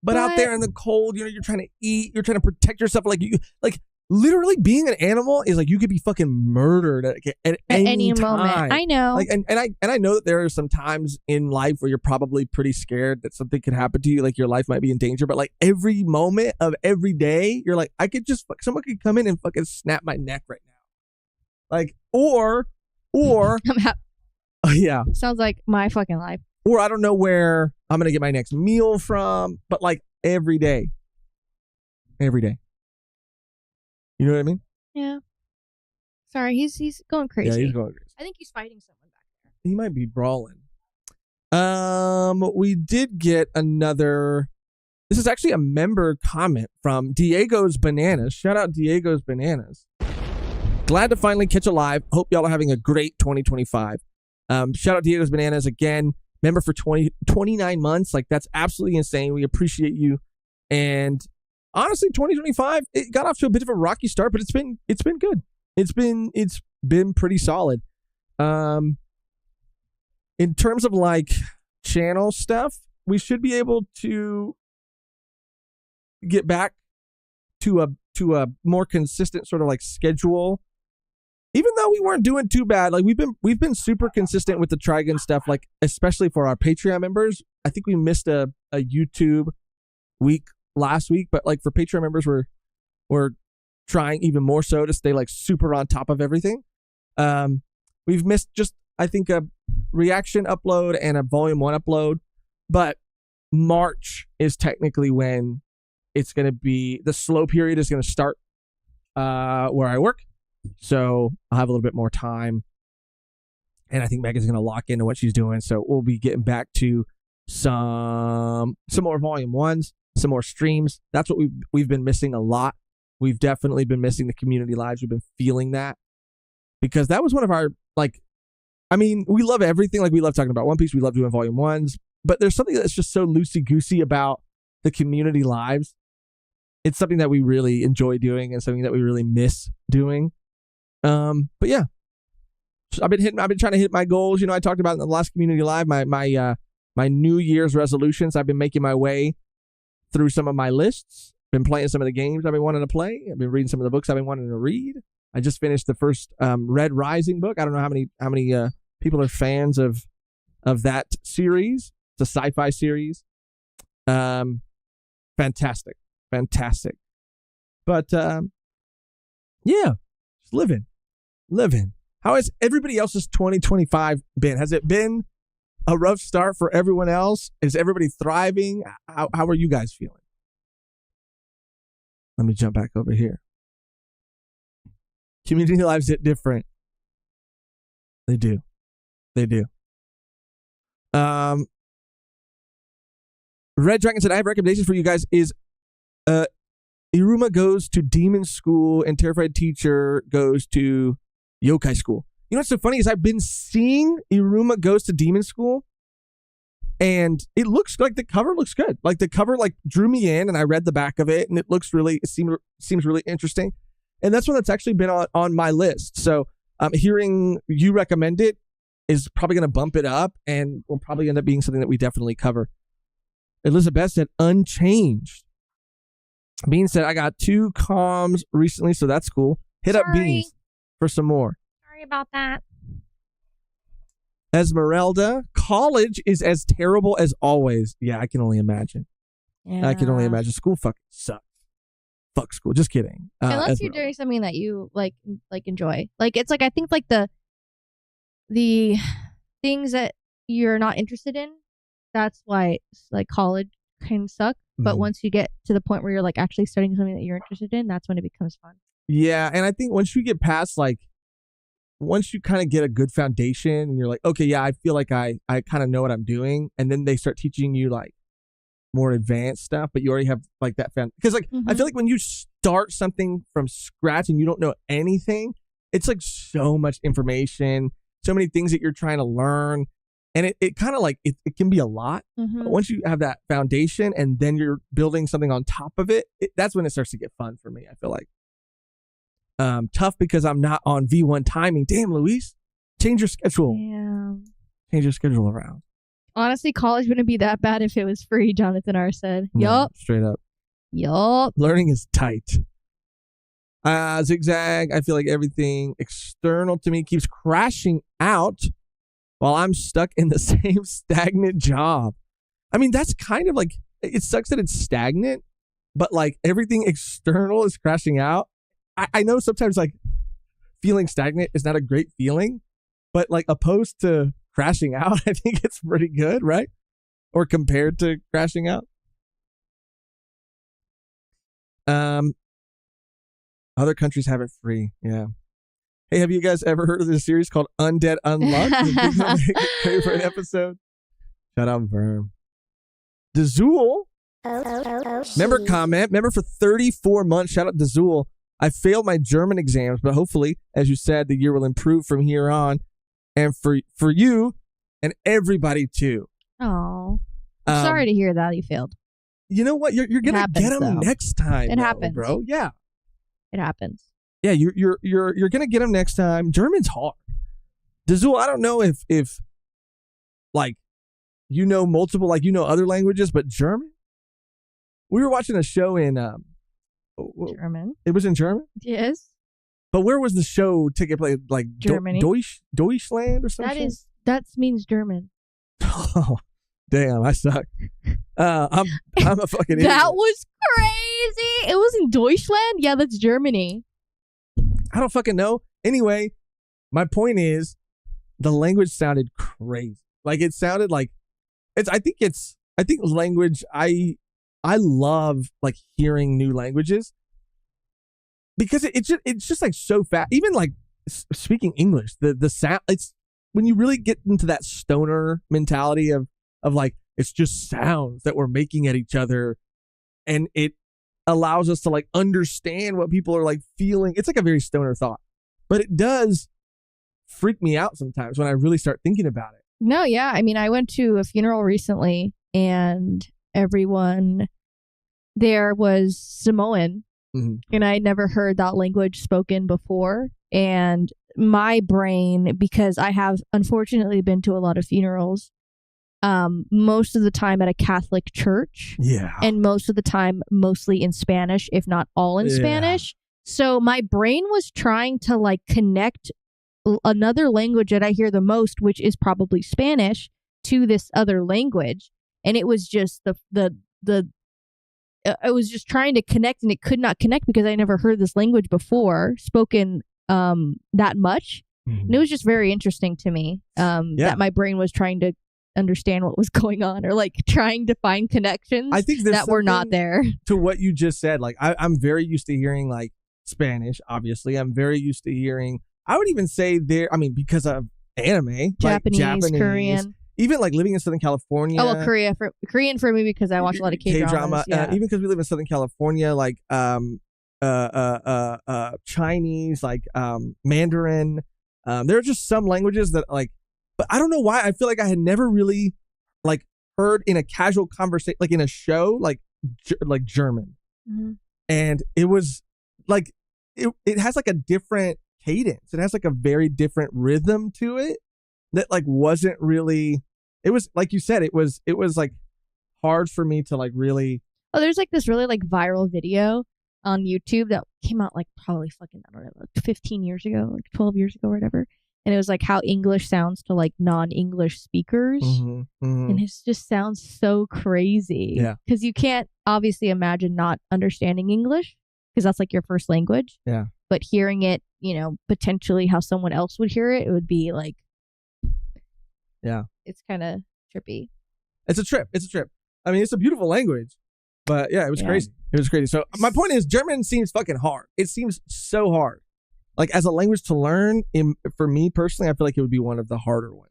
But out there in the cold, you're trying to eat, you're trying to protect yourself. Like literally being an animal is like you could be fucking murdered at any moment. time. I know. Like, and I know that there are some times in life where you're probably pretty scared that something could happen to you, like your life might be in danger. But like every moment of every day, you're like, I could just someone could come in and fucking snap my neck right now. Like, or yeah. Sounds like my fucking life. Or I don't know where I'm going to get my next meal from, but like every day. Every day. You know what I mean? Yeah. Sorry, he's going crazy. Yeah, he's going crazy. I think he's fighting someone back there. He might be brawling. We did get another. This is actually a member comment from Diego's Bananas. Shout out Diego's Bananas. Glad to finally catch a live. Hope y'all are having a great 2025. Shout out Diego's Bananas again. Member for 29 months. Like, that's absolutely insane. We appreciate you. And honestly, 2025, it got off to a bit of a rocky start, but it's been good. It's been pretty solid. In terms of like channel stuff, we should be able to get back to a more consistent sort of like schedule. Even though we weren't doing too bad, like we've been super consistent with the Trigun stuff, like especially for our Patreon members. I think we missed a YouTube week last week, but like for Patreon members, we're trying even more so to stay like super on top of everything. We've missed just, I think, a reaction upload and a volume 1 upload, but March is technically when it's going to be, the slow period is going to start where I work. So I'll have a little bit more time. And I think Megan's going to lock into what she's doing. So we'll be getting back to some more volume 1s, some more streams. That's what we've been missing a lot. We've definitely been missing the community lives. We've been feeling that because that was one of our, like, I mean, we love everything. Like, we love talking about One Piece. We love doing volume 1s, but there's something that's just so loosey-goosey about the community lives. It's something that we really enjoy doing and something that we really miss doing. But yeah, I've been trying to hit my goals. I talked about in the last community live, my New Year's resolutions. I've been making my way through some of my lists, been playing some of the games I've been wanting to play. I've been reading some of the books I've been wanting to read. I just finished the first, Red Rising book. I don't know how many people are fans of that series. It's a sci-fi series. Fantastic. But, yeah, just living. How has everybody else's 2025 been? Has it been a rough start for everyone else? Is everybody thriving? How are you guys feeling? Let me jump back over here. Community lives hit different. They do. Red Dragon said, I have recommendations for you guys. Is Iruma goes to demon school and Terrified Teacher goes to yokai school. You know what's so funny is I've been seeing Iruma goes to demon school And it looks like the cover looks good. Like the cover like drew me in, and I read the back of it, and it seems really interesting. And that's one that's actually been on my list. So hearing you recommend it is probably going to bump it up, and will probably end up being something that we definitely cover. Elizabeth said Unchanged. Bean said, I got 2 comms recently, so that's cool. Hit up Beans for some more. Sorry about that. Esmeralda, college is as terrible as always. Yeah, I can only imagine. Yeah. I can only imagine. School fucking sucks. Fuck school. Just kidding. Unless Esmeralda. you're doing something that you like enjoy. Like it's like I think like the things that you're not interested in, that's why like college can suck. But once you get to the point where you're like actually studying something that you're interested in, that's when it becomes fun. Yeah, and I think once you get past once you kind of get a good foundation and you're like, okay, yeah, I feel like I kind of know what I'm doing, and then they start teaching you like more advanced stuff, but you already have like that because like I feel like when you start something from scratch and you don't know anything, it's like so much information, so many things that you're trying to learn, and it kind of like it can be a lot. But once you have that foundation and then you're building something on top of it, that's when it starts to get fun for me. I feel like tough because I'm not on V1 timing. Damn, Luis, change your schedule. Yeah. Change your schedule around. Honestly, college wouldn't be that bad if it was free, Jonathan R. said. Yup. Straight up. Yup. Learning is tight. Zigzag, I feel like everything external to me keeps crashing out while I'm stuck in the same stagnant job. I mean, that's kind of like, it sucks that it's stagnant, but like everything external is crashing out. I know sometimes like feeling stagnant is not a great feeling, but like opposed to crashing out, I think it's pretty good, right? Or compared to crashing out. Other countries have it free. Yeah. Hey, have you guys ever heard of this series called Undead Unluck? Favorite episode? Shout out Verm. Dazul. Member comment. Member for 34 months. Shout out Dazul. I failed my German exams, but hopefully, as you said, the year will improve from here on. And for you and everybody too. Oh, I'm sorry to hear that you failed. You know what? You're gonna get them next time. It happens, bro. Yeah, it happens. Yeah, you're gonna get them next time. German's hard. Dazul, I don't know if like you know multiple other languages, but German. We were watching a show in German. It was in German. Yes. But where was the show taking place? Like Germany, Deutschland or something. That means German. Oh, damn! I suck. I'm a fucking idiot. That was crazy. It was in Deutschland. Yeah, that's Germany. I don't fucking know. Anyway, my point is, the language sounded crazy. Like it sounded like I think language. I love like hearing new languages. Because it's just like so fast. Even like speaking English, the sound, it's when you really get into that stoner mentality of like it's just sounds that we're making at each other, and it allows us to like understand what people are like feeling. It's like a very stoner thought, but it does freak me out sometimes when I really start thinking about it. No, yeah. I mean, I went to a funeral recently, and everyone there was Samoan. And I never heard that language spoken before. And my brain, because I have unfortunately been to a lot of funerals, most of the time at a Catholic church. Yeah. And most of the time, mostly in Spanish, if not all in Spanish. So my brain was trying to like connect another language that I hear the most, which is probably Spanish, to this other language. And it was just I was just trying to connect, and it could not connect because I never heard this language before spoken that much. And it was just very interesting to me that my brain was trying to understand what was going on, or like trying to find connections I think that were not there. To what you just said, like I'm very used to hearing like Spanish. Obviously, I'm very used to hearing. I would even say because of anime, Japanese, Korean. Even like living in Southern California. Oh, well, Korean for me because I watch a lot of K-drama. Even because we live in Southern California, like Chinese, like Mandarin. There are just some languages that like, but I don't know why. I feel like I had never really like heard in a casual conversation, like in a show, like German. And it was like, it has like a different cadence. It has like a very different rhythm to it that like wasn't really, it was like you said, it was like hard for me to like really. Oh, there's like this really like viral video on YouTube that came out like probably fucking, I don't know, like 15 years ago, like 12 years ago or whatever. And it was like how English sounds to like non-English speakers. And it just sounds so crazy. Yeah. Because you can't obviously imagine not understanding English because that's like your first language. Yeah. But hearing it, you know, potentially how someone else would hear it, it would be like. Yeah. It's kind of trippy. It's a trip. I mean, it's a beautiful language. But yeah, it was crazy. It was crazy. So my point is, German seems fucking hard. It seems so hard. Like as a language to learn, for me personally, I feel like it would be one of the harder ones.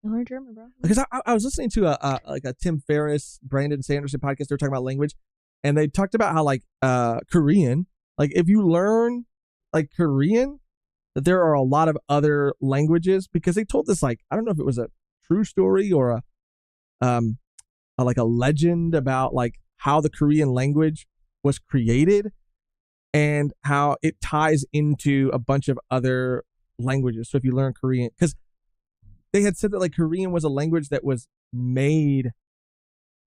You learn German, bro. Because I was listening to a Tim Ferriss, Brandon Sanderson podcast. They were talking about language, and they talked about how like Korean, like if you learn like Korean, that there are a lot of other languages, because they told this, like, I don't know if it was a true story or like a legend about like how the Korean language was created and how it ties into a bunch of other languages. So if you learn Korean, because they had said that like Korean was a language that was made,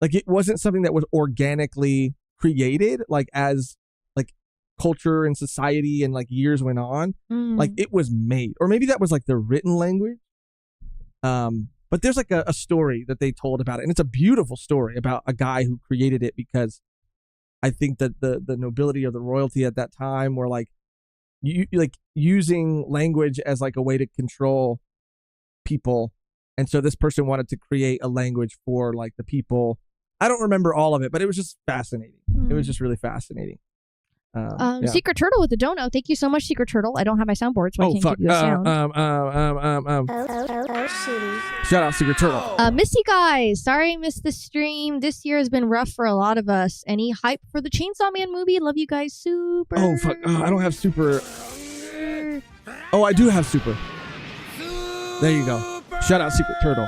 like it wasn't something that was organically created, like as like culture and society and like years went on, like it was made, or maybe that was like the written language. But there's like a story that they told about it, and it's a beautiful story about a guy who created it, because I think that the nobility or the royalty at that time were like like using language as like a way to control people, and so this person wanted to create a language for like the people. I don't remember all of it, but it was just fascinating. It was just really fascinating. Yeah. Secret Turtle with the dono. Thank you so much, Secret Turtle. I don't have my soundboard, so I can't give you a sound. Shout out Secret Turtle. Miss you guys. Sorry I missed the stream. This year has been rough for a lot of us. Any hype for the Chainsaw Man movie? Love you guys super. Oh fuck! I don't have super. Oh, I do have super. There you go. Shout out Secret Turtle.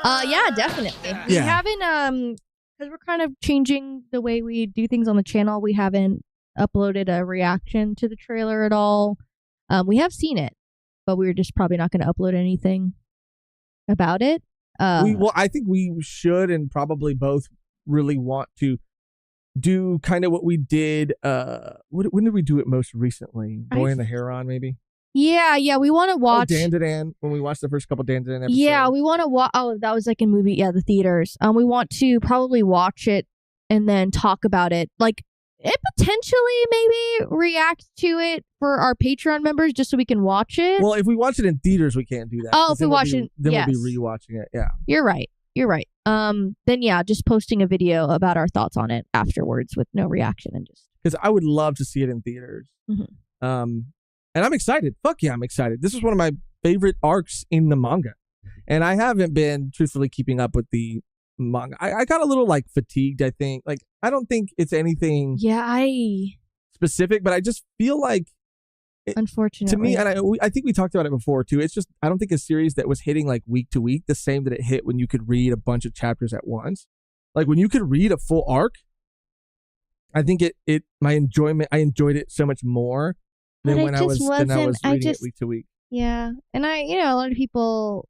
Yeah, definitely. We haven't because we're kind of changing the way we do things on the channel. We haven't uploaded a reaction to the trailer at all. We have seen it, but we're just probably not going to upload anything about it. I think we should, and probably both really want to do kind of what we did. When did we do it most recently? Boy and the Heron, maybe. Yeah, we want to watch Dandadan, when we watched the first couple Dandadan episodes. Yeah, we want to watch. Oh, that was like in movie. Yeah, the theaters. We want to probably watch it and then talk about it. Like, and potentially maybe react to it for our Patreon members, just so we can watch it. Well, if we watch it in theaters, we can't do that. Oh, if we watch it, then yes. we'll be rewatching it. Yeah, you're right. Then yeah, just posting a video about our thoughts on it afterwards with no reaction, and just because I would love to see it in theaters. And I'm excited. Fuck yeah, I'm excited. This is one of my favorite arcs in the manga. And I haven't been truthfully keeping up with the manga. I got a little like fatigued, I think. Like, I don't think it's anything specific, but I just feel like unfortunately, to me, and I think we talked about it before too. It's just, I don't think a series that was hitting like week to week the same that it hit when you could read a bunch of chapters at once. Like when you could read a full arc, I think I enjoyed it so much more than when I was reading it week to week. Yeah. And a lot of people,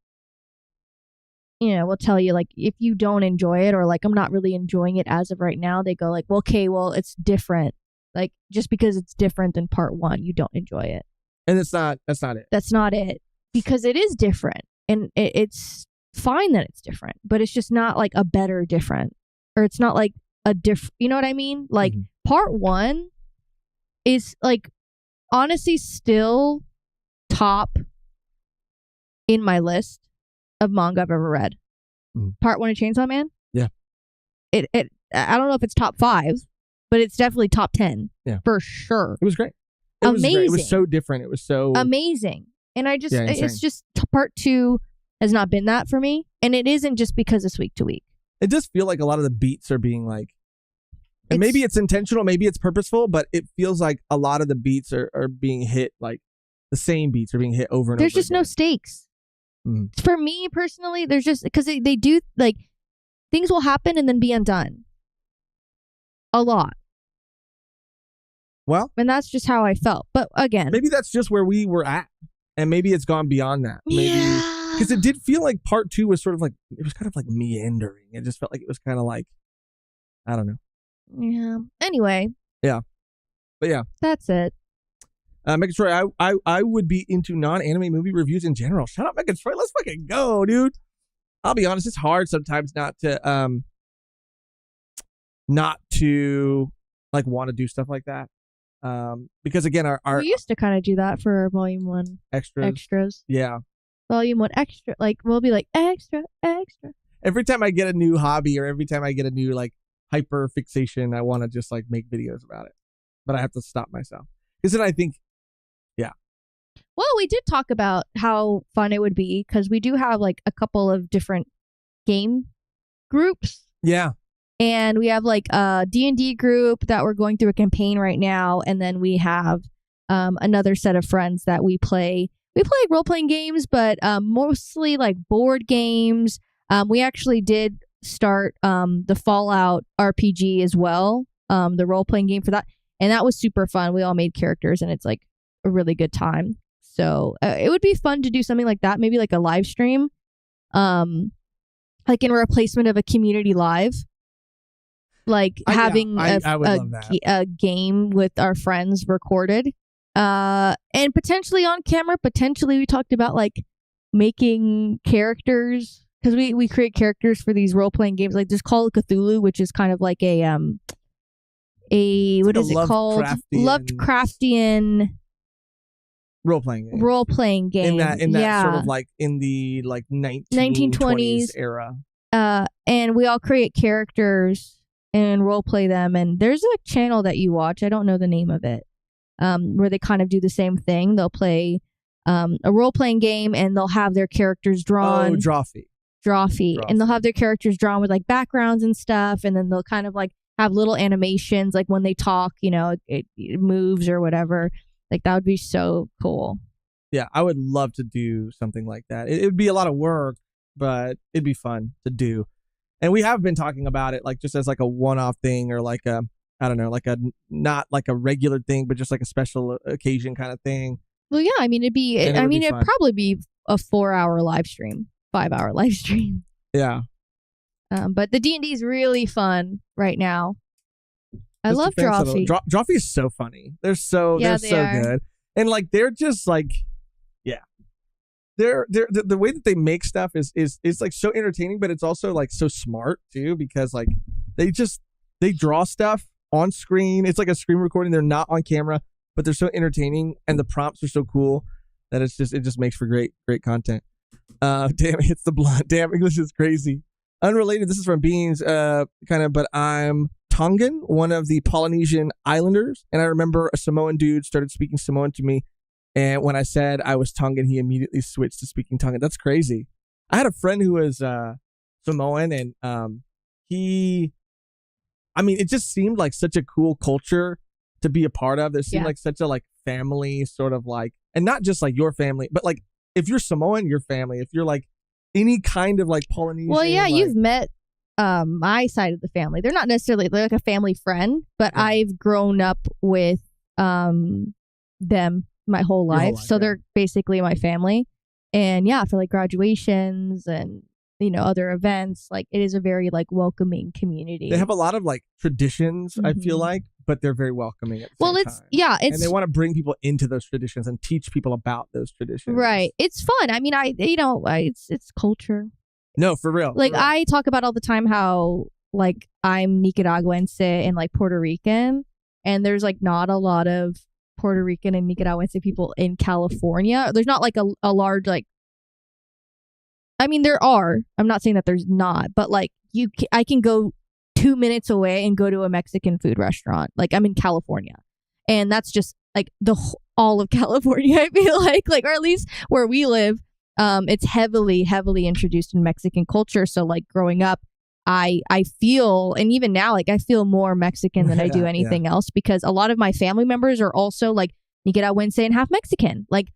will tell you, like, if you don't enjoy it, or like, I'm not really enjoying it as of right now, they go like, well, okay, well, it's different. Like, just because it's different than part one, you don't enjoy it. And that's not it. That's not it. Because it is different. And it's fine that it's different, but it's just not like a better different. Or it's not like a different, you know what I mean? Like, part one is like, honestly, still top in my list of manga I've ever read. Part one of Chainsaw Man. Yeah. I don't know if it's top 5, but it's definitely top 10. Yeah. For sure. It was great. Amazing. It was so different. It was so amazing. And I just, it's just part 2 has not been that for me. And it isn't just because it's week to week. It does feel like a lot of the beats are being like, and maybe it's intentional, maybe it's purposeful, but it feels like a lot of the beats are being hit, like the same beats are being hit over and over. There's just no stakes. For me personally, there's just, because they do, like, things will happen and then be undone. A lot. Well, and that's just how I felt. But again, maybe that's just where we were at, and maybe it's gone beyond that. Maybe, yeah, because it did feel like part 2 was sort of like, it was kind of like meandering. It just felt like it was kind of like, I don't know. Yeah. Anyway. Yeah. But yeah. That's it. Megan Troy, I would be into non-anime movie reviews in general. Shut up, Megan Troy. Let's fucking go, dude. I'll be honest, it's hard sometimes not to like want to do stuff like that. Because again, our we used to kind of do that for our volume 1 extras. Yeah. Volume 1 extra, like we'll be like extra. Every time I get a new hobby or every time I get a new like hyper fixation, I want to just like make videos about it, but I have to stop myself because then I think, yeah. Well, we did talk about how fun it would be because we do have like a couple of different game groups. Yeah. And we have like a D&D group that we're going through a campaign right now. And then we have another set of friends that we play. We play role-playing games, but mostly like board games. We actually did start the Fallout RPG as well, the role-playing game for that. And that was super fun. We all made characters and it's like a really good time. So it would be fun to do something like that. Maybe like a live stream, like in replacement of a community live. Like having a game with our friends recorded and potentially on camera. Potentially we talked about like making characters because we create characters for these role-playing games. Like there's Call of Cthulhu, which is kind of like a what is it called? Lovecraftian role-playing game. In that sort of like in the like 1920s era. And we all create characters and role play them. And there's a channel that you watch, I don't know the name of it, where they kind of do the same thing. They'll play a role playing game and they'll have their characters drawn. Oh, Drawfee. And they'll have their characters drawn with like backgrounds and stuff. And then they'll kind of like have little animations, like when they talk, you know, it moves or whatever. Like that would be so cool. Yeah, I would love to do something like that. It would be a lot of work, but it'd be fun to do. And we have been talking about it like just as like a one-off thing or like a, I don't know, like a, not like a regular thing, but just like a special occasion kind of thing. Well, yeah, I mean, it'd probably be a 4-hour live stream, 5-hour live stream. Yeah. But the D&D is really fun right now. I love Drawfee. Drawfee is so funny. They're so good. And like, they're just like, yeah. They're the way that they make stuff is like so entertaining, but it's also like so smart too, because like they draw stuff on screen. It's like a screen recording. They're not on camera, but they're so entertaining and the prompts are so cool that it just makes for great content. Damn, it hits the blunt. Damn, English is crazy. Unrelated, this is from Beans, but I'm Tongan, one of the Polynesian islanders, and I remember a Samoan dude started speaking Samoan to me. And when I said I was Tongan, he immediately switched to speaking Tongan. That's crazy. I had a friend who was Samoan, and it just seemed like such a cool culture to be a part of. There seemed like such a like family sort of like, and not just like your family, but like if you're Samoan, your family. If you're like any kind of like Polynesian. Well, yeah, like, you've met my side of the family. They're not necessarily like a family friend, but yeah. I've grown up with them my whole life. So they're basically my family. And yeah, for like graduations and, you know, other events, like it is a very like welcoming community. They have a lot of like traditions, I feel like, but they're very welcoming at the same time. And they want to bring people into those traditions and teach people about those traditions. Right. It's fun. I mean, it's culture. No, for real. Like I talk about all the time how like I'm Nicaraguense and like Puerto Rican, and there's like not a lot of Puerto Rican and Nicaraguense people in California. There's not like a large like, I mean there are, I'm not saying that there's not, but like I can go 2 minutes away and go to a Mexican food restaurant. Like I'm in California, and that's just like all of California, I feel like or at least where we live, it's heavily introduced in Mexican culture. So like growing up, I feel, and even now, like I feel more Mexican than I do anything else, because a lot of my family members are also like Nicaraguense and half Mexican. Like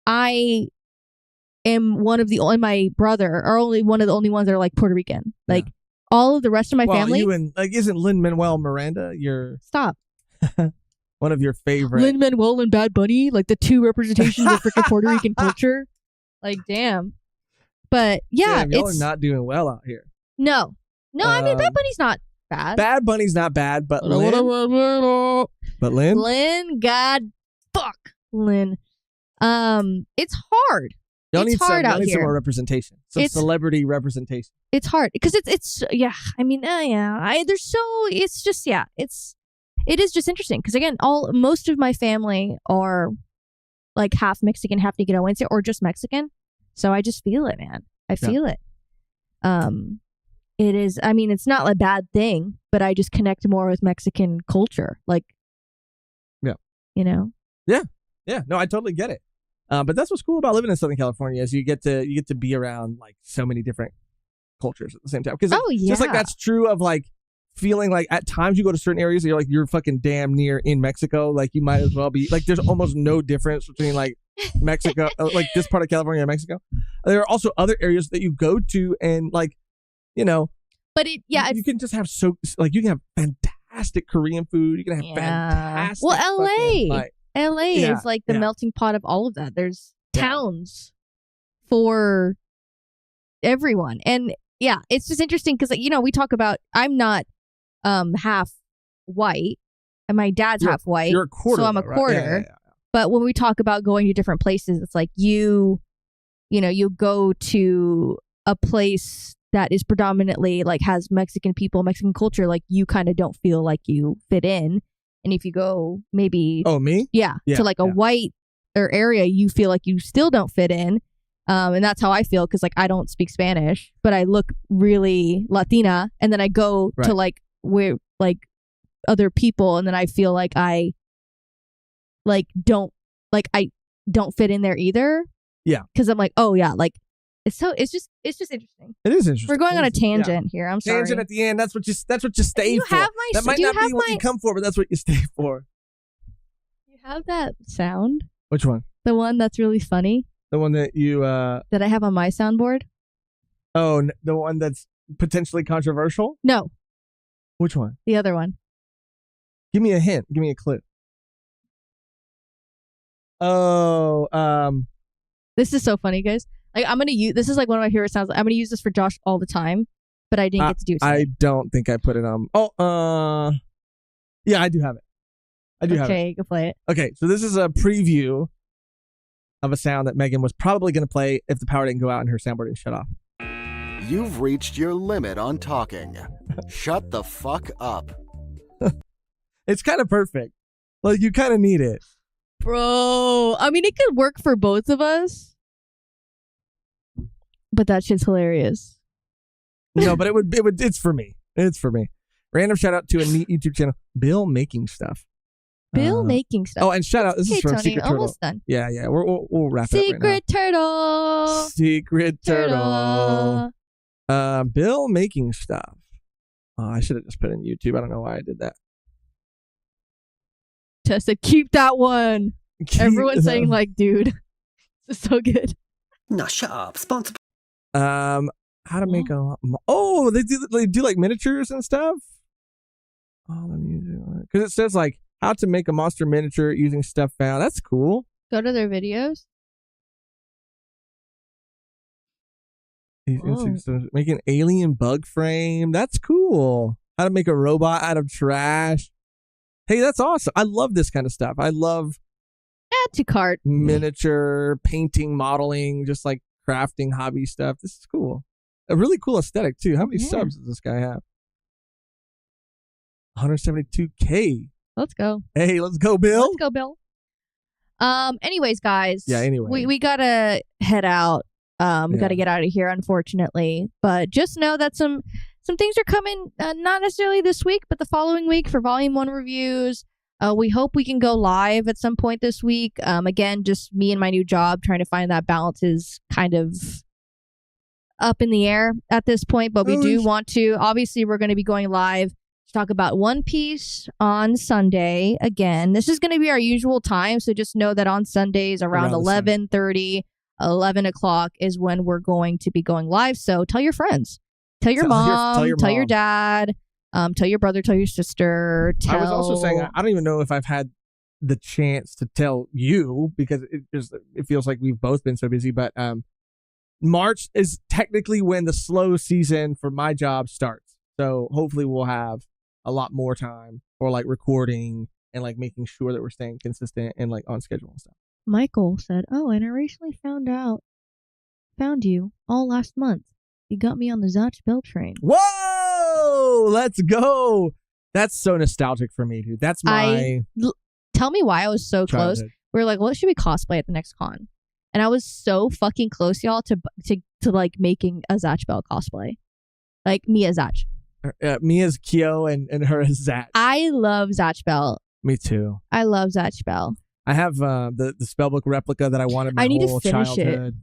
I am my brother are only one of the only ones that are like Puerto Rican. Like all of the rest of my family. You and isn't Lin-Manuel Miranda your Stop. one of your favorite? Lin-Manuel and Bad Bunny, like the two representations of freaking Puerto Rican culture. Like, damn. But yeah, y'all are not doing well out here. No, I mean, Bad Bunny's not bad. Bad Bunny's not bad, but Lin. But Lin, God, fuck Lin. It's hard. Y'all it's need hard some, out here. Some more representation, some celebrity representation. It's hard because it's yeah. I mean, it is just interesting because again, most of my family are like half Mexican, half Nicaraguense, or just Mexican. So I just feel it, man. I feel it. It is. I mean, it's not a bad thing, but I just connect more with Mexican culture. Like, yeah, you know. Yeah. No, I totally get it. But that's what's cool about living in Southern California is you get to be around like so many different cultures at the same time. Because just like that's true of like feeling like at times you go to certain areas and you're fucking damn near in Mexico. Like you might as well be like there's almost no difference between like Mexico, like this part of California and Mexico. There are also other areas that you go to and like, you know, but you can just have you can have fantastic Korean food. You can have fantastic. Well, LA. LA is like the yeah. melting pot of all of that. There's towns for everyone. And yeah, it's just interesting because, you know, we talk about I'm not half white and my dad's half white. You're a quarter. So I'm a quarter. Right? Yeah. But when we talk about going to different places, it's like you go to a place that is predominantly like has Mexican people, Mexican culture, like you kind of don't feel like you fit in. And if you go maybe me? Yeah. To like a white or area, you feel like you still don't fit in. And that's how I feel because like I don't speak Spanish, but I look really Latina. And then I go to like where like other people, and then I feel like I don't fit in there either. Yeah. Because I'm like, oh yeah, like it's just interesting. It is interesting. We're going on a tangent here. I'm sorry. Tangent at the end. That's what you stay for. That might not be what you come for, but that's what you stay for. You have that sound? Which one? The one that's really funny. The one that you that I have on my soundboard. Oh, the one that's potentially controversial? No. Which one? The other one. Give me a hint. Give me a clue. Oh, this is so funny, guys. Like I'm gonna use this is like one of my favorite sounds. I'm gonna use this for Josh all the time, but I didn't get to do it today. I don't think I put it on. Yeah, I do have it. Have it. Okay, go play it. Okay, so this is a preview of a sound that Megan was probably gonna play if the power didn't go out and her soundboard didn't shut off. You've reached your limit on talking. Shut the fuck up. It's kind of perfect. Like you kind of need it. Bro, I mean, it could work for both of us. But that shit's hilarious. No, but it's for me. It's for me. Random shout out to a neat YouTube channel, Bill Making Stuff. Bill Making Stuff. Oh, and shout out. This is from Tony, Secret Turtle. Almost done. Yeah. We'll wrap it up Secret right Turtle. Secret Turtle. Bill Making Stuff. Oh, I should have just put it in YouTube. I don't know why I did that. Tessa, keep that one. Everyone's saying like, dude, this is so good. No, shut up. Sponsor. How to make they do like miniatures and stuff. Oh, let me because it says like how to make a monster miniature using stuff found. That's cool. Go to their videos. Make an alien bug frame. That's cool. How to make a robot out of trash. Hey, that's awesome. I love this kind of stuff. I love add to cart. Miniature painting, modeling, just like crafting hobby stuff. This is cool. A really cool aesthetic too. How many subs does this guy have? 172K. Let's go. Hey, let's go, Bill. Let's go, Bill. Anyways, guys. Yeah, anyway. We gotta head out. We gotta get out of here, unfortunately. But just know that some things are coming, not necessarily this week, but the following week for Volume 1 reviews. We hope we can go live at some point this week. Again, just me and my new job trying to find that balance is kind of up in the air at this point, but we do want to. Obviously, we're going to be going live to talk about One Piece on Sunday. Again, this is going to be our usual time, so just know that on Sundays around 11:30, 11 o'clock is when we're going to be going live. So tell your friends. Tell your mom. Tell your Tell your mom. dad. Tell your brother. Tell your sister. I was also saying I don't even know if I've had the chance to tell you because it feels like we've both been so busy. But March is technically when the slow season for my job starts. So hopefully we'll have a lot more time for like recording and like making sure that we're staying consistent and like on schedule and stuff. Michael said, "Oh, and I recently found you all last month. You got me on the Zach Bell train." Whoa! Let's go. That's so nostalgic for me, dude. That's my Tell me why I was so close. childhood. We were like, what should we cosplay at the next con? And I was so fucking close, y'all, to like making a Zach Bell cosplay. Like me as Zach. Me as Kyo and her as Zach. I love Zach Bell. Me too. I love Zach Bell. I have the spellbook replica that I wanted my I need to whole finish it. childhood.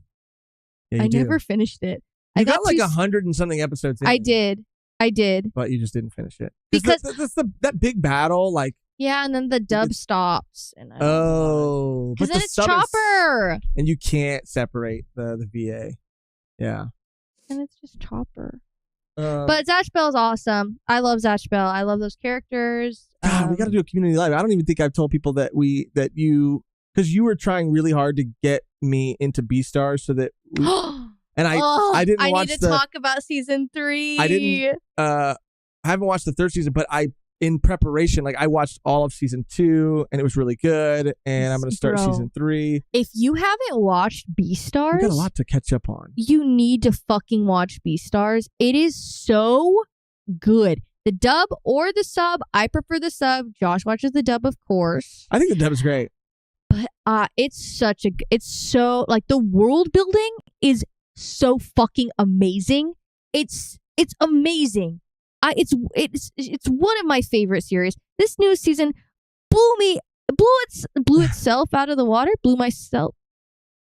Yeah, you I do. never finished it. You I got like to 100 and something episodes in. I did. But you just didn't finish it. Because that big battle, like, yeah, and then the dub stops. And because then it's Chopper. And you can't separate the VA. Yeah. And it's just Chopper. But But Zach Bell is awesome. I love Zach Bell. I love those characters. God, we got to do a community live. I don't even think I've told people that you because you were trying really hard to get me into B-Stars so that and I didn't watch need to talk about season 3. I haven't watched the third season, but in preparation, like I watched all of season 2 and it was really good. And I'm going to start season 3. If you haven't watched B-Stars, We got a lot to catch up on. you need to fucking watch B-Stars. It is so good. The dub or the sub. I prefer the sub. Josh watches the dub, of course. I think the dub is great. But it's so like the world building is so fucking amazing. It's amazing. It's one of my favorite series. This new season blew itself out of the water. It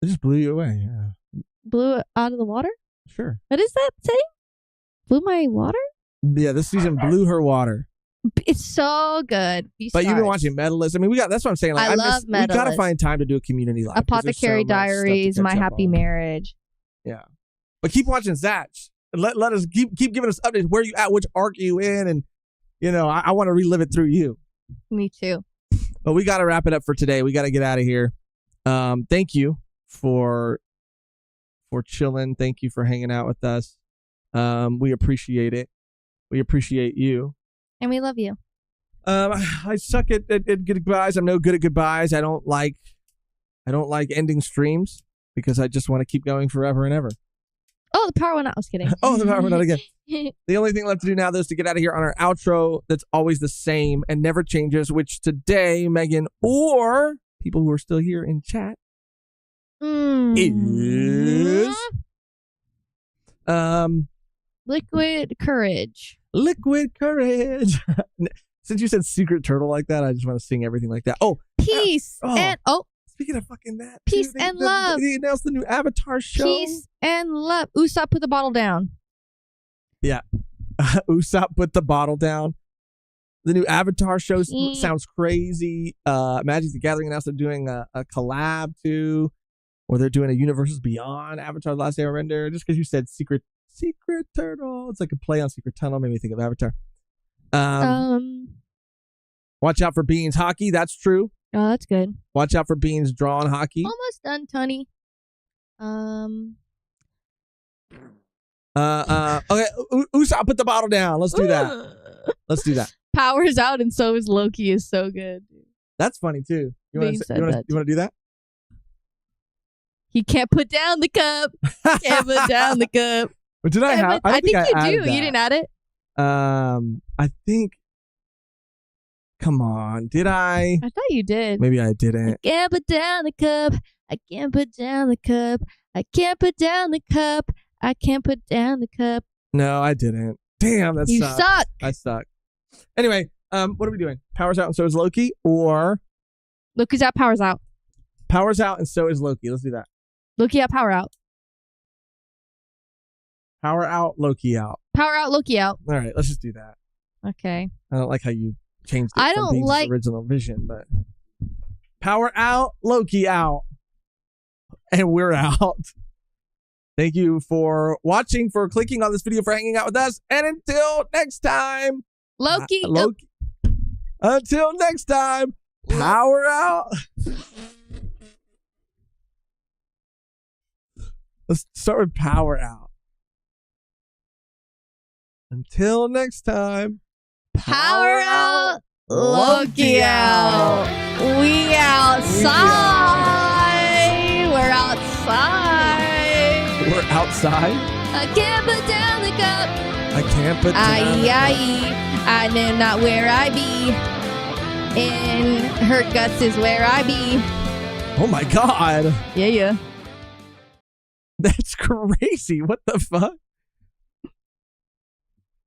just blew you away. Yeah. Blew it out of the water. Sure. What is that saying? Blew my water. Yeah, this season blew her water. It's so good. But you've been watching Medalist. I mean, that's what I'm saying. Like, I love we got to Medalist. find time to do a community live. 'cause there's so Apothecary much stuff to Diaries, catch My up Happy on. Marriage. Yeah. But keep watching Zach. Let us keep giving us updates. Where you at? Which arc you in? And, I want to relive it through you. Me too. But we got to wrap it up for today. We got to get out of here. Thank you for chilling. Thank you for hanging out with us. We appreciate it. We appreciate you. And we love you. I suck at goodbyes. I'm no good at goodbyes. I don't like ending streams because I just want to keep going forever and ever. Oh, the power went out. I was kidding. Oh, the power went out again. The only thing left to do now is to get out of here on our outro that's always the same and never changes, which today, Megan, or people who are still here in chat, is Liquid Courage. Liquid Courage. Since you said Secret Turtle like that, I just want to sing everything like that. Oh, Peace and speaking of fucking that, peace and love. They announced the new Avatar show. Peace and love. Usopp, put the bottle down. Yeah. Usopp put the bottle down. The new Avatar show sounds crazy. Magic the Gathering announced they're doing a collab too, or they're doing a Universes Beyond Avatar: The Last Airbender. Just because you said Secret Turtle, it's like a play on Secret Tunnel. Made me think of Avatar. Watch out for Beans hockey. That's true. Oh, that's good. Watch out for Beans drawing hockey. Almost done, Tunny. Okay, Usopp, put the bottle down. Let's do that. Let's do that. Power's out, and so is Loki. Is so good. That's funny too. You Beans want said to that. do that? He can't put down the cup. Can't put down the cup. But did I have? I don't think you I do. added that. You didn't add it. I think. Come on, did I? I thought you did. Maybe I didn't. I can't put down the cup. I can't put down the cup. I can't put down the cup. I can't put down the cup. No, I didn't. Damn, that You sucks. suck. I suck. Anyway, what are we doing? Power's out and so is Loki, or Loki's out, power's out. Power's out and so is Loki. Let's do that. Loki out, power out. Power out, Loki out. Power out, Loki out. All right, let's just do that. Okay. I don't like how you changed it I from don't Beans' like- original vision, but Power out, Loki out, and we're out. Thank you for watching, for clicking on this video, for hanging out with us. And until next time, Loki. Until next time, power out. Let's start with power out. Until next time, Power out. Loki out. We outside. We're outside. We're outside. I can't put down the cup. I can't put down. I know not where I be. In hurt guts is where I be. Oh my God. Yeah. That's crazy. What the fuck?